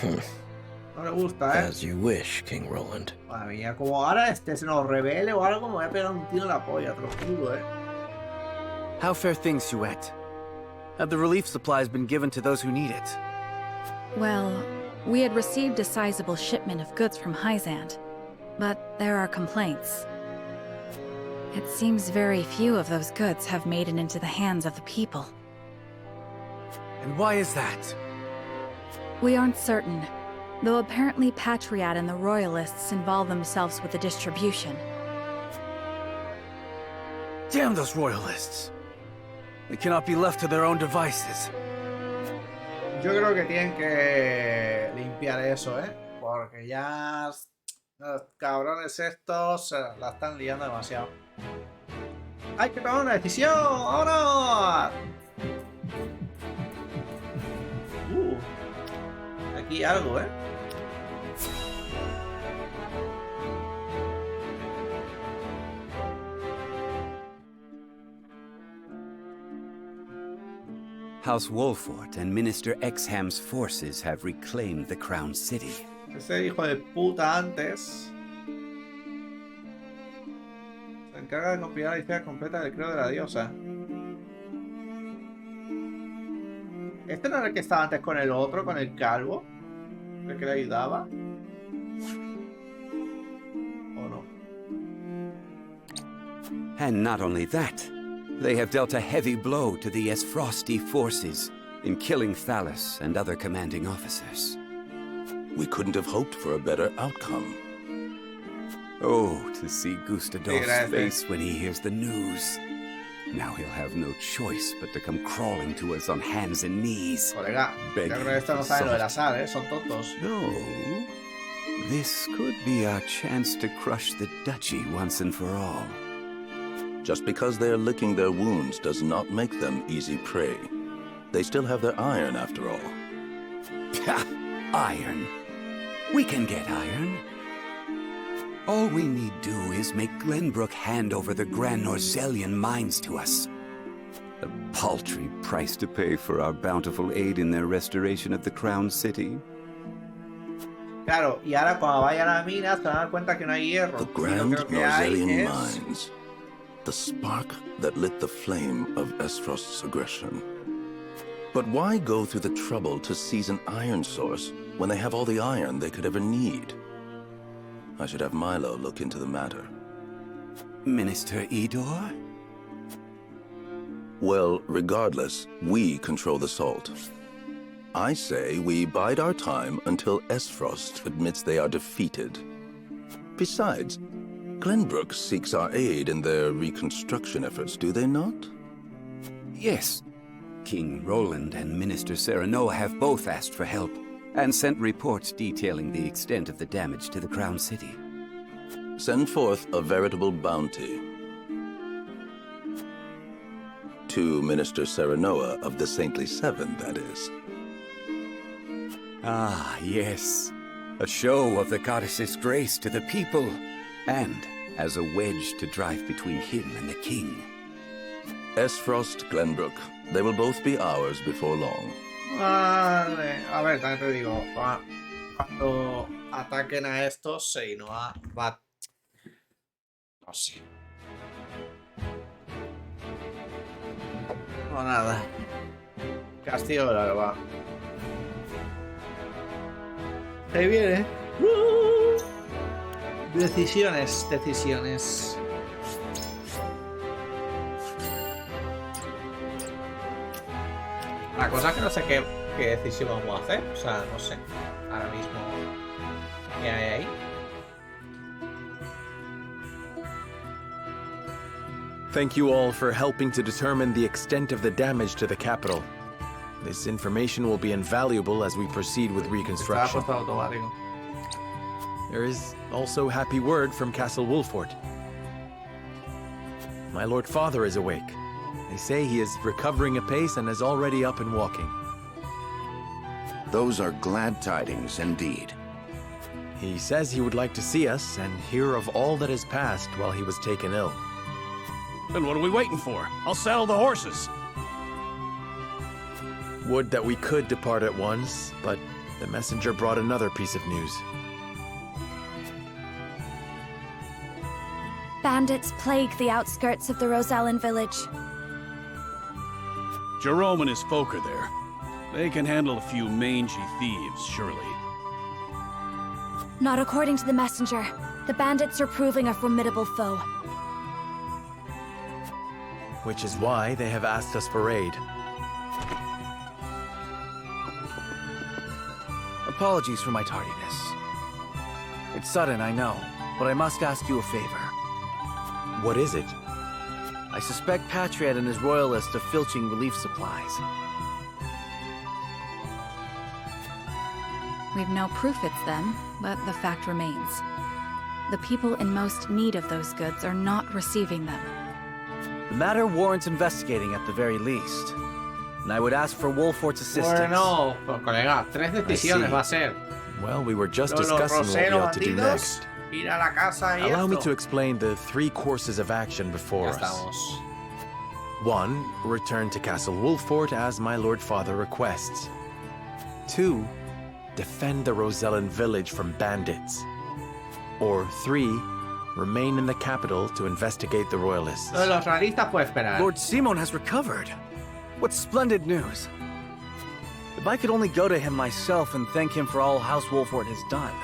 No le gusta, ¿eh? As you wish, King Roland. Madre mía, como ahora se nos revele o algo, me voy a pegar un tiro en la polla, te lo juro, ¿eh? How fare things, Suet? Have the relief supplies been given to those who need it? Well, we had received a sizable shipment of goods from Hyzant, but there are complaints. It seems very few of those goods have made it into the hands of the people. And why is that? We aren't certain, though apparently Patriot and the Royalists involve themselves with the distribution. Damn those Royalists! They cannot be left to their own devices. Yo creo que tienen que limpiar eso, ¿eh? Porque ya los cabrones estos la están liando demasiado. ¡Hay que tomar una decisión! ¡Vámonos! Aquí algo, ¿eh? House Wolfort and Minister Exham's forces have reclaimed the Crown City. Ese hijo de puta antes se encarga de compilar la historia completa del credo de la diosa. ¿Este no era el que estaba antes con el otro, con el calvo? ¿El que le ayudaba? ¿O no? And not only that, they have dealt a heavy blow to the Esfrosti forces in killing Thalas and other commanding officers. We couldn't have hoped for a better outcome. Oh, to see Gustadov's face when he hears the news. Now he'll have no choice but to come crawling to us on hands and knees. Colega, yo creo que esto no sabe lo del azar, ¿eh? Son tontos. No. This could be our chance to crush the duchy once and for all. Just because they're licking their wounds does not make them easy prey. They still have their iron, after all. Ha! Iron. We can get iron. All we need do is make Glenbrook hand over the Grand Norzellian mines to us. A paltry price to pay for our bountiful aid in their restoration of the Crown City. Claro, y ahora cuando vayan a la mina se van a dar cuenta que no hay hierro. The Grand Norzellian mines. The spark that lit the flame of Esfrost's aggression. But why go through the trouble to seize an iron source when they have all the iron they could ever need? I should have Milo look into the matter. Minister Idor? Well, regardless, we control the salt. I say we bide our time until Esfrost admits they are defeated. Besides, Glenbrook seeks our aid in their reconstruction efforts, do they not? Yes. King Roland and Minister Serenoa have both asked for help, and sent reports detailing the extent of the damage to the Crown City. Send forth a veritable bounty. To Minister Serenoa of the Saintly Seven, that is. Ah, yes. A show of the goddess's grace to the people, and as a wedge to drive between him and the king. Esfrost, Glenbrook, they will both be ours before long. Vale, a ver, también te digo, cuando ataquen a estos, Serenoa va... No sé. No, nada. Castillo de la Alba. Ahí viene. Decisiones, decisiones. La cosa es que no sé qué decisión vamos a hacer. O sea, no sé. Ahora mismo. ¿Qué hay ahí? Thank you all for helping to determine the extent of the damage to the capital. This information will be invaluable as we proceed with reconstruction. There is also happy word from Castle Wolfort. My Lord Father is awake. They say he is recovering apace and is already up and walking. Those are glad tidings indeed. He says he would like to see us and hear of all that has passed while he was taken ill. Then what are we waiting for? I'll saddle the horses. Would that we could depart at once, but the messenger brought another piece of news. Bandits plague the outskirts of the Rosellan village. Jerome and his folk are there. They can handle a few mangy thieves, surely. Not according to the messenger. The bandits are proving a formidable foe. Which is why they have asked us for aid. Apologies for my tardiness. It's sudden, I know, but I must ask you a favor. What is it? I suspect Patriot and his royalists of filching relief supplies. We've no proof it's them, but the fact remains. The people in most need of those goods are not receiving them. The matter warrants investigating at the very least. And I would ask for Wolfort's assistance. Bueno, pues, colega, 3 decisiones va a ser. Well, we were just discussing what we ought to do next. Ir a la casa y Allow me esto. to explain the 3 courses of action before us. 1. Return to Castle Wolfort as my Lord Father requests. 2. Defend the Rosellan village from bandits. Or 3. Remain in the capital to investigate the royalists. Lo de los realistas puede esperar. Lord Simon has recovered. What splendid news. If I could only go to him myself and thank him for all House Wolfort has done.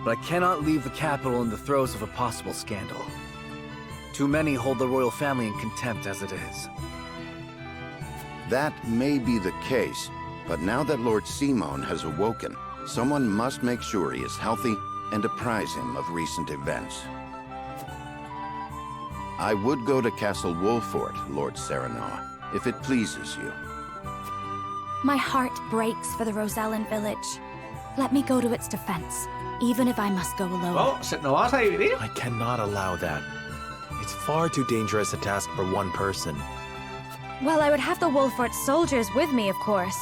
But I cannot leave the capital in the throes of a possible scandal. Too many hold the royal family in contempt as it is. That may be the case, but now that Lord Simon has awoken, someone must make sure he is healthy and apprise him of recent events. I would go to Castle Wolfort, Lord Serenoa, if it pleases you. My heart breaks for the Rosellan village. Let me go to its defense, even if I must go alone. Oh, ¿nos vamos a dividir? I cannot allow that. It's far too dangerous a task for one person. Well, I would have the Wolfort soldiers with me, of course.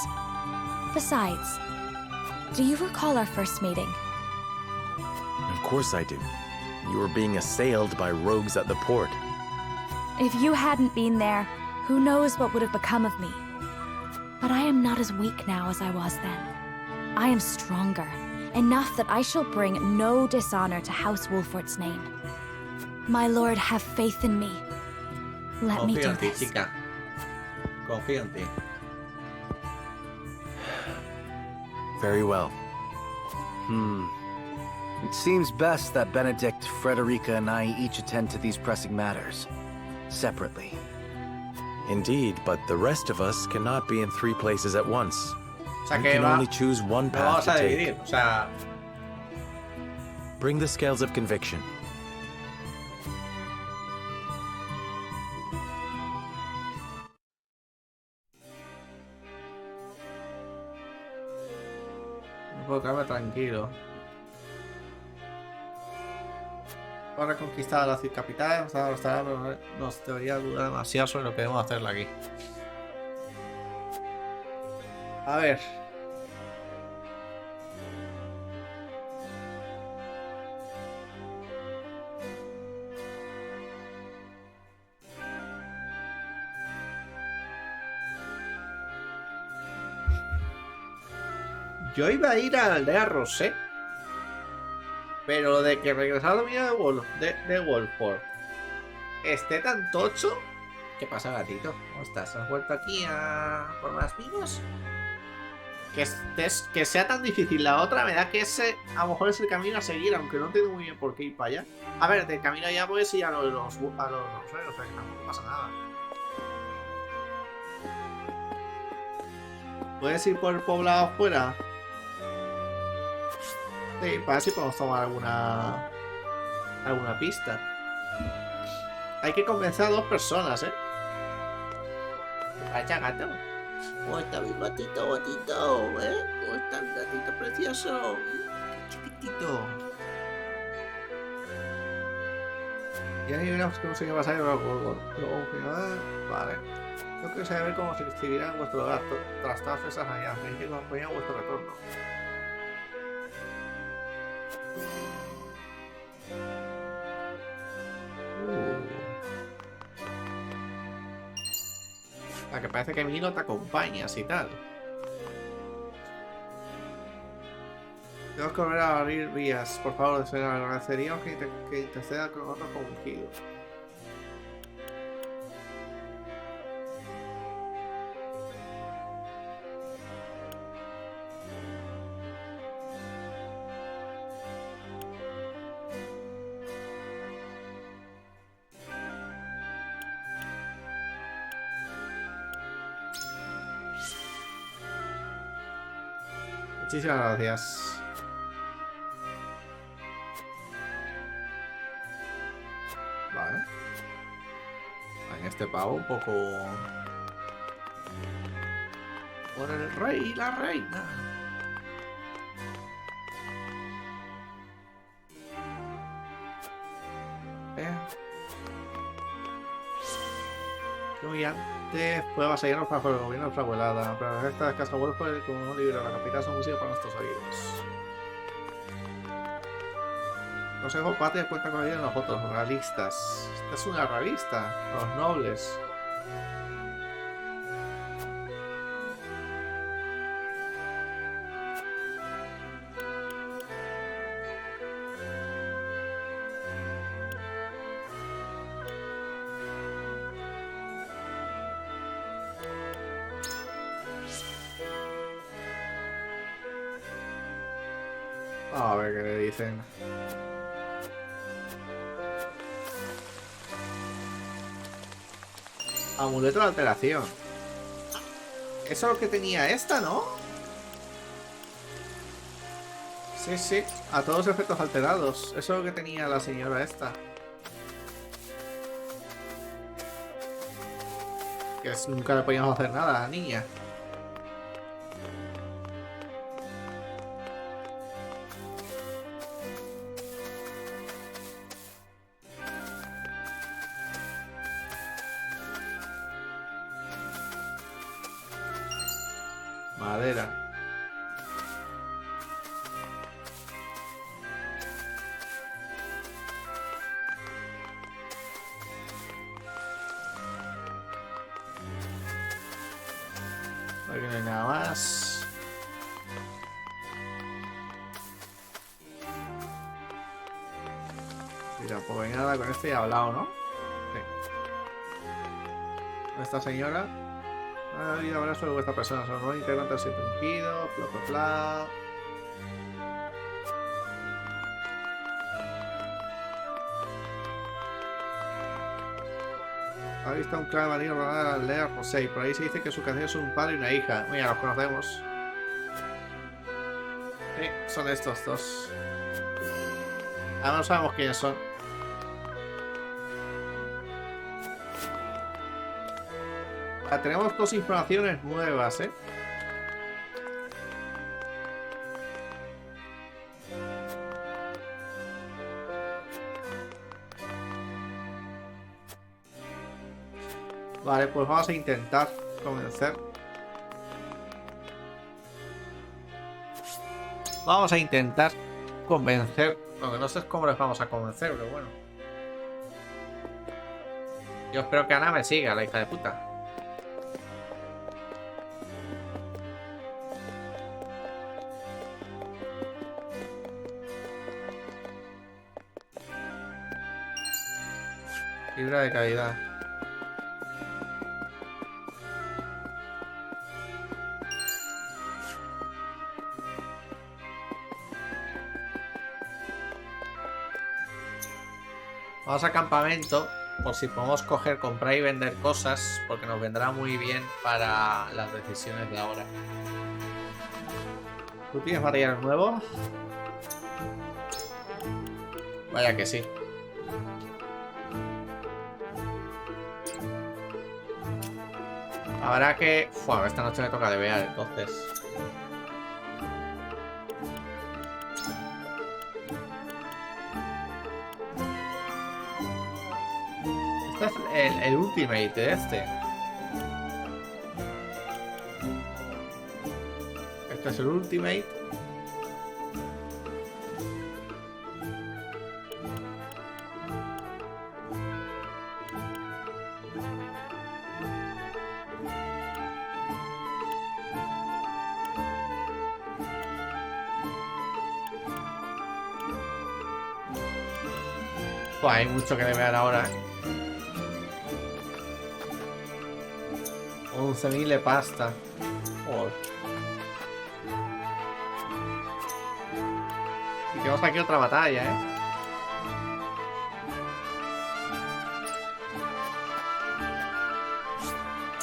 Besides, do you recall our first meeting? Of course I do. You were being assailed by rogues at the port. If you hadn't been there, who knows what would have become of me. But I am not as weak now as I was then. I am stronger, enough that I shall bring no dishonor to House Wolfort's name. My lord, have faith in me. Let me do Confío en ti, this. chica. Confío en ti. Very well. It seems best that Benedict, Frederica, and I each attend to these pressing matters. Separately. Indeed, but the rest of us cannot be in 3 places at once. O sea We que can va- only choose one Nos path vamos a to dividir. take. O sea, Bring the scales of conviction. no puedo quedarme tranquilo. Hemos reconquistado la ciudad capital, nos debería dudar demasiado sobre lo que debemos hacerle aquí. A ver. Yo iba a ir a la aldea Rosé, pero lo de que regresar a la mina de Wolfort esté tan tocho. ¿Qué pasa, gatito? ¿Cómo estás? ¿Has vuelto aquí a por más vivos? Que sea tan difícil la otra, me da que ese a lo mejor es el camino a seguir, aunque no entiendo muy bien por qué ir para allá. A ver, del camino allá puedes ir a los rosarios, o sea que tampoco pasa nada. ¿Puedes ir por el poblado afuera? Sí, para ver si podemos tomar alguna pista. Hay que convencer a 2 personas, ¿eh? Vaya gato. ¿Cómo está mi gatito bonito, eh? ¿Cómo está mi gatito precioso? Chiquitito. Y ahí veremos cómo se va a pasar luego. Vale. Yo quiero saber cómo se distribuirá en vuestro hogar tras todas esas mañanas. Me dice que acompañar vuestro retorno. La que parece que Milo te acompañas y tal. Tenemos que volver a abrir vías. Por favor, se agradecería que interceda con otros ungidos. Muchísimas gracias. Vale. En este pavo un poco... Por el rey y la reina. Qué humillante fue avasallarnos para el gobierno de Fraguelada, pero esta escasa vuelta fue como un libro, la capital son música para nuestros oídos. Consejo Patria cuenta con ello en los otros realistas. Esta es una realista, los nobles. A ver qué le dicen. Amuleto de alteración. Eso es lo que tenía esta, ¿no? Sí, sí. A todos efectos alterados. Eso es lo que tenía la señora esta. Que nunca le podíamos hacer nada a la niña. Madera. Aquí no hay nada más. Mira, pues hay nada con este ya he hablado, ¿no? Sí. Esta señora. Ha habido hablar sobre vuestra persona, son nuevos integrantes del ungido, bla bla bla. Ha visto un clan maligno rodar al aldea Rosé. Por ahí se dice que su canción es un padre y una hija. Mira, los conocemos. Sí, son estos dos. Ahora no sabemos quiénes son. Tenemos 2 informaciones nuevas, ¿eh? Vale, pues vamos a intentar convencer. Vamos a intentar convencer. Aunque no sé cómo les vamos a convencer, pero bueno. Yo espero que Ana me siga, la hija de puta. Fibra de calidad. Vamos a campamento por si podemos coger, comprar y vender cosas, porque nos vendrá muy bien para las decisiones de ahora. ¿Tú tienes material nuevo? Vaya que sí. Habrá que... Uf, esta noche me toca de ver, entonces. Este es el ultimate de este. Este es el ultimate. Hay mucho que deber ahora, 11.000 de pasta. Joder. Y tenemos aquí otra batalla,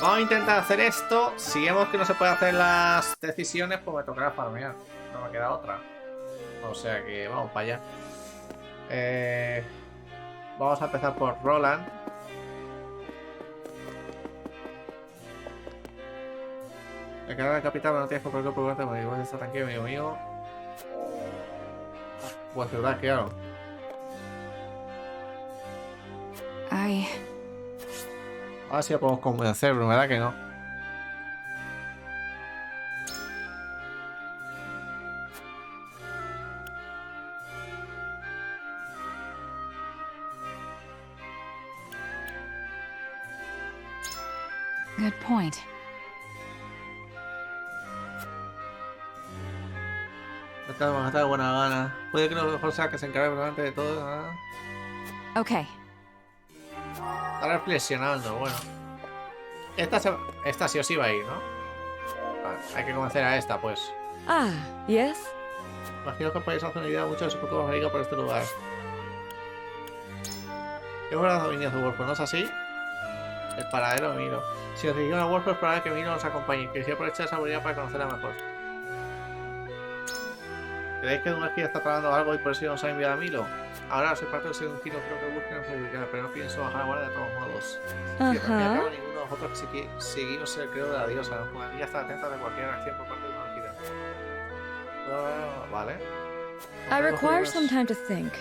Vamos a intentar hacer esto. Si vemos que no se puede hacer las decisiones, pues me tocará farmear. No me queda otra. O sea que vamos para allá. Vamos a empezar por Roland. El canal del capitán no tienes que preocuparte porque igual está tranquilo, amigo mío. Pues verdad, claro. Ay. Ahora sí lo podemos convencer, pero verdad que no. Good point. Esta vamos a estar de buena gana. Puede que lo mejor sea que se encargue realmente de todo, ¿no? Okay. Está reflexionando, bueno. Esta sí o sí va a ir, ¿no? Vale, hay que convencer a esta, pues. Ah, yes. Imagino que podéis hacer una idea mucho de su futuro rico por este lugar. ¿Qué buenas dominios de Wolfo? ¿No es así? El paradero de Milo. Si os dirigís a Wolfo, es probable que Milo nos acompañe. Quisiera aprovechar esa habilidad para conocerla mejor. ¿Creéis que Dunarquía está tramando algo y por eso nos ha enviado a Milo? Ahora soy parte del segundo giro, creo que busquen en seguridad, pero no pienso bajar la guardia de todos modos. Ajá. No ninguno de vosotros que seguimos el credo de la diosa. La humanidad está atenta de cualquier acción por parte de Dunarquía. Vale. I require some time to think.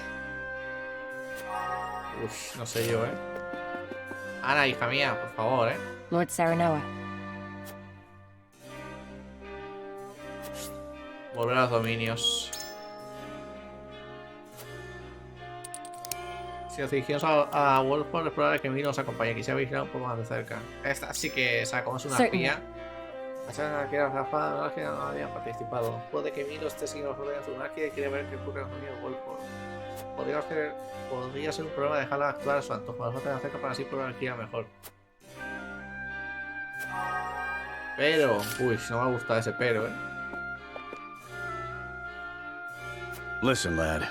Uf, no sé yo, Ana, hija mía, por favor, Lord Saranoa. Volver a los dominios. Si os dirigimos a Wolford, es probable que Milo nos acompañe. Quisiera vigilar un poco más de cerca. Esta sí que, o sea, como es una espía. A que Rafa no había participado. Puede que Milo esté siguiendo los órdenes de Dunarquía y quiere ver qué ocurre en los dominios de Wolford. Podría ser un problema dejarla actuar a su antojo. Nos falta cerca para así poder vigilar mejor. Pero, uy, no me gusta ese pero, Listen, lad.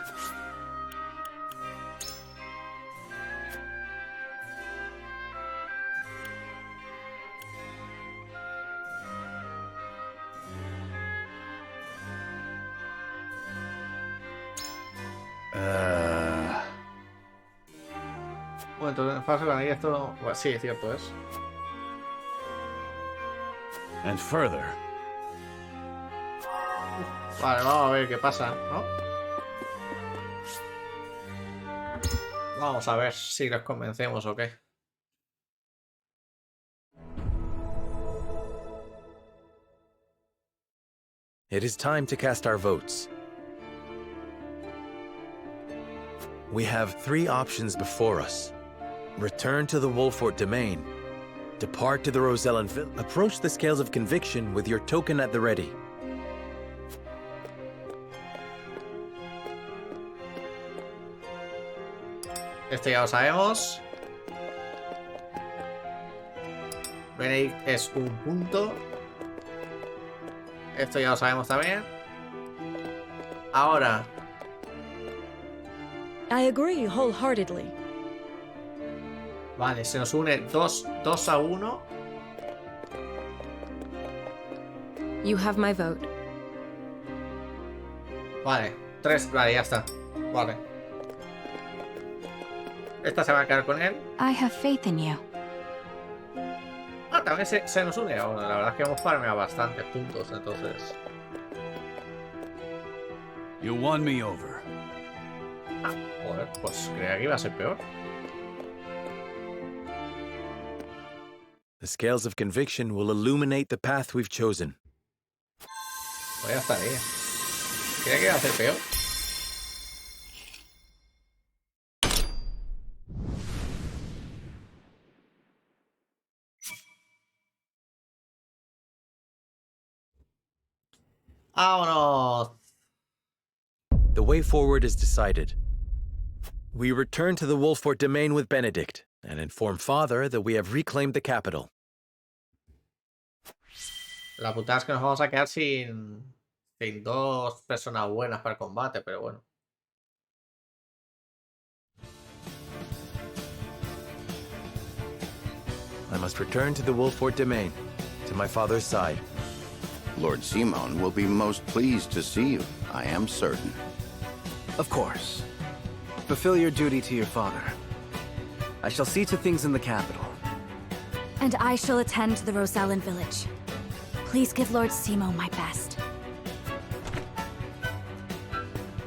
Bueno, entonces en fase de esto... Bueno, sí, es cierto, es. And further. Vale, vamos a ver qué pasa, ¿no? Vamos a ver si los convencemos o qué. It is time to cast our votes. We have 3 options before us. Return to the Wolfort domain. Depart to the Rosellan village. Approach the scales of conviction with your token at the ready. Esto ya lo sabemos. Benedict es un punto. Esto ya lo sabemos también. Ahora. I agree wholeheartedly. Vale, se nos une 2-1. You have my vote. Vale, 3, vale, ya está. Vale. Esta se va a quedar con él. I have faith in you. Ah, también se nos une. Bueno, la verdad es que hemos farmeado bastantes puntos, entonces... You won me over. Ah, joder, pues creía que iba a ser peor. The scales of conviction will illuminate the path we've chosen. Pues ya estaría. Creía que iba a ser peor. ¡Vámonos! The way forward is decided. We return to the Wolfort domain with Benedict and inform Father that we have reclaimed the capital. La putada es que nos vamos a quedar sin dos personas buenas para el combate, pero bueno. I must return to the Wolfort domain, to my father's side. Lord Simon will be most pleased to see you, I am certain. Of course. Fulfill your duty to your father. I shall see to things in the capital. And I shall attend to the Rosellan village. Please give Lord Simo my best.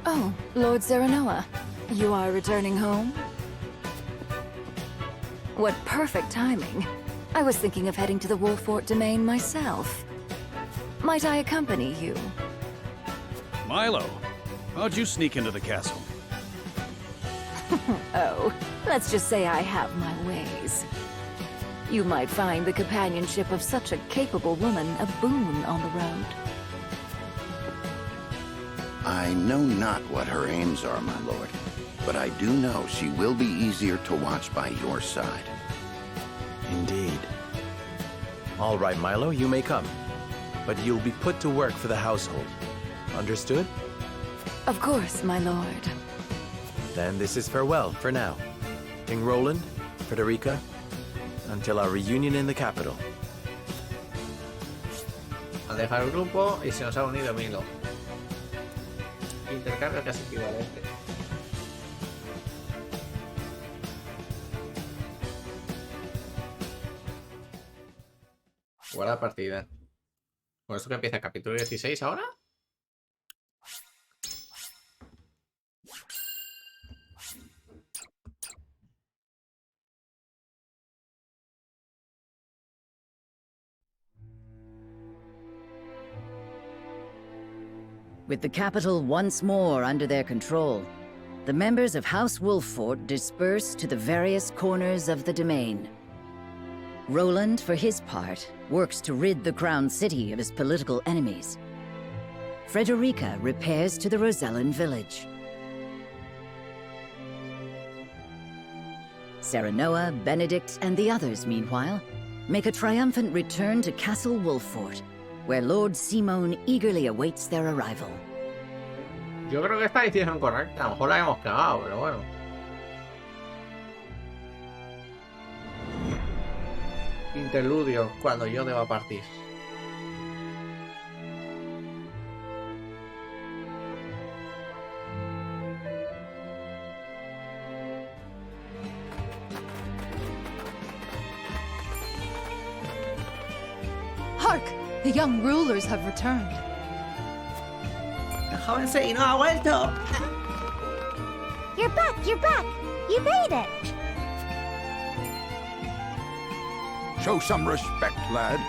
Oh, Lord Serenoa, you are returning home? What perfect timing. I was thinking of heading to the Wolfort domain myself. Might I accompany you? Milo, how'd you sneak into the castle? Oh, let's just say I have my ways. You might find the companionship of such a capable woman a boon on the road. I know not what her aims are, my lord, but I do know she will be easier to watch by your side. Indeed. All right, Milo, you may come. But you'll be put to work for the household. Understood? Of course, my lord. Then this is farewell for now. King Roland, Frederica, until our reunion in the capital. Al dejar el grupo y se nos ha unido Milo. Intercambio casi equivalente. Guarda partida. ¿Con esto que empieza el capítulo 16 ahora? With the capital once more under their control, the members of House Wolfort disperse to the various corners of the domain. Roland, for his part, works to rid the Crown City of his political enemies. Frederica repairs to the Rosellan village. Serenoa, Benedict, and the others, meanwhile, make a triumphant return to Castle Wolfort, where Lord Simon eagerly awaits their arrival. Yo creo que esta decisión es correcta. A lo mejor la hemos cagado, pero bueno. Interludio, cuando yo deba partir. Hark! The young rulers have returned. El joven Sei no ha vuelto. You're back! You're back! You made it! Show some respect, lad.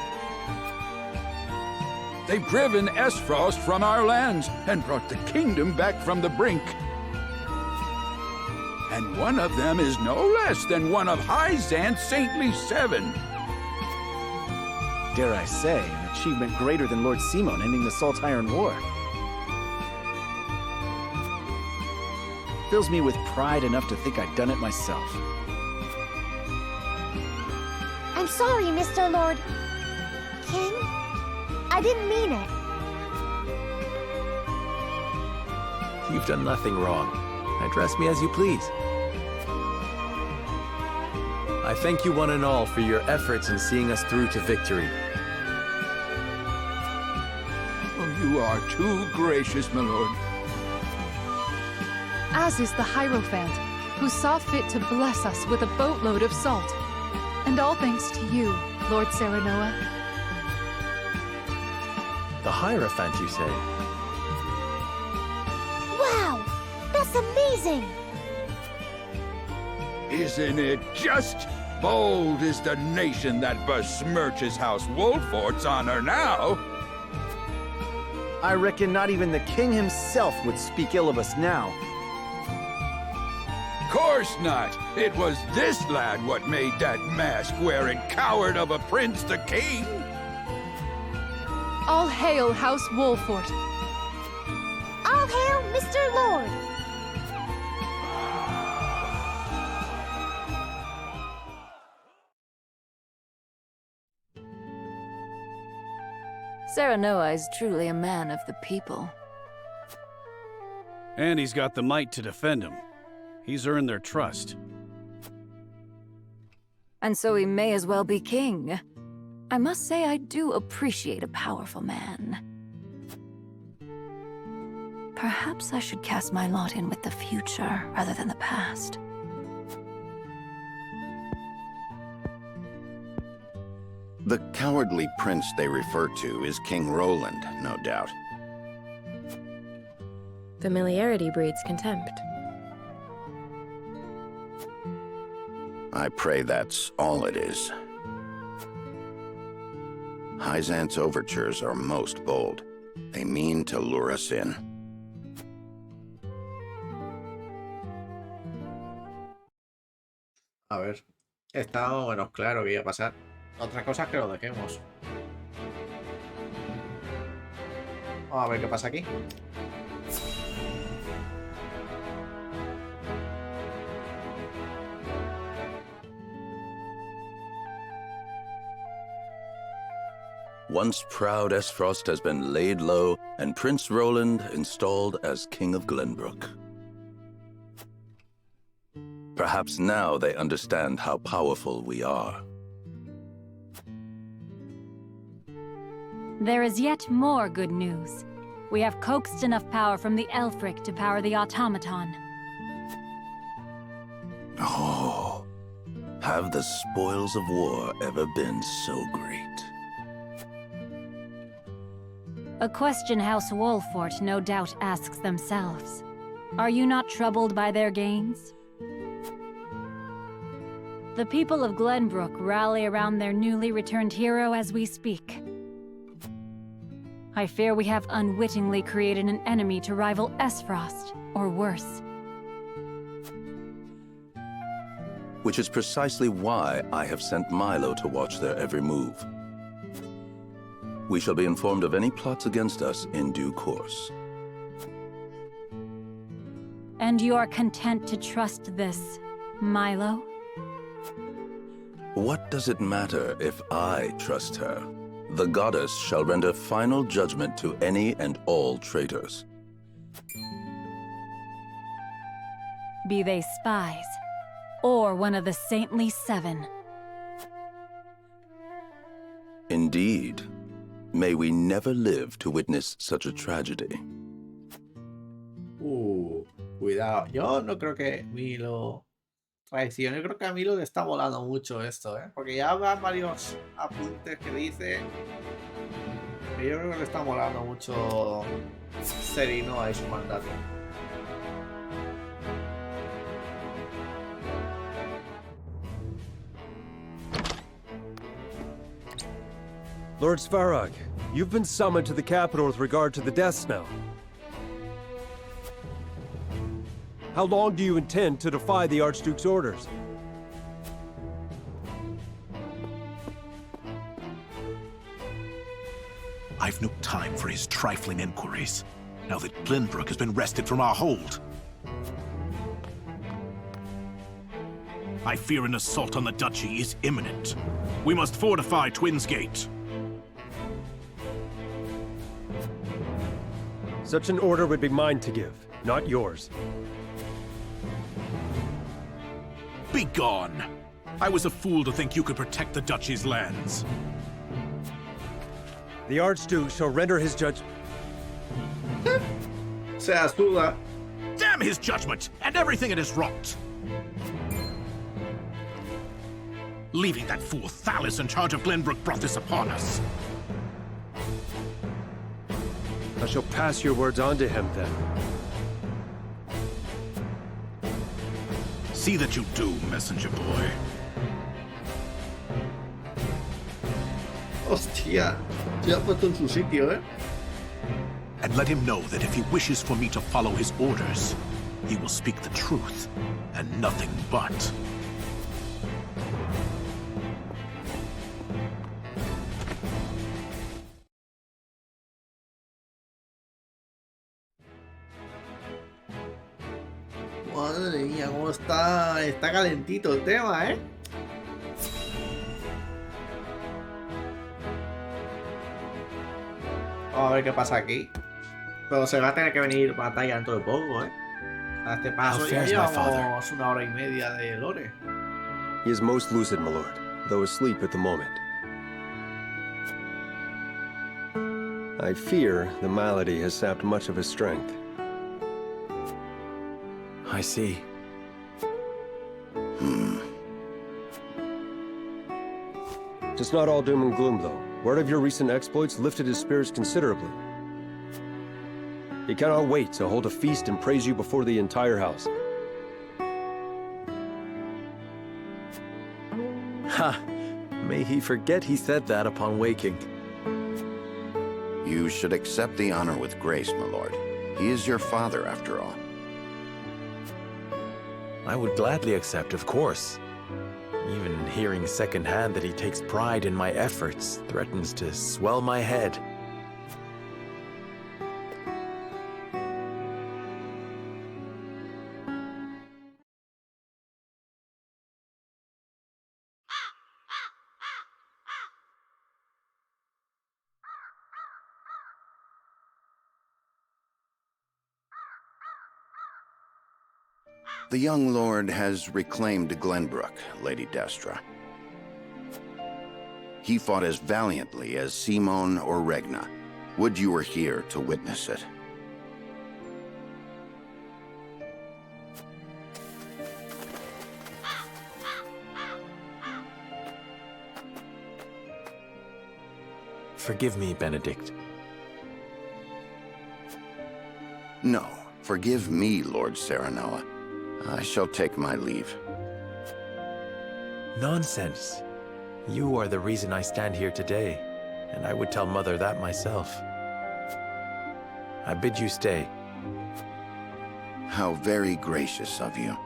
They've driven Esfrost from our lands and brought the kingdom back from the brink. And one of them is no less than one of Hyzant's saintly 7. Dare I say, an achievement greater than Lord Simon ending the Salt Iron War. Fills me with pride enough to think I'd done it myself. I'm sorry, Mr. Lord... King? I didn't mean it. You've done nothing wrong. Address me as you please. I thank you one and all for your efforts in seeing us through to victory. Oh, you are too gracious, my lord. As is the Hierophant, who saw fit to bless us with a boatload of salt. And all thanks to you, Lord Serenoa? The Hierophant, you say? Wow! That's amazing! Isn't it just? Bold is the nation that besmirches House Wolfort's honor now. I reckon not even the king himself would speak ill of us now. Course not. It was this lad what made that mask-wearing coward of a prince the king. All hail House Wolfort. All hail Mr. Lord! Serenoa is truly a man of the people. And he's got the might to defend him. He's earned their trust. And so he may as well be king. I must say I do appreciate a powerful man. Perhaps I should cast my lot in with the future rather than the past. The cowardly prince they refer to is King Roland, no doubt. Familiarity breeds contempt. I pray that's all it is. Hyzant's overtures are most bold. They mean to lure us in. A ver, está más o menos claro que iba a pasar. Otra cosa es que lo dejemos. Vamos a ver qué pasa aquí. Once proud Esfrost has been laid low, and Prince Roland installed as King of Glenbrook. Perhaps now they understand how powerful we are. There is yet more good news. We have coaxed enough power from the Elfric to power the automaton. Oh, have the spoils of war ever been so great? A question House Wolfort no doubt asks themselves. Are you not troubled by their gains? The people of Glenbrook rally around their newly returned hero as we speak. I fear we have unwittingly created an enemy to rival Esfrost, or worse. Which is precisely why I have sent Milo to watch their every move. We shall be informed of any plots against us in due course. And you are content to trust this, Milo? What does it matter if I trust her? The goddess shall render final judgment to any and all traitors. Be they spies, or one of the saintly seven. Indeed. May we never live to witness such a tragedy. Cuidado. Yo no creo que Milo traicione. Yo creo que a Milo le está volando mucho esto, ¿eh? Porque ya van varios apuntes que dice. Que yo creo que le está molando mucho Serenoa y su mandato. Lord Svarog, you've been summoned to the capital with regard to the death snell. How long do you intend to defy the Archduke's orders? I've no time for his trifling inquiries, now that Glenbrook has been wrested from our hold. I fear an assault on the duchy is imminent. We must fortify Twins Gate. Such an order would be mine to give, not yours. Begone! I was a fool to think you could protect the duchy's lands. The Archduke shall render his judgment. Damn his judgment and everything it has wrought! Leaving that fool Thalis in charge of Glenbrook brought this upon us. I shall pass your words on to him, then. See that you do, messenger boy. Hostia, se ha puesto en su sitio, ¿eh? And let him know that if he wishes for me to follow his orders, he will speak the truth and nothing but. Madre mía, cómo está calentito el tema, ¿eh? Vamos a ver qué pasa aquí. Pero se va a tener que venir batalla dentro de poco, ¿eh? A este paso ya llevamos 1 hora y media de lore. He is most lucid, my lord, though asleep at the moment. I fear the malady has sapped much of his strength. I see. It's not all doom and gloom, though. Word of your recent exploits lifted his spirits considerably. He cannot wait to hold a feast and praise you before the entire house. Ha! May he forget he said that upon waking. You should accept the honor with grace, my lord. He is your father, after all. I would gladly accept, of course. Even hearing secondhand that he takes pride in my efforts threatens to swell my head. The young lord has reclaimed Glenbrook, Lady Destra. He fought as valiantly as Simon or Regna. Would you were here to witness it. Forgive me, Benedict. No, forgive me, Lord Serenoa. I shall take my leave. Nonsense. You are the reason I stand here today, and I would tell Mother that myself. I bid you stay. How very gracious of you.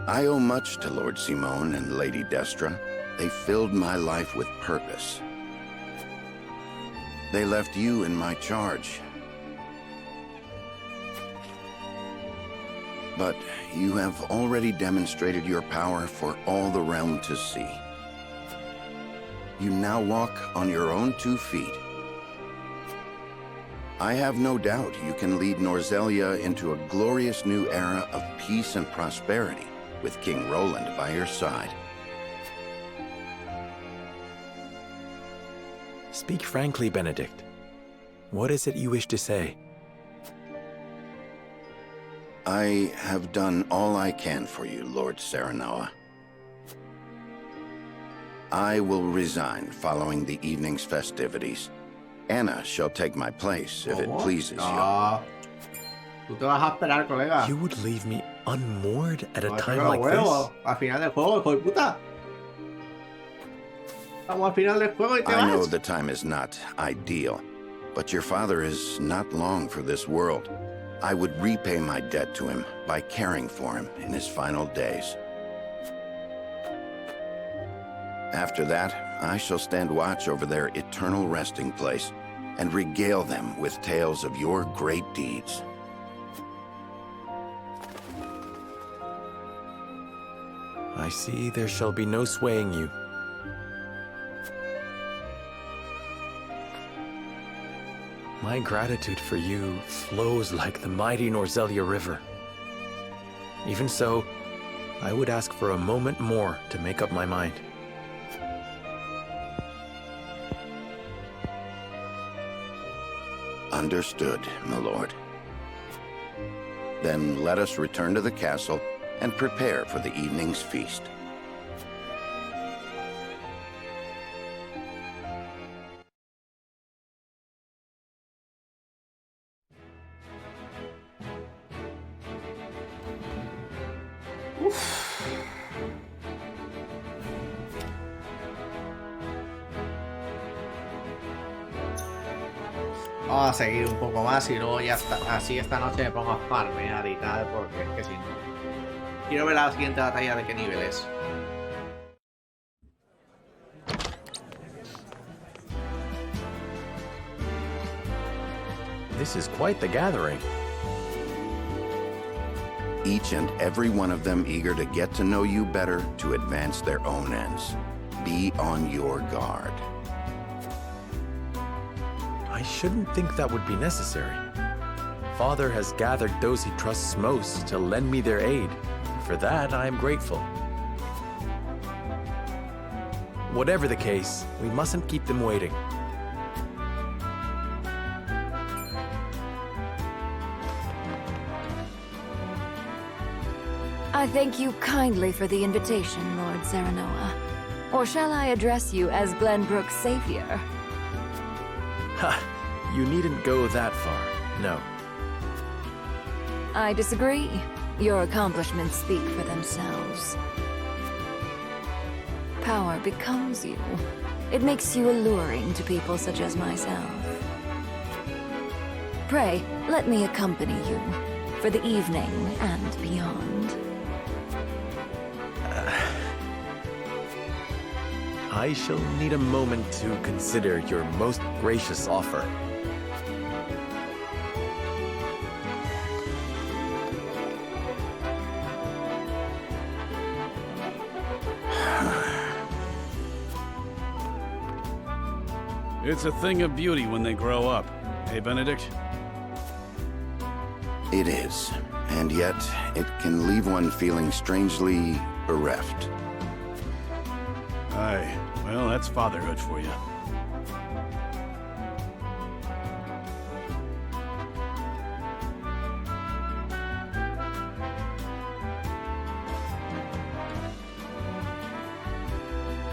I owe much to Lord Simon and Lady Destra. They filled my life with purpose. They left you in my charge. But you have already demonstrated your power for all the realm to see. You now walk on your own 2 feet. I have no doubt you can lead Norzelia into a glorious new era of peace and prosperity, with King Roland by your side. Speak frankly, Benedict. What is it you wish to say? I have done all I can for you, Lord Serenoa. I will resign following the evening's festivities. Anna shall take my place, if it pleases you. Tú te vas a esperar, colega. You would leave me unmoored at a time like this? Al final del juego, hijo de puta. Estamos al final del juego y te vas. I know the time is not ideal, but your father is not long for this world. I would repay my debt to him by caring for him in his final days. After that, I shall stand watch over their eternal resting place and regale them with tales of your great deeds. I see there shall be no swaying you. My gratitude for you flows like the mighty Norzelia River. Even so, I would ask for a moment more to make up my mind. Understood, my lord. Then let us return to the castle and prepare for the evening's feast. Vamos a seguir un poco más y luego ya está. Así esta noche me pongo a farmear y tal, porque es que si no. Quiero ver la siguiente batalla de qué nivel es. This is quite the gathering. Each and every one of them eager to get to know you better to advance their own ends. Be on your guard. I shouldn't think that would be necessary. Father has gathered those he trusts most to lend me their aid. For that, I am grateful. Whatever the case, we mustn't keep them waiting. I thank you kindly for the invitation, Lord Serenoa. Or shall I address you as Glenbrook's savior? Ha! You needn't go that far, no. I disagree. Your accomplishments speak for themselves. Power becomes you. It makes you alluring to people such as myself. Pray, let me accompany you for the evening and beyond. I shall need a moment to consider your most gracious offer. It's a thing of beauty when they grow up. Hey, Benedict? It is, and yet it can leave one feeling strangely bereft. Aye, well, that's fatherhood for you.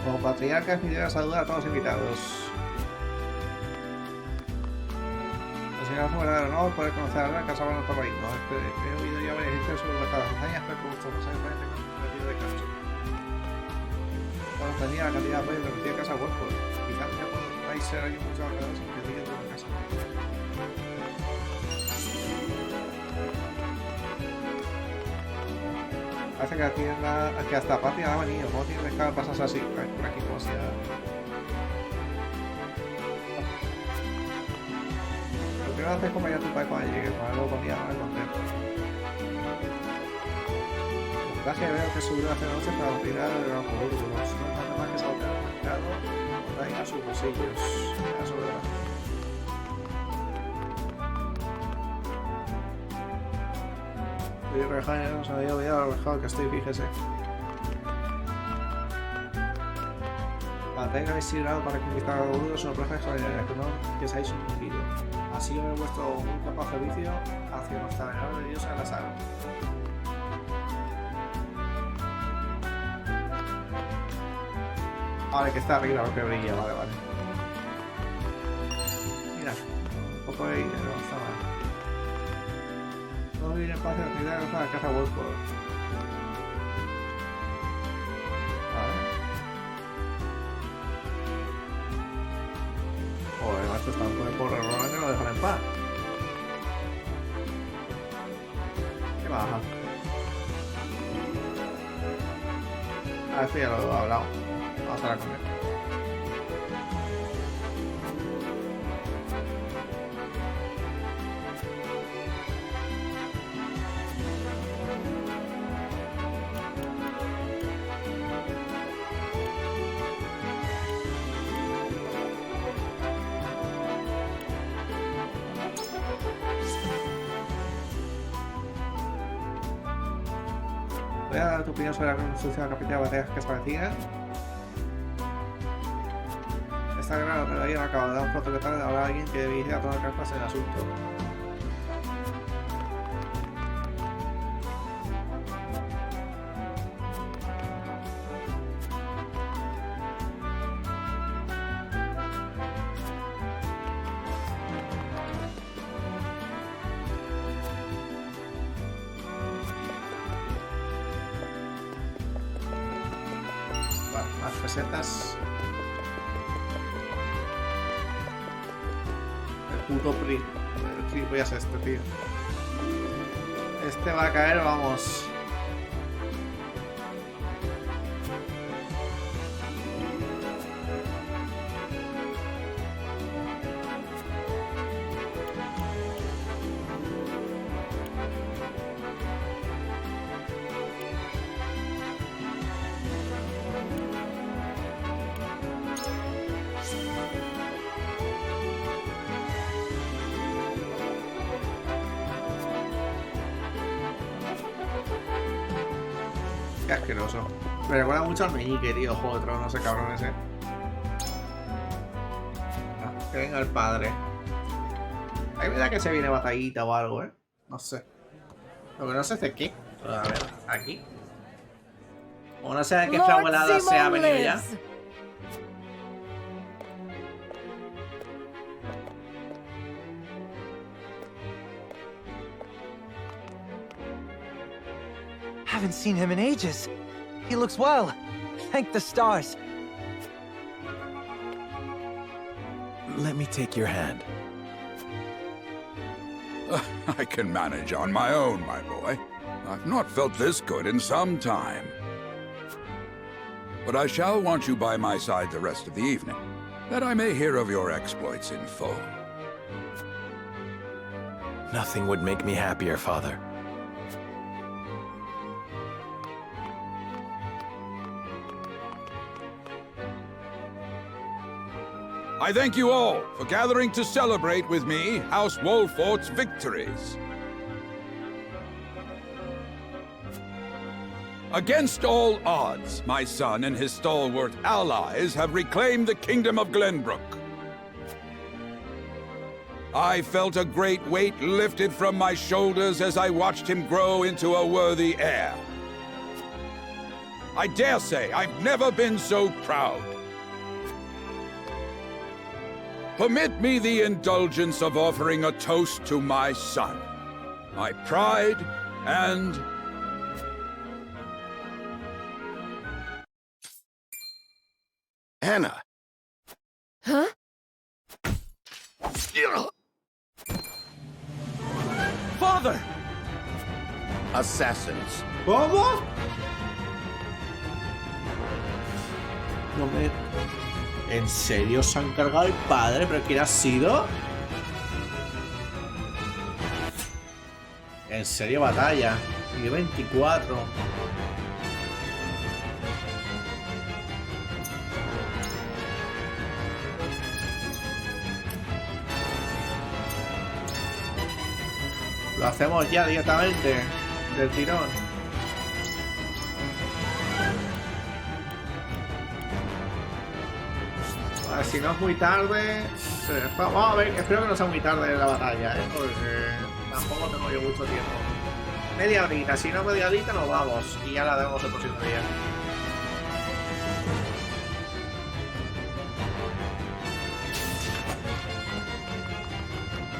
Como patriarca, quisiera saludar a todos los invitados. La señora fuera de nuevo puede conocer a la casa de nuestro país. No, he oído ya varias historias sobre las hazañas, pero con muchos mensajes parece que no he metido de caso. Cuando tenía la cantidad de apoyo me metí a casa hueco. Quizás ya podáis ser alguien mucho alrededor sin que diga de casa. Parece que la tienda, que hasta Patria ha venido. ¿Cómo tiene que dejar pasarse así? Por aquí, como si Lo que haces como ya tu padre cuando llegue, para luego con día no me contento. El traje veo que subió hace noche para retirar de los currículos. No nada más que saltar al mercado, traigan sus bolsillos. Eso es verdad. No se me había olvidado lo mejor que estoy, fíjese. Mantenga habéis sigrado para conquistar a los boludos, una plaza extraordinaria, que no que seáis un giro. Así ver vuestro muy capaz servicio hacia nuestra venerable diosa de la sala. Vale, que está arriba lo que brilla, vale. Mira, un poco de dinero, no está mal. No vivir en paz de la actividad de la casa Wolford. Vale. Joder, macho, están con el pobre Roland que lo dejan en paz. ¿Qué baja? Ah, esto ya lo he hablado. Vamos a hablar con él. Voy a dar tu opinión sobre la construcción de la capital de batallas que se avecina. Esta guerra la todavía no ha acabado. Damos pronto que tarde habrá alguien que dirija a tomar cartas en el asunto. Las pesetas. El puto PRI. El gilipollas este, tío. Este va a caer, vamos. Qué asqueroso. Me recuerda mucho al meñique, tío. Juego de Tronos, ese cabrón ese. Ah, que venga el padre. Hay verdad que se viene batallita o algo, ¿eh? No sé. Lo que no sé es de qué. A ver, aquí. O no sé de qué fraguelada se ha venido ya. Haven't seen him in ages. He looks well. Thank the stars. Let me take your hand. I can manage on my own, my boy. I've not felt this good in some time. But I shall want you by my side the rest of the evening, that I may hear of your exploits in full. Nothing would make me happier, Father. I thank you all for gathering to celebrate with me House Wolfort's victories. Against all odds, my son and his stalwart allies have reclaimed the Kingdom of Glenbrook. I felt a great weight lifted from my shoulders as I watched him grow into a worthy heir. I dare say I've never been so proud. Permit me the indulgence of offering a toast to my son, my pride and... Hannah! Huh? Father! Assassins. ¿Cómo? No me... ¿En serio se han cargado el padre? ¿Pero quién ha sido? En serio, batalla. Y 24. Lo hacemos ya directamente. Del tirón. Si no es muy tarde, vamos a ver, espero que no sea muy tarde la batalla, porque tampoco tengo yo mucho tiempo. Media horita, si no media horita nos vamos y ya la vemos el próximo día.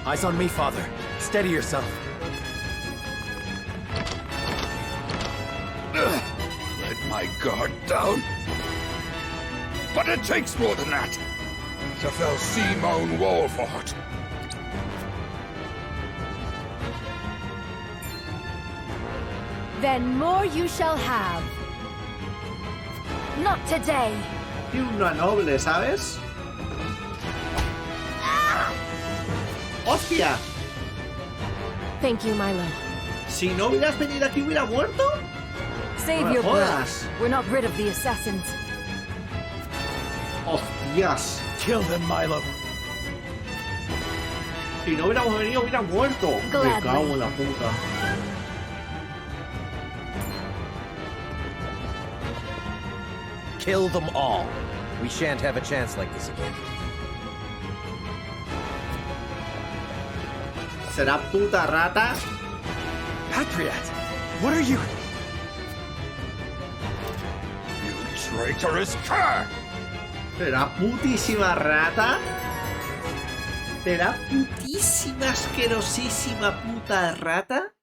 Eyes on me, Father. Steady yourself. Let my guard down. But it takes more than that to fell Simone Wolfort. Then more you shall have. Not today. Y una noble, ¿sabes? ¡Hostia! Thank you, Milo. Si no hubieras venido aquí, ¿hubiera muerto? Save your breath. We're not rid of the assassins. ¡Hostias! Kill them, Milo. Si no hubiéramos venido, hubiera muerto. Me cago en la puta. Kill them all. We shan't have a chance like this again. ¿Será puta rata? Patriot, what are you? You traitorous cur! ¿Será putísima rata? ¿Será putísima, asquerosísima puta rata?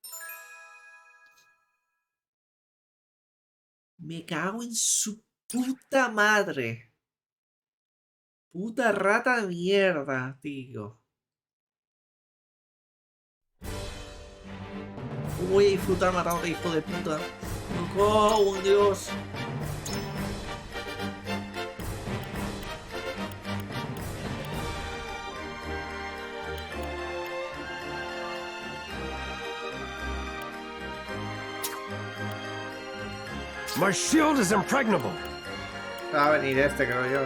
Me cago en su puta madre. Puta rata de mierda, tío. Voy a disfrutar matando a hijo de puta. ¡Oh, Dios! My shield is impregnable. Va a venir este, creo yo,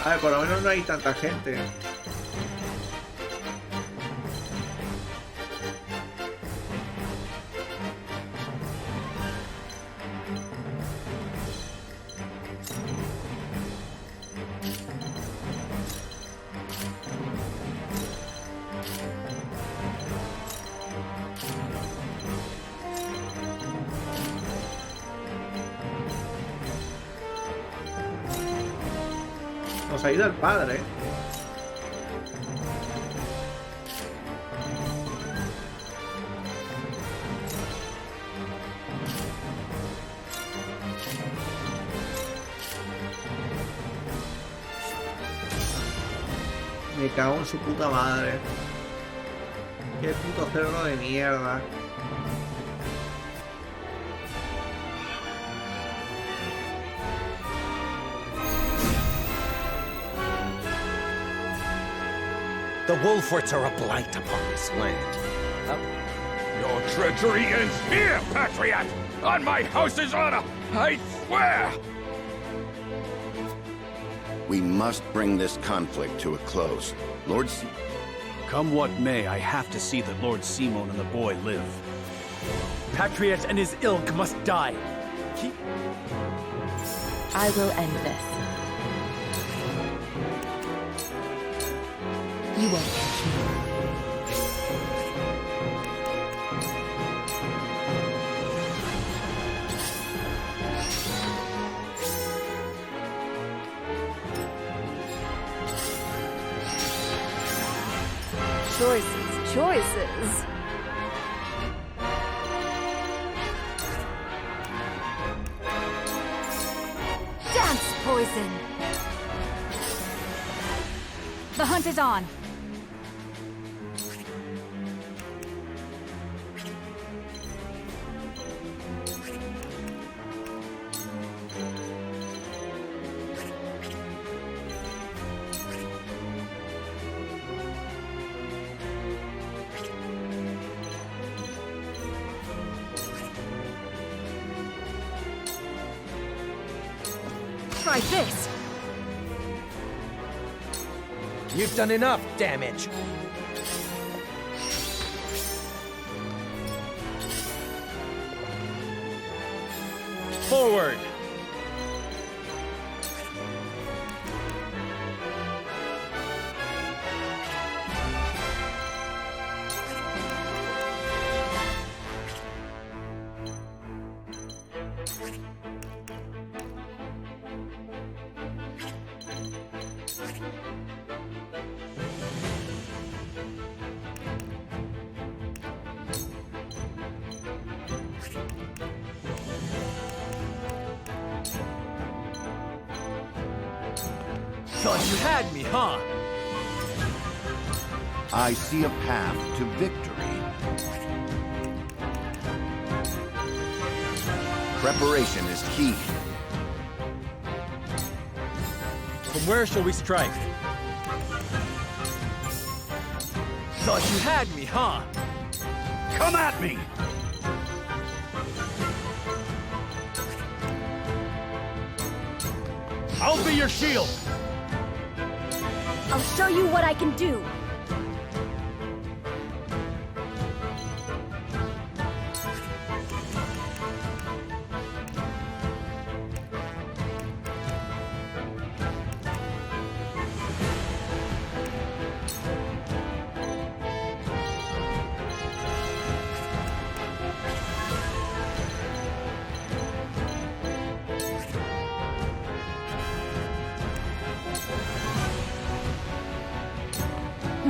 A ver, por lo menos no hay tanta gente. Nos ha ido el padre. Me cago en su puta madre. Qué puto cerdo de mierda. The Wolforts are a blight upon this land. Your treachery ends here, Patriot! On my house's honor, I swear! We must bring this conflict to a close. Lord C... Come what may, I have to see that Lord Simon and the boy live. Patriot and his ilk must die. I will end this. You won't catch me. Choices. Dance poison! The hunt is on. Try this! You've done enough damage. Forward! Thought you had me, huh? I see a path to victory. Preparation is key. From where shall we strike? Thought you had me, huh? Come at me! I'll be your shield! I'll show you what I can do.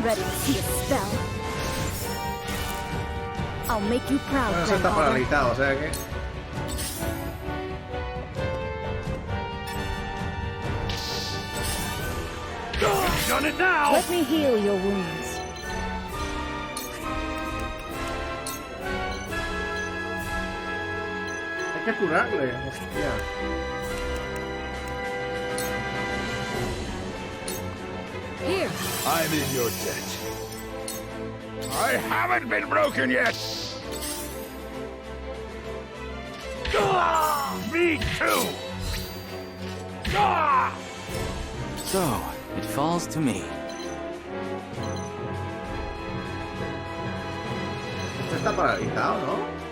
ready to see a spell. I'll make you proud, Bueno, se está grandfather. paralizado, o sea que... Done it now! Let me heal your wounds. Hay que curarle, hostia. Here. I'm in your debt. I haven't been broken yet! Me too! So, it falls to me. Este está paralizado, ¿no?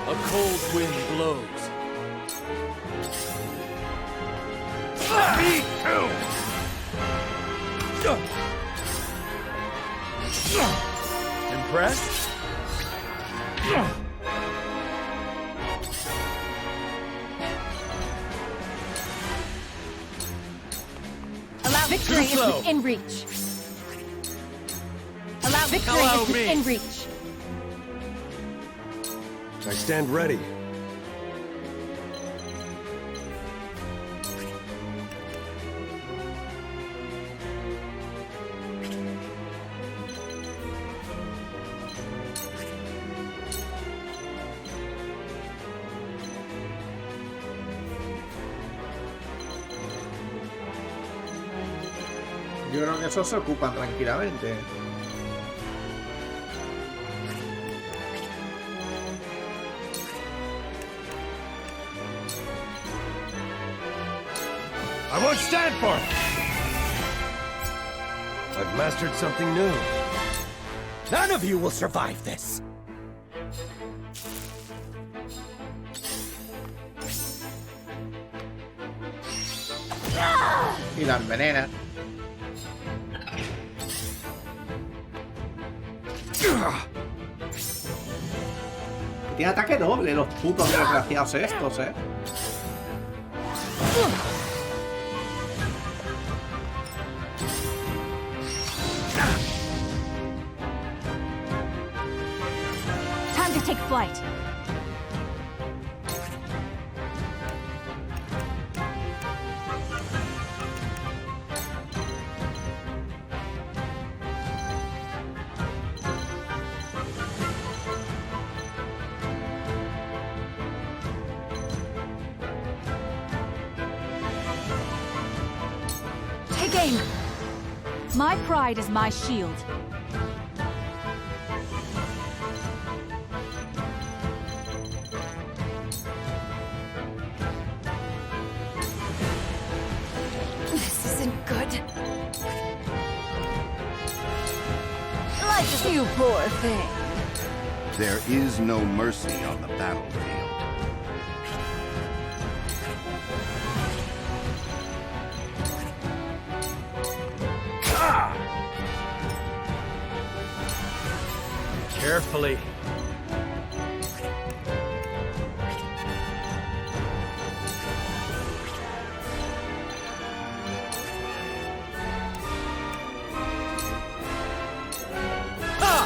A cold wind blows. Me too! Impressed? Allow victory is slow. within reach. Allow victory Allow is me. within reach. I stand ready. Yo creo que esos se ocupan tranquilamente. I won't stand for it! I've mastered something new. None of you will survive this! Y la envenena. Tiene ataque doble los putos desgraciados estos, ¿eh? Time to take flight. Take aim. My pride is my shield. This isn't good. Like you poor thing. There is no mercy on the battlefield. Carefully.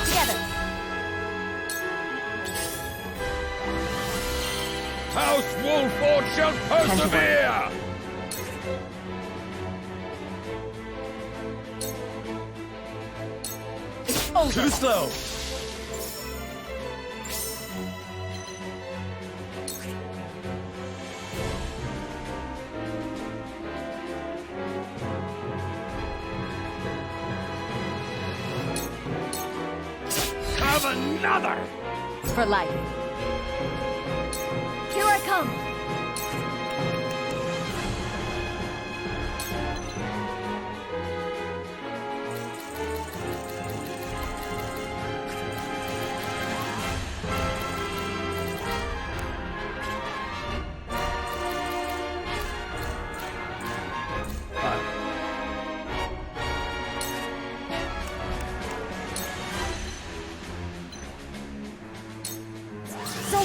Together. House Wolford shall persevere! Too slow! Have another! For life. Here I come.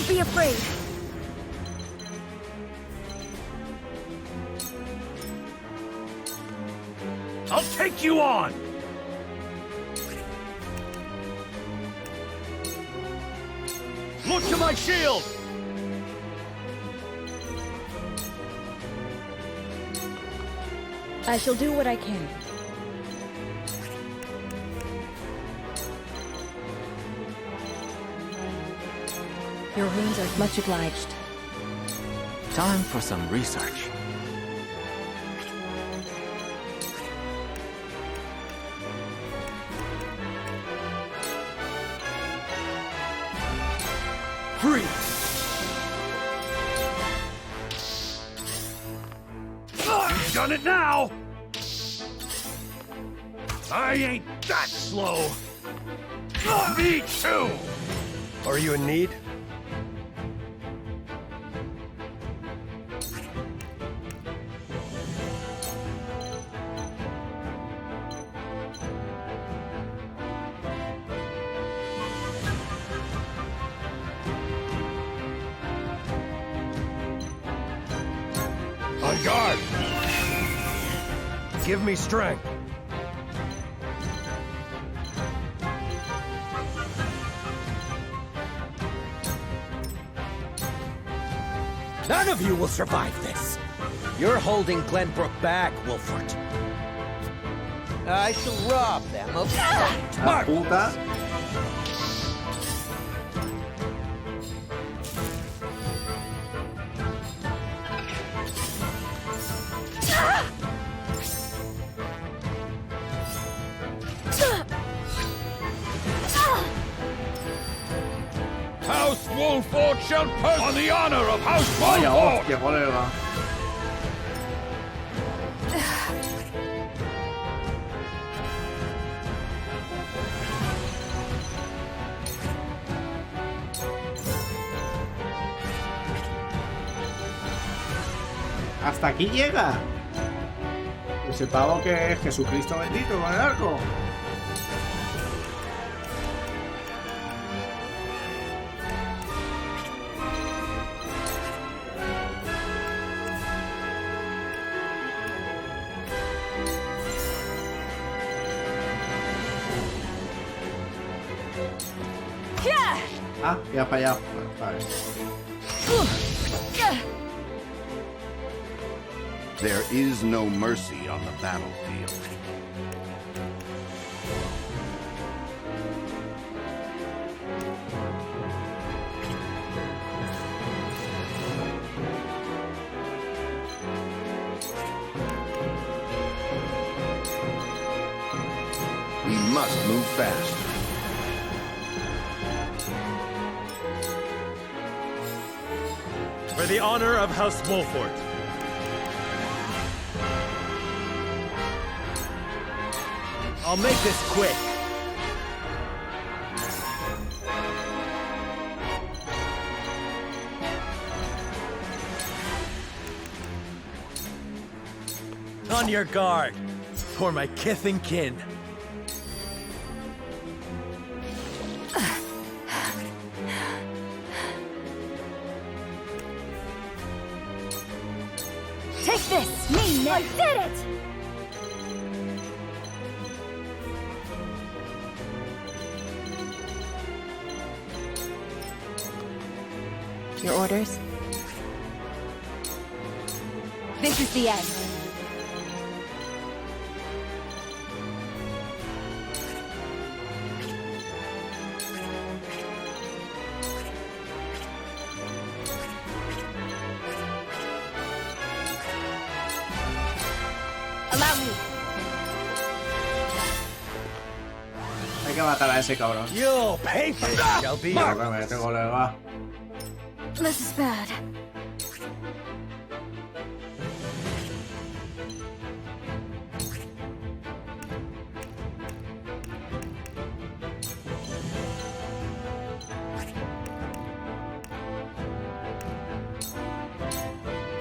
Don't be afraid. I'll take you on! Look to my shield! I shall do what I can. Your wounds are much obliged. Time for some research. Freeze! You've done it now! I ain't that slow! Me too! Are you in need? On guard! Give me strength. None of you will survive this. You're holding Glenbrook back, Wolfert. I shall rob them of puta. House Wolfort shall post on the honor of House Vaya Wolfort! hostia, colega. Hasta aquí llega. Ese pavo que es Jesucristo bendito con el arco. Ah, ya ha fallado. Bueno, está bien. There is no mercy on the battlefield. We must move fast. For the honor of House Wolfort. I'll make this quick. On your guard, for my kith and kin. Take this! Me, Nick! I did it! Your orders? This is the end. Allow me. Hay que matar a ese cabrón. You'll pay for this, shall be. Córreme, colega. This is bad.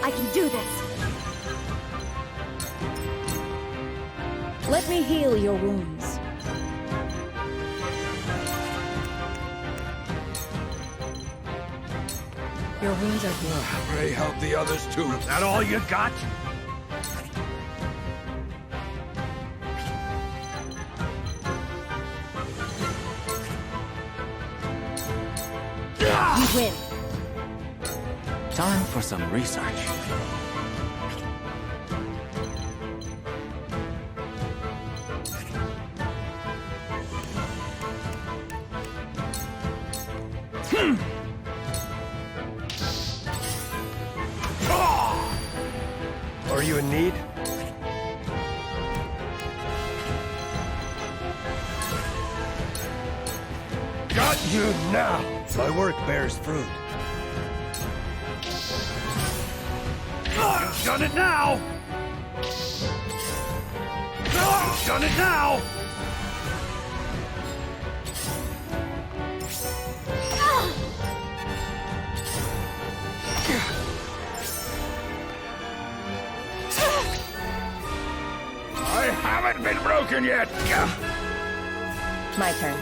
I can do this. Let me heal your wounds. Your wounds are healed. Pray help the others too. Is that all you got? We win. Time for some research. Are you in need? Got you now! My work bears fruit. You've done it now! You've done it now! I haven't been broken yet! My turn.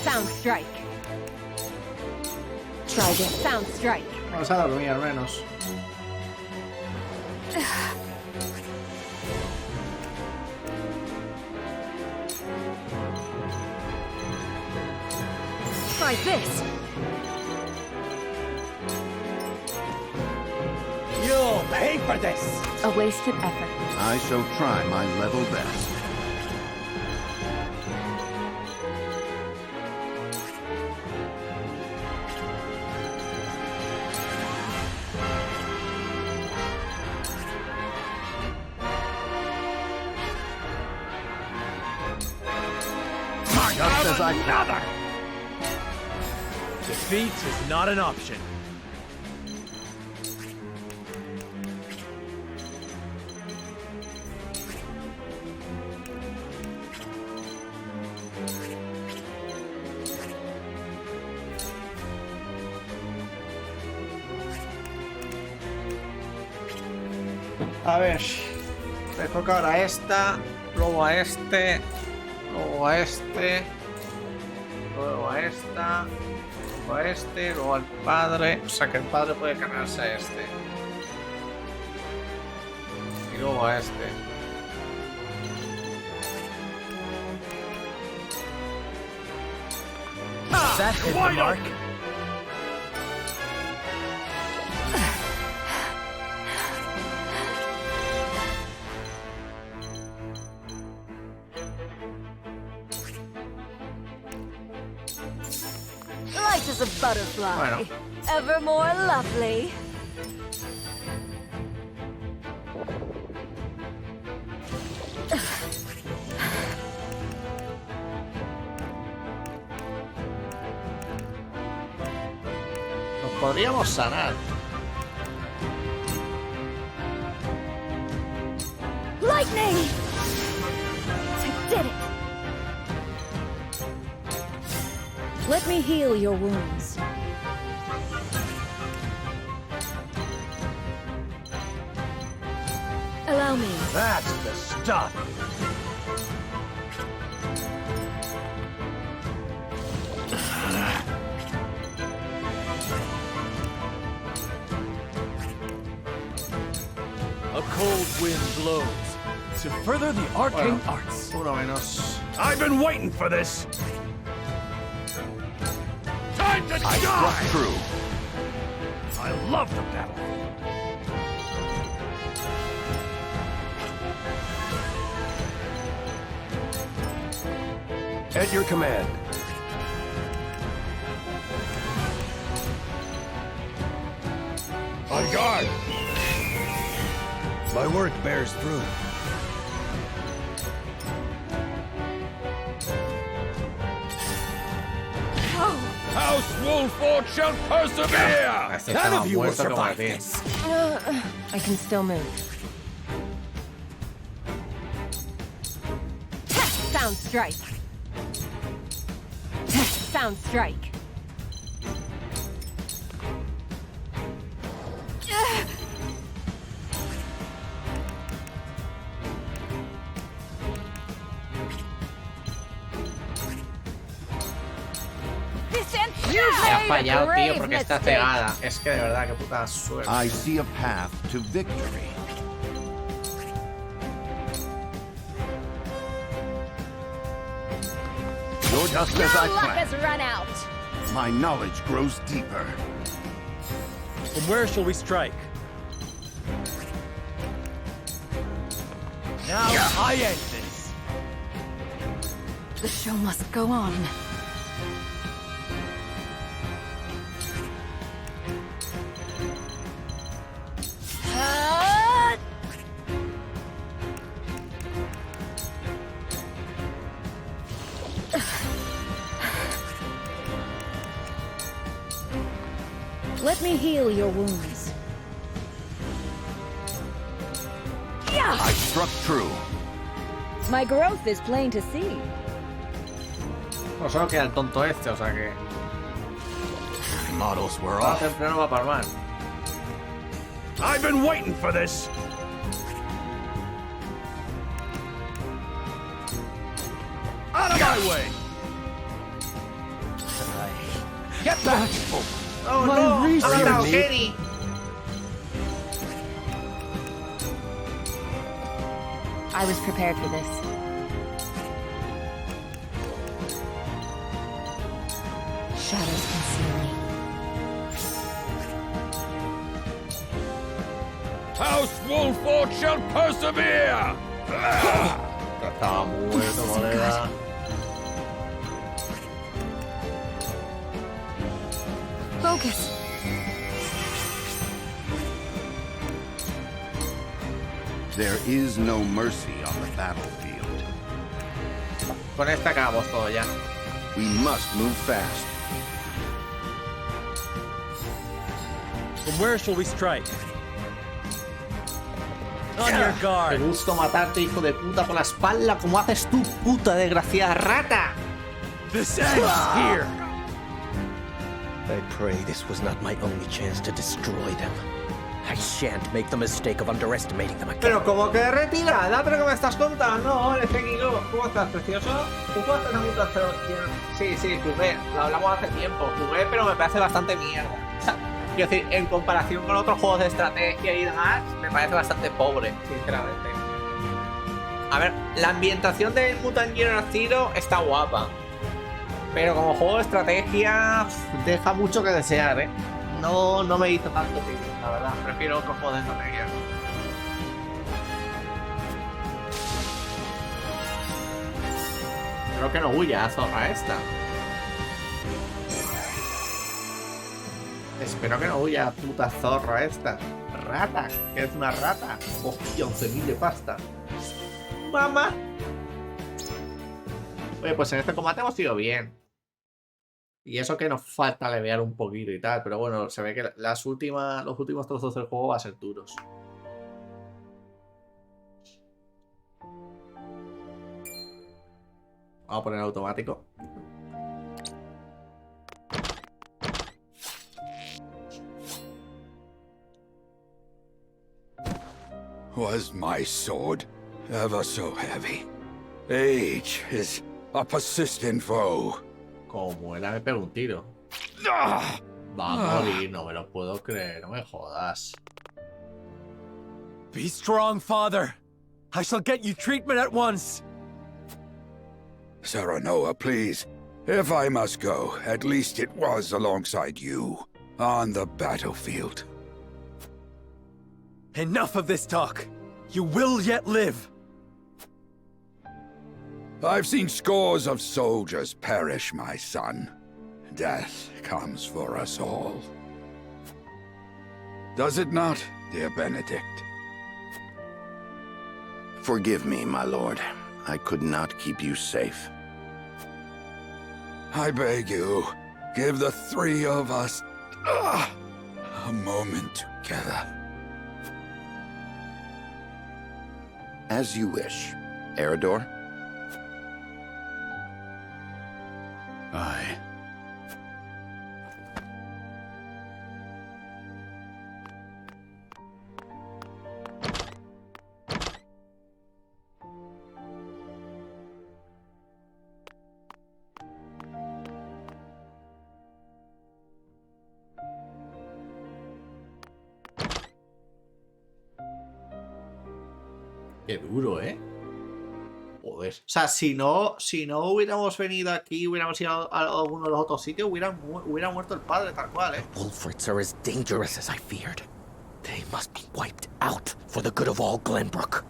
Sound strike. Try this. Sound strike. Vamos a dormir al menos. Try this. You'll pay for this! A wasted effort. I shall try my level best. Just as I Another! Defeat is not an option. A ver, le toca ahora a esta, luego a este, luego a este, luego a esta, luego a este, luego al padre. O sea que el padre puede cargarse a este. Y luego a este. That hit the mark. Light as a butterfly. Bueno. Ever more lovely. Nos podríamos sanar. Lightning! I did it! Let me heal your wounds. Allow me. That's the stuff. A cold wind blows to further the arcane arts. Uno menos. I've been waiting for this. Time to I struck die! true. I love the battle. At your command. On guard! My work bears fruit. House Wolford shall persevere! Este None estaba of you will muerto como survive el this. I can still move. Sound strike. Sound strike. fallado, tío, porque está cegada. Es que de verdad, qué puta suerte. I see a path to victory. You're just as I planned. Run out. My knowledge grows deeper. From where shall we strike? Now I end this. The show must go on. Let me heal your wounds. I struck true. My growth is plain to see. No solo queda el tonto este, o sea que... Models were Ah, off. temprano va a palmar. I've been waiting for this. Out of my way! Get back! ¡Oh, My no! reason. ¡Ha matado a Me- Kenny! I was prepared for this. Shadows conceal me. House Wolford shall persevere! Estaba muerto, colega. Focus. There is no mercy on the battlefield. Con esta acabamos todo ya. We must move fast. From where shall we strike? On your Qué guard. gusto matarte, hijo de puta, por la espalda, como haces tú, puta desgraciada rata. This ends here. I pray this was not my only chance to destroy them. I shan't make the mistake of underestimating them again. Pero como que retirada, pero que me estás contando, Ezequiel, ¿cómo estás, precioso? ¿Tú jugaste a mucho Espero? Sí, jugué, lo hablamos hace tiempo, jugué, pero me parece bastante mierda. O sea, quiero decir, en comparación con otros juegos de estrategia y demás, me parece bastante pobre, sinceramente. A ver, la ambientación de Mutant Year Zero está guapa, pero como juego de estrategia deja mucho que desear, No me hizo tanto tiempo, la verdad. Prefiero otros juegos de estrategia. Creo que no huya, zorra esta. Espero que no huya, puta zorra esta. Rata, que es una rata. Hostia, 11.000 de pasta. Mamá. Oye, pues en este combate hemos ido bien. Y eso que nos falta levear un poquito y tal, pero bueno, se ve que los últimos trozos del juego van a ser duros. Vamos a poner automático. Was my sword ever so heavy? Age is a persistent foe. Como era, me pego un tiro. Va a morir, no me lo puedo creer, no me jodas. Be strong, father. I shall get you treatment at once. Serenoa, please. If I must go, at least it was alongside you, on the battlefield. Enough of this talk. You will yet live. I've seen scores of soldiers perish, my son. Death comes for us all. Does it not, dear Benedict? Forgive me, my lord. I could not keep you safe. I beg you, give the three of us a moment together. As you wish. Eridor? Aye. Qué duro, ¿eh? Joder. O sea, si no hubiéramos venido aquí, hubiéramos ido a alguno de los otros sitios, hubiera muerto el padre, tal cual, ¿eh? The Wolforts are as dangerous as I feared. They must be wiped out for the good of all Glenbrook.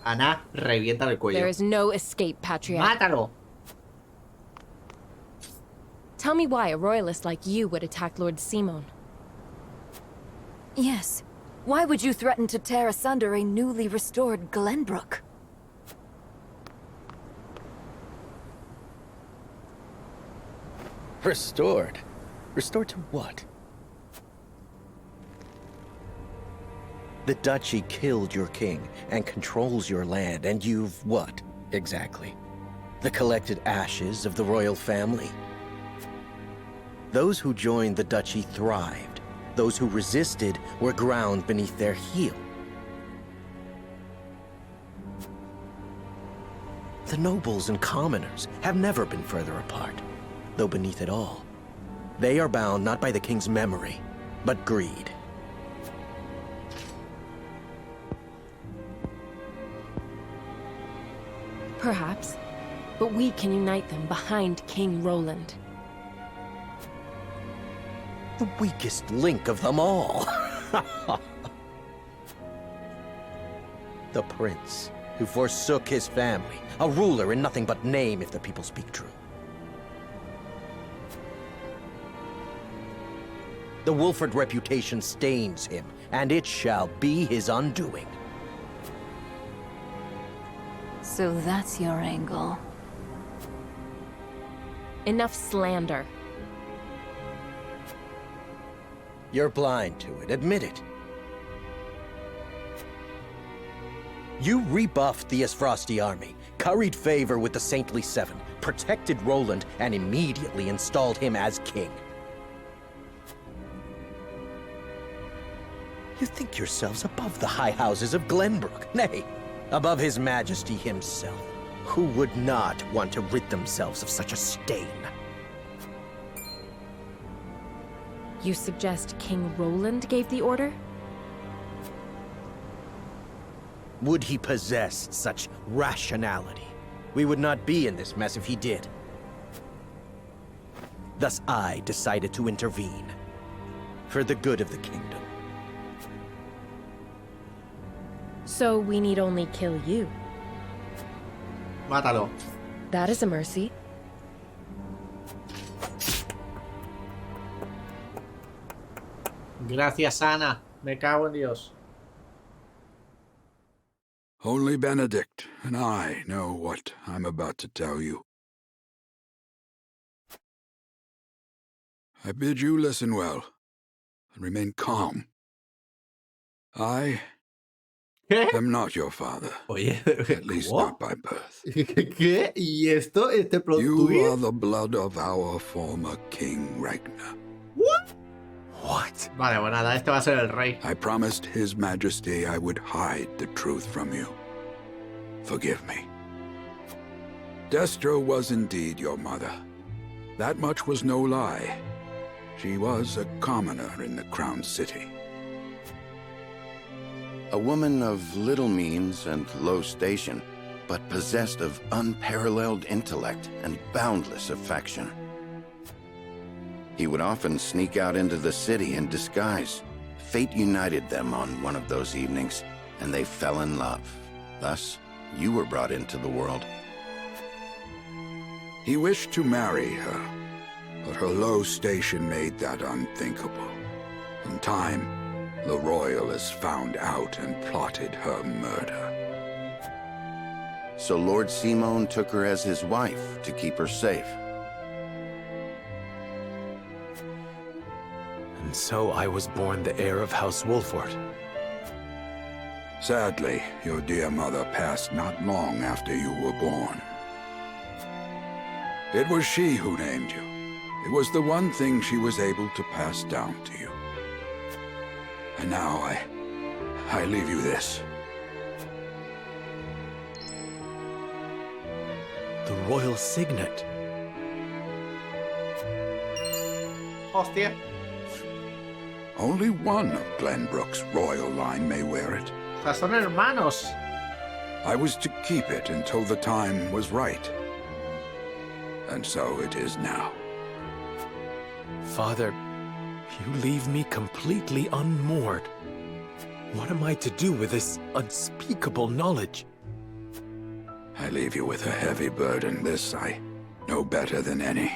Ana, revienta el cuello. There is no escape, Patriot. ¡Mátalo! Tell me why a royalist like you would attack Lord Simon. Yes. Why would you threaten to tear asunder a newly restored Glenbrook? Restored? Restored to what? The duchy killed your king and controls your land, and you've what, exactly? The collected ashes of the royal family? Those who joined the duchy thrived. Those who resisted were ground beneath their heel. The nobles and commoners have never been further apart, though beneath it all, they are bound not by the king's memory, but greed. Perhaps, but we can unite them behind King Roland. The weakest link of them all. The prince who forsook his family, a ruler in nothing but name if the people speak true. The Wolford reputation stains him, and it shall be his undoing. So that's your angle. Enough slander. You're blind to it, admit it. You rebuffed the Esfrosti army, curried favor with the Saintly Seven, protected Roland, and immediately installed him as king. You think yourselves above the high houses of Glenbrook, nay, above His Majesty himself. Who would not want to rid themselves of such a stain? You suggest King Roland gave the order? Would he possess such rationality? We would not be in this mess if he did. Thus I decided to intervene, for the good of the kingdom. So we need only kill you. Mátalo. That is a mercy. Gracias, Ana. Me cago en Dios. Only Benedict and I know what I'm about to tell you. I bid you listen well and remain calm. I am not your father. Oye, at least not by birth. ¿Qué? ¿Y esto? ¿Este You are the blood of our former king, Ragnar. What? What? Vale, pues nada, este va a ser el rey. I promised His Majesty I would hide the truth from you. Forgive me. Destro was indeed your mother. That much was no lie. She was a commoner in the Crown City. A woman of little means and low station, but possessed of unparalleled intellect and boundless affection. He would often sneak out into the city in disguise. Fate united them on one of those evenings, and they fell in love. Thus, you were brought into the world. He wished to marry her, but her low station made that unthinkable. In time, the Royalists found out and plotted her murder. So Lord Simon took her as his wife to keep her safe. And so I was born the heir of House Wolford. Sadly, your dear mother passed not long after you were born. It was she who named you. It was the one thing she was able to pass down to you. And now I leave you this. The royal signet. Hostia. Only one of Glenbrook's royal line may wear it. O sea, son hermanos. I was to keep it until the time was right. And so it is now. Father, you leave me completely unmoored. What am I to do with this unspeakable knowledge? I leave you with a heavy burden. This I know better than any.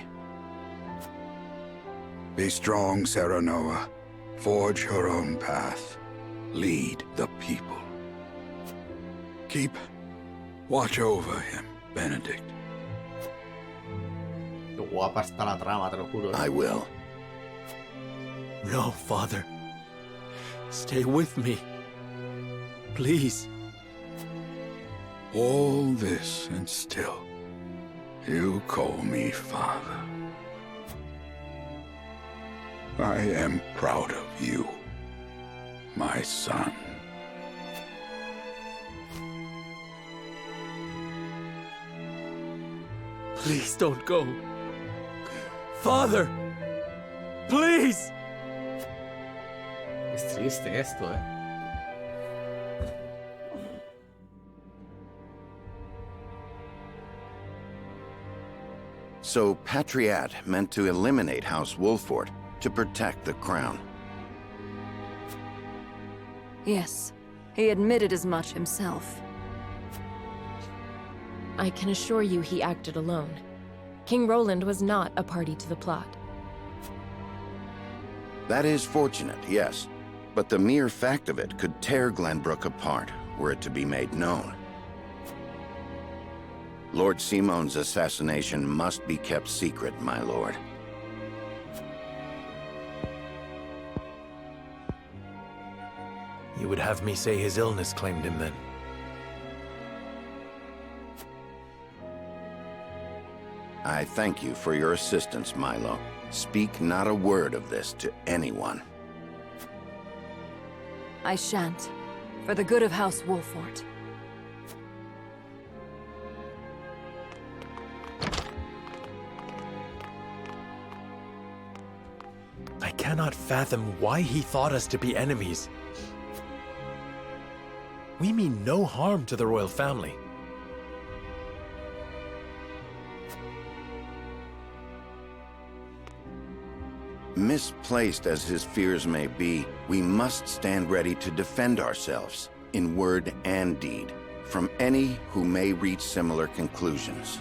Be strong, Serenoa. Forge your own path. Lead the people. Keep watch over him, Benedict. Qué guapa está la trama, te lo juro. I will. No, Father. Stay with me. Please. All this and still, you call me father. I am proud of you, my son. Please don't go. Father! Please! Es triste esto, So Patriat meant to eliminate House Wolfort to protect the crown. Yes, he admitted as much himself. I can assure you he acted alone. King Roland was not a party to the plot. That is fortunate, yes. But the mere fact of it could tear Glenbrook apart, were it to be made known. Lord Simon's assassination must be kept secret, my lord. You would have me say his illness claimed him then? I thank you for your assistance, Milo. Speak not a word of this to anyone. I shan't. For the good of House Wolfort. I cannot fathom why he thought us to be enemies. We mean no harm to the royal family. Misplaced as his fears may be, we must stand ready to defend ourselves, in word and deed, from any who may reach similar conclusions.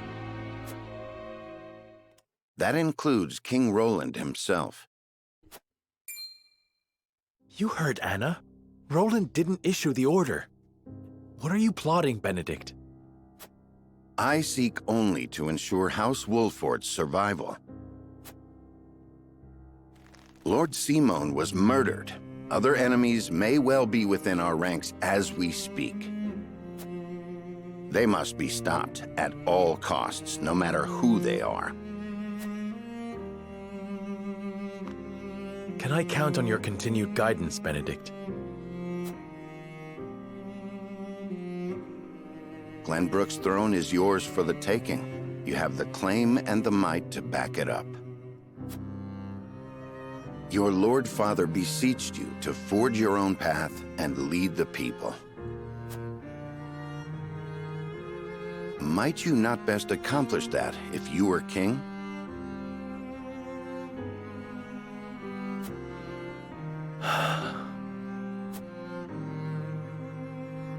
That includes King Roland himself. You heard Anna. Roland didn't issue the order. What are you plotting, Benedict? I seek only to ensure House Wolfort's survival. Lord Simon was murdered. Other enemies may well be within our ranks as we speak. They must be stopped at all costs, no matter who they are. Can I count on your continued guidance, Benedict? Glenbrook's throne is yours for the taking. You have the claim and the might to back it up. Your Lord Father beseeched you to forge your own path and lead the people. Might you not best accomplish that if you were king?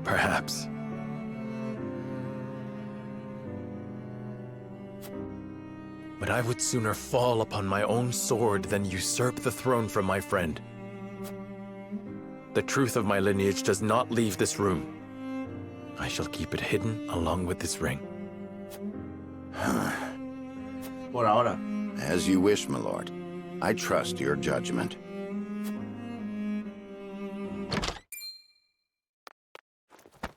Perhaps. But I would sooner fall upon my own sword than usurp the throne from my friend. The truth of my lineage does not leave this room. I shall keep it hidden along with this ring. Por ahora. As you wish, my lord. I trust your judgment.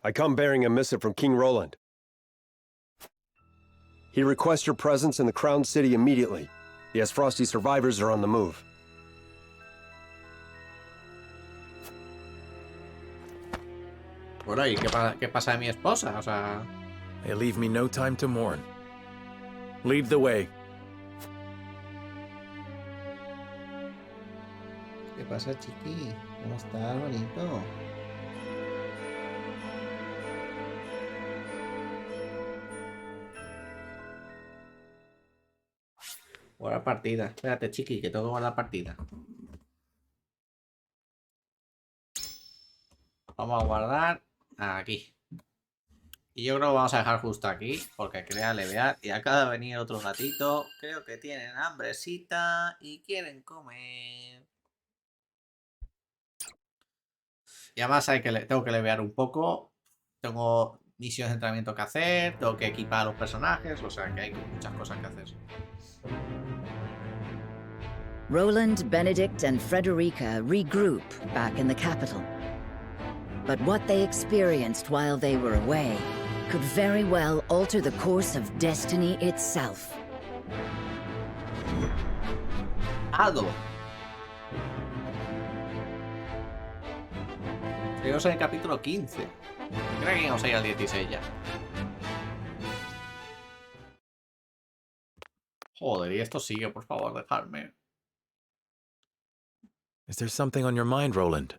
I come bearing a missive from King Roland. He requests your presence in the crowned city immediately. The Esfrosti survivors are on the move. Bueno, ¿y qué pasa de mi esposa? O sea... They leave me no time to mourn. Lead the way. ¿Qué pasa, chiqui? ¿Cómo estás, bonito? Guardar partida. Espérate, chiqui, que tengo que guardar partida. Vamos a guardar aquí. Y yo creo que vamos a dejar justo aquí, porque crea levear. Y acaba de venir otro gatito. Creo que tienen hambrecita y quieren comer. Y además tengo que levear un poco. Tengo misiones de entrenamiento que hacer. Tengo que equipar a los personajes. O sea que hay muchas cosas que hacer. Roland, Benedict, and Frederica regroup back in the capital. But what they experienced while they were away could very well alter the course of destiny itself. Ado. Seguimos en el capítulo 15. Creo que íbamos a ir al 16 ya. Joder, y esto sigue, por favor, dejadme. Is there something on your mind, Roland?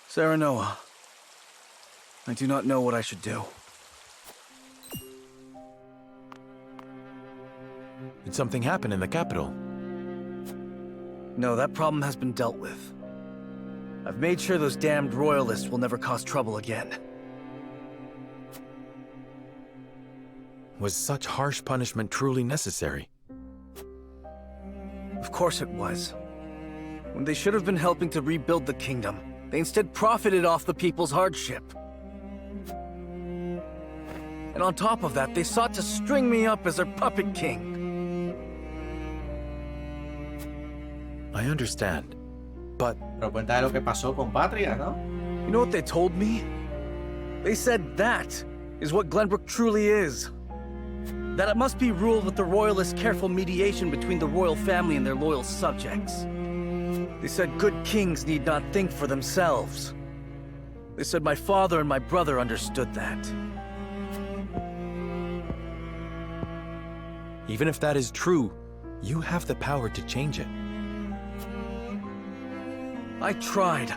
Serenoa, I do not know what I should do. Did something happen in the capital? No, that problem has been dealt with. I've made sure those damned royalists will never cause trouble again. Was such harsh punishment truly necessary? Of course it was. When they should have been helping to rebuild the kingdom, they instead profited off the people's hardship. And on top of that, they sought to string me up as their puppet king. I understand, but... Pero cuenta de lo que pasó con Patria, ¿no? You know what they told me? They said that is what Glenbrook truly is. That it must be ruled with the royalists' careful mediation between the royal family and their loyal subjects. They said good kings need not think for themselves. They said my father and my brother understood that. Even if that is true, you have the power to change it. I tried.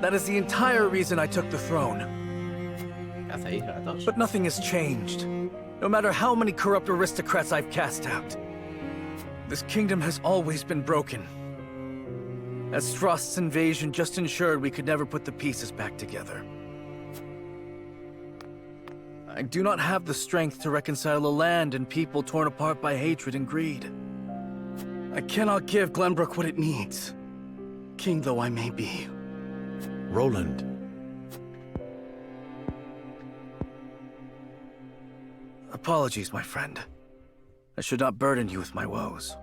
That is the entire reason I took the throne. But nothing has changed. No matter how many corrupt aristocrats I've cast out. This kingdom has always been broken. As Frost's invasion just ensured we could never put the pieces back together. I do not have the strength to reconcile a land and people torn apart by hatred and greed. I cannot give Glenbrook what it needs, king though I may be. Roland. Apologies, my friend. I should not burden you with my woes.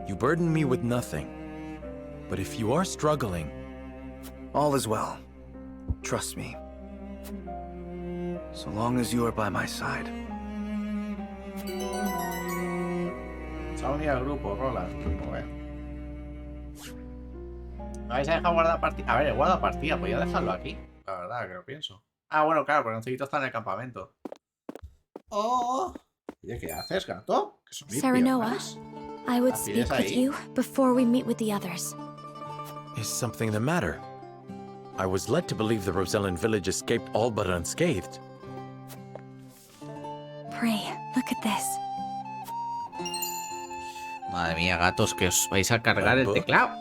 You burden me with nothing. But if you are struggling... All is well. Trust me. So long as you are by my side. Se ha unido al grupo, Roland. ¿Vais a dejar guardar partida? A ver, guarda partida. Podría dejarlo aquí. La verdad, que lo pienso. Ah, bueno, claro, porque Necesito está en el campamento. Oh. Oye, ¿qué haces, gato? Que son mis Serenoa, piernas. I would speak with you before we meet with the others. Is something the matter? I was led to believe the Rosellan village escaped all but unscathed. Pray, look at this. Madre mía, gatos, que os vais a cargar el teclado.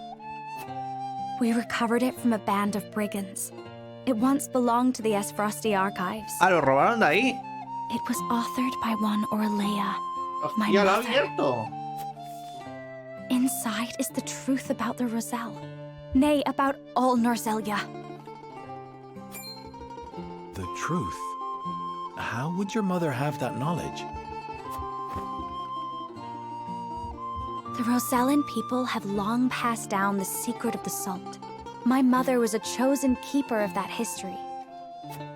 We recovered it from a band of brigands. It once belonged to the Esfrosti archives. Ah, lo robaron de ahí. It was authored by one Orlea, my Ya lo ha mother. abierto. Inside is the truth about the Roselle. Nay, about all Norzelia. The truth? How would your mother have that knowledge? The Rosellan people have long passed down the secret of the salt. My mother was a chosen keeper of that history.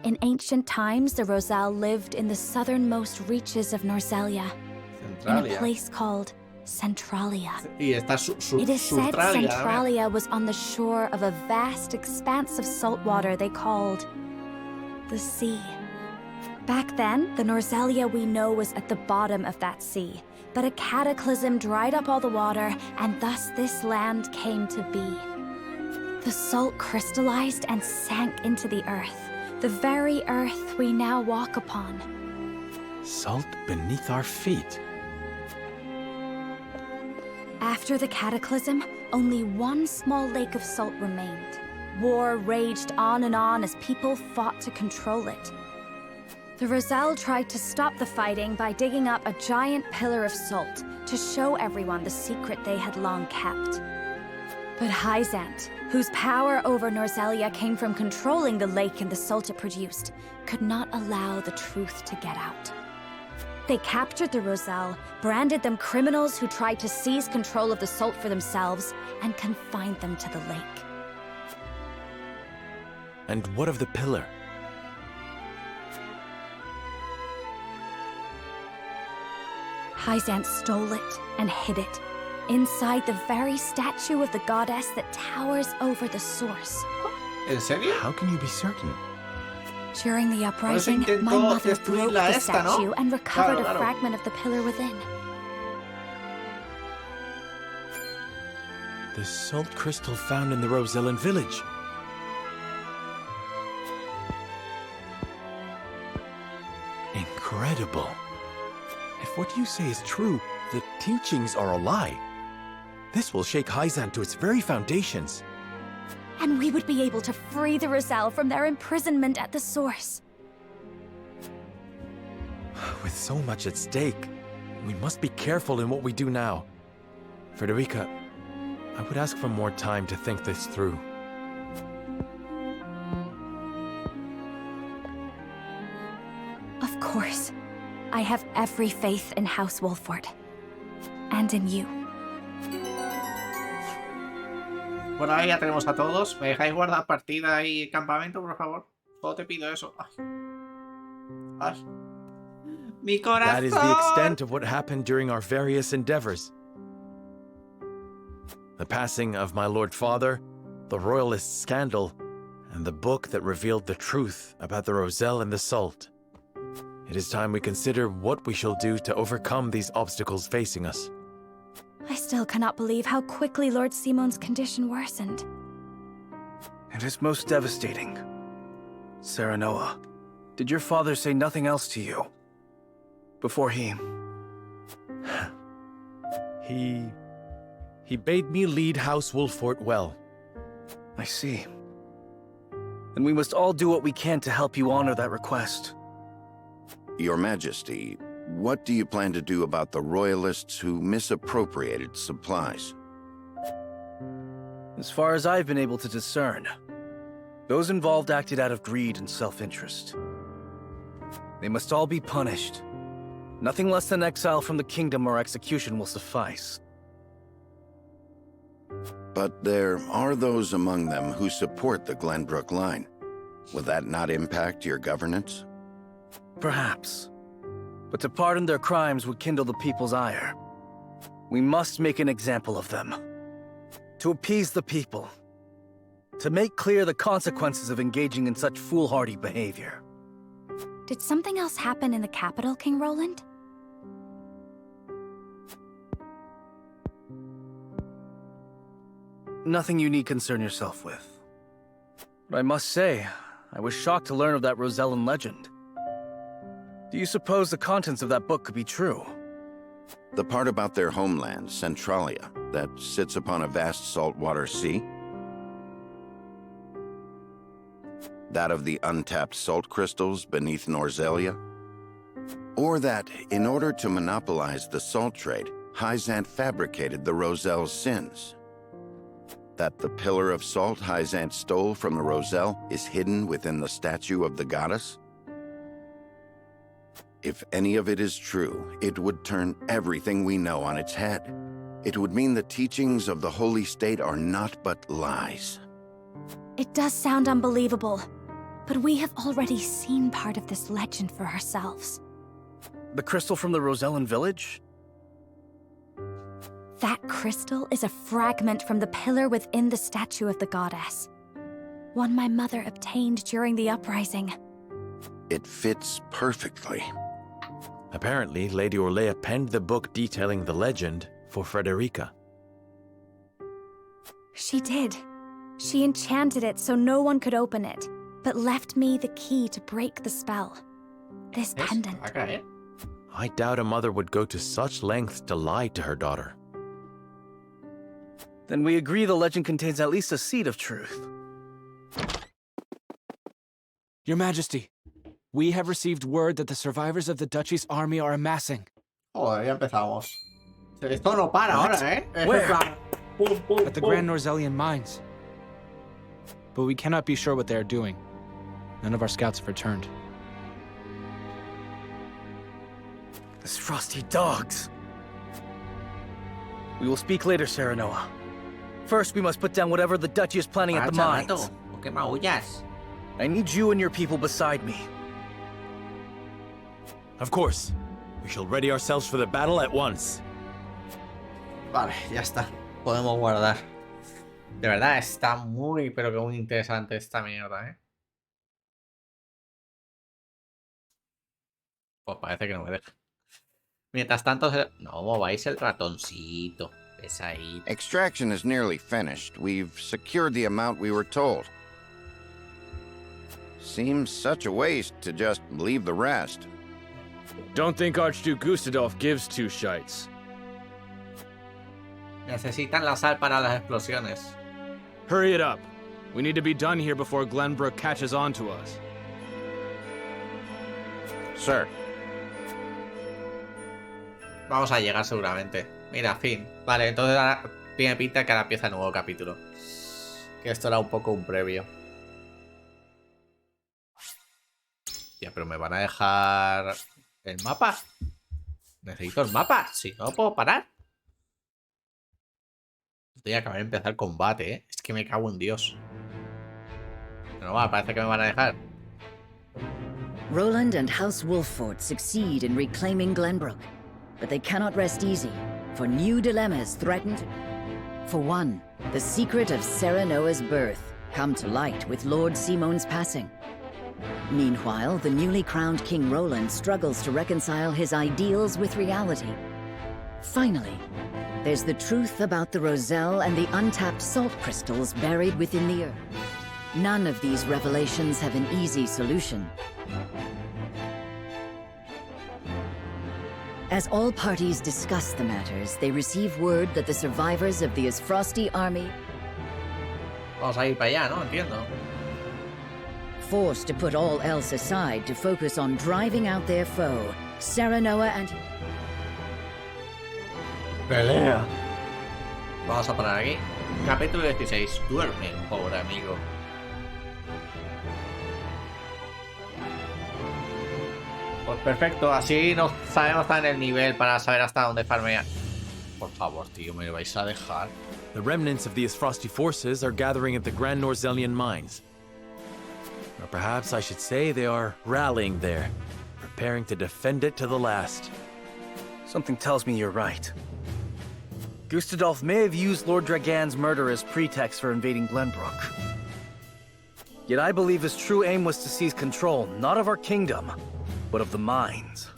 In ancient times, the Roselle lived in the southernmost reaches of Norzelia, in a place called Centralia. Y está It is said Sustralia, Centralia was on the shore of a vast expanse of salt water they called the sea. Back then, the Norzelia we know was at the bottom of that sea, but a cataclysm dried up all the water, and thus this land came to be. The salt crystallized and sank into the earth. The very earth we now walk upon. Salt beneath our feet. After the cataclysm, only one small lake of salt remained. War raged on and on as people fought to control it. The Roselle tried to stop the fighting by digging up a giant pillar of salt to show everyone the secret they had long kept. But Hyzant, whose power over Norzelia came from controlling the lake and the salt it produced, could not allow the truth to get out. They captured the Roselle, branded them criminals who tried to seize control of the salt for themselves, and confined them to the lake. And what of the pillar? Hyzant stole it and hid it, inside the very statue of the goddess that towers over the source. ¿En serio? How can you be certain? During the uprising, my mother broke the statue and recovered a fragment of the pillar within. The salt crystal found in the Rosellan village. Incredible. If what you say is true, the teachings are a lie. This will shake Hyzant to its very foundations. And we would be able to free the Roselle from their imprisonment at the source. With so much at stake, we must be careful in what we do now. Frederica, I would ask for more time to think this through. Of course. I have every faith in House Wolford. And in you. Bueno, ahí ya tenemos a todos. ¿Me dejáis guardar partida y campamento, por favor? Solo te pido eso. Ay. Ay. Mi corazón. That is the extent of what happened during our various endeavors. The passing of my Lord Father, the Royalist scandal, and the book that revealed the truth about the Roselle and the salt. It is time we consider what we shall do to overcome these obstacles facing us. I still cannot believe how quickly Lord Simon's condition worsened. It is most devastating. Serenoa, did your father say nothing else to you? Before he... He bade me lead House Wolfort well. I see. Then we must all do what we can to help you honor that request. Your Majesty, what do you plan to do about the Royalists who misappropriated supplies? As far as I've been able to discern, those involved acted out of greed and self-interest. They must all be punished. Nothing less than exile from the kingdom or execution will suffice. But there are those among them who support the Glenbrook line. Will that not impact your governance? Perhaps. But to pardon their crimes would kindle the people's ire. We must make an example of them. To appease the people. To make clear the consequences of engaging in such foolhardy behavior. Did something else happen in the capital, King Roland? Nothing you need concern yourself with. But I must say, I was shocked to learn of that Rosellan legend. Do you suppose the contents of that book could be true? The part about their homeland, Centralia, that sits upon a vast saltwater sea? That of the untapped salt crystals beneath Norzelia? Or that, in order to monopolize the salt trade, Hyzant fabricated the Roselle's sins? That the pillar of salt Hyzant stole from the Roselle is hidden within the statue of the goddess? If any of it is true, it would turn everything we know on its head. It would mean the teachings of the Holy State are not but lies. It does sound unbelievable, but we have already seen part of this legend for ourselves. The crystal from the Rosellan village? That crystal is a fragment from the pillar within the statue of the goddess. One my mother obtained during the uprising. It fits perfectly. Apparently, Lady Orlea penned the book detailing the legend for Frederica. She did. She enchanted it so no one could open it. but left me the key to break the spell. This pendant. I doubt a mother would go to such lengths to lie to her daughter. Then we agree the legend contains at least a seed of truth. Your Majesty, we have received word that the survivors of the Duchy's army are amassing. Joder, ya empezamos. Esto no para ahora, ¿eh? Where? At the Grand Norzelian mines. But we cannot be sure what they are doing. None of our scouts have returned. These frosty dogs. We will speak later, Serenoa. First, we must put down whatever the Duchy is planning at the mines. I need you and your people beside me. Of course. We shall ready ourselves for the battle at once. Vale, ya está. Podemos guardar. De verdad, está muy, pero que muy interesante esta mierda, ¿eh? Pues parece que no me deja. Mientras tanto, no mováis el ratoncito. Pesadito. Extraction is nearly finished. We've secured the amount we were told. Seems such a waste to just leave the rest. Don't think Archduke Gustadolf gives two shites. Necesitan la sal para las explosiones. Hurry it up. We need to be done here before Glenbrook catches on to us. Sir. Vamos a llegar seguramente. Mira, fin. Vale, entonces ahora tiene pinta que ahora empieza el nuevo capítulo. Que esto era un poco un previo. Ya, pero me van a dejar el mapa. Necesito el mapa. Si no, puedo parar. Estoy a acabar de empezar el combate, ¿eh? Es que me cago en Dios. Pero va, parece que me van a dejar. Roland and House Wolffort succeed in reclaiming Glenbrook, but they cannot rest easy, for new dilemmas threaten to... For one, the secret of Serenoa's birth come to light with Lord Simon's passing. Meanwhile, the newly crowned King Roland struggles to reconcile his ideals with reality. Finally, there's the truth about the Roselle and the untapped salt crystals buried within the earth. None of these revelations have an easy solution. As all parties discuss the matters, they receive word that the survivors of the Isfrosti army... Vamos a ir para allá, ¿no? Entiendo. Forced to put all else aside to focus on driving out their foe, Serenoa and... Pelea. Vamos a parar aquí. Capítulo 16. Duerme, pobre amigo. Pues perfecto, así nos sabemos en el nivel para saber hasta dónde farmear. Por favor, tío, me vais a dejar. The remnants of the Isfrosti forces are gathering at the Grand Norzelian mines. Or perhaps I should say they are rallying there, preparing to defend it to the last. Something tells me you're right. Gustadolf may have used Lord Dragan's murder as pretext for invading Glenbrook. Yet I believe his true aim was to seize control, not of our kingdom, but of the mines.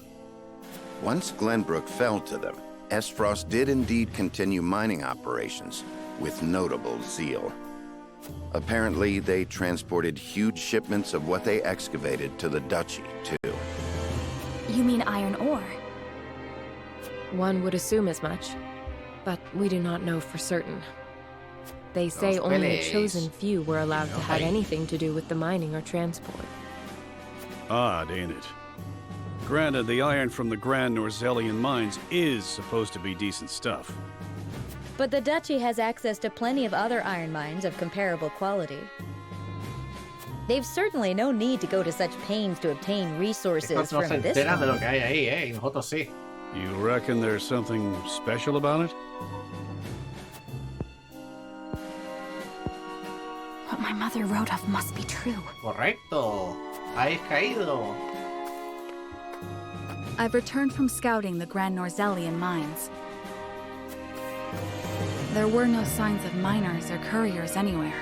Once Glenbrook fell to them, Esfrost did indeed continue mining operations, with notable zeal. Apparently, they transported huge shipments of what they excavated to the Duchy, too. You mean iron ore? One would assume as much, but we do not know for certain. They say only a chosen few were allowed to have anything to do with the mining or transport. Odd, ain't it? Granted, the iron from the Grand Norzelian mines is supposed to be decent stuff. But the Duchy has access to plenty of other iron mines of comparable quality. They've certainly no need to go to such pains to obtain resources from this de lo que hay ahí, ¿eh? Y nosotros sí. You reckon there's something special about it? What my mother wrote of must be true. Correcto. Habéis caído. I've returned from scouting the Grand Norzelian mines. There were no signs of miners or couriers anywhere.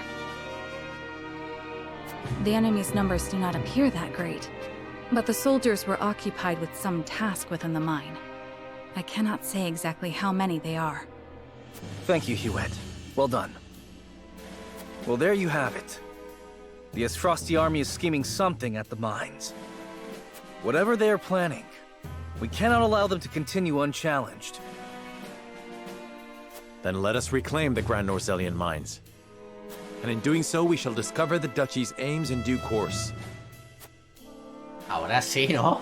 The enemy's numbers do not appear that great, but the soldiers were occupied with some task within the mine. I cannot say exactly how many they are. Thank you, Hewitt. Well done. Well, there you have it. The Frosty army is scheming something at the mines. Whatever they are planning, we cannot allow them to continue unchallenged. Then let us reclaim the Grand Norzelian mines. And in doing so, we shall discover the Duchy's aims in due course. Ahora sí, ¿no?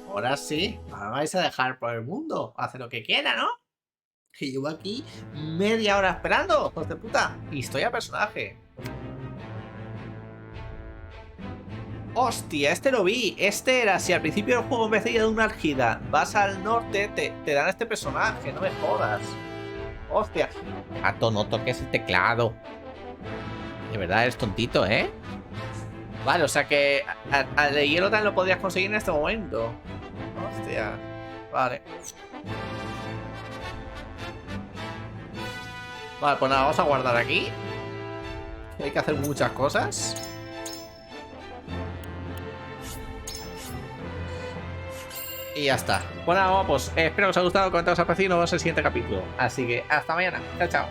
Ahora sí. Ahora vais a dejar por el mundo. Hace lo que quiera, ¿no? Que llevo aquí media hora esperando, hijos de puta. Historia personaje. Hostia, este lo vi. Este era, si al principio del juego en vez de ir a una algida vas al norte, te dan este personaje. No me jodas. Hostia. Gato, no toques el teclado. De verdad eres tontito, ¿eh? Vale, o sea que al de hielo también lo podrías conseguir en este momento. Hostia. Vale. Vale, pues nada, vamos a guardar aquí. Hay que hacer muchas cosas. Y ya está. Bueno, pues espero que os haya gustado, comentaros al parecido y nos vemos en el siguiente capítulo. Así que hasta mañana. Chao, chao.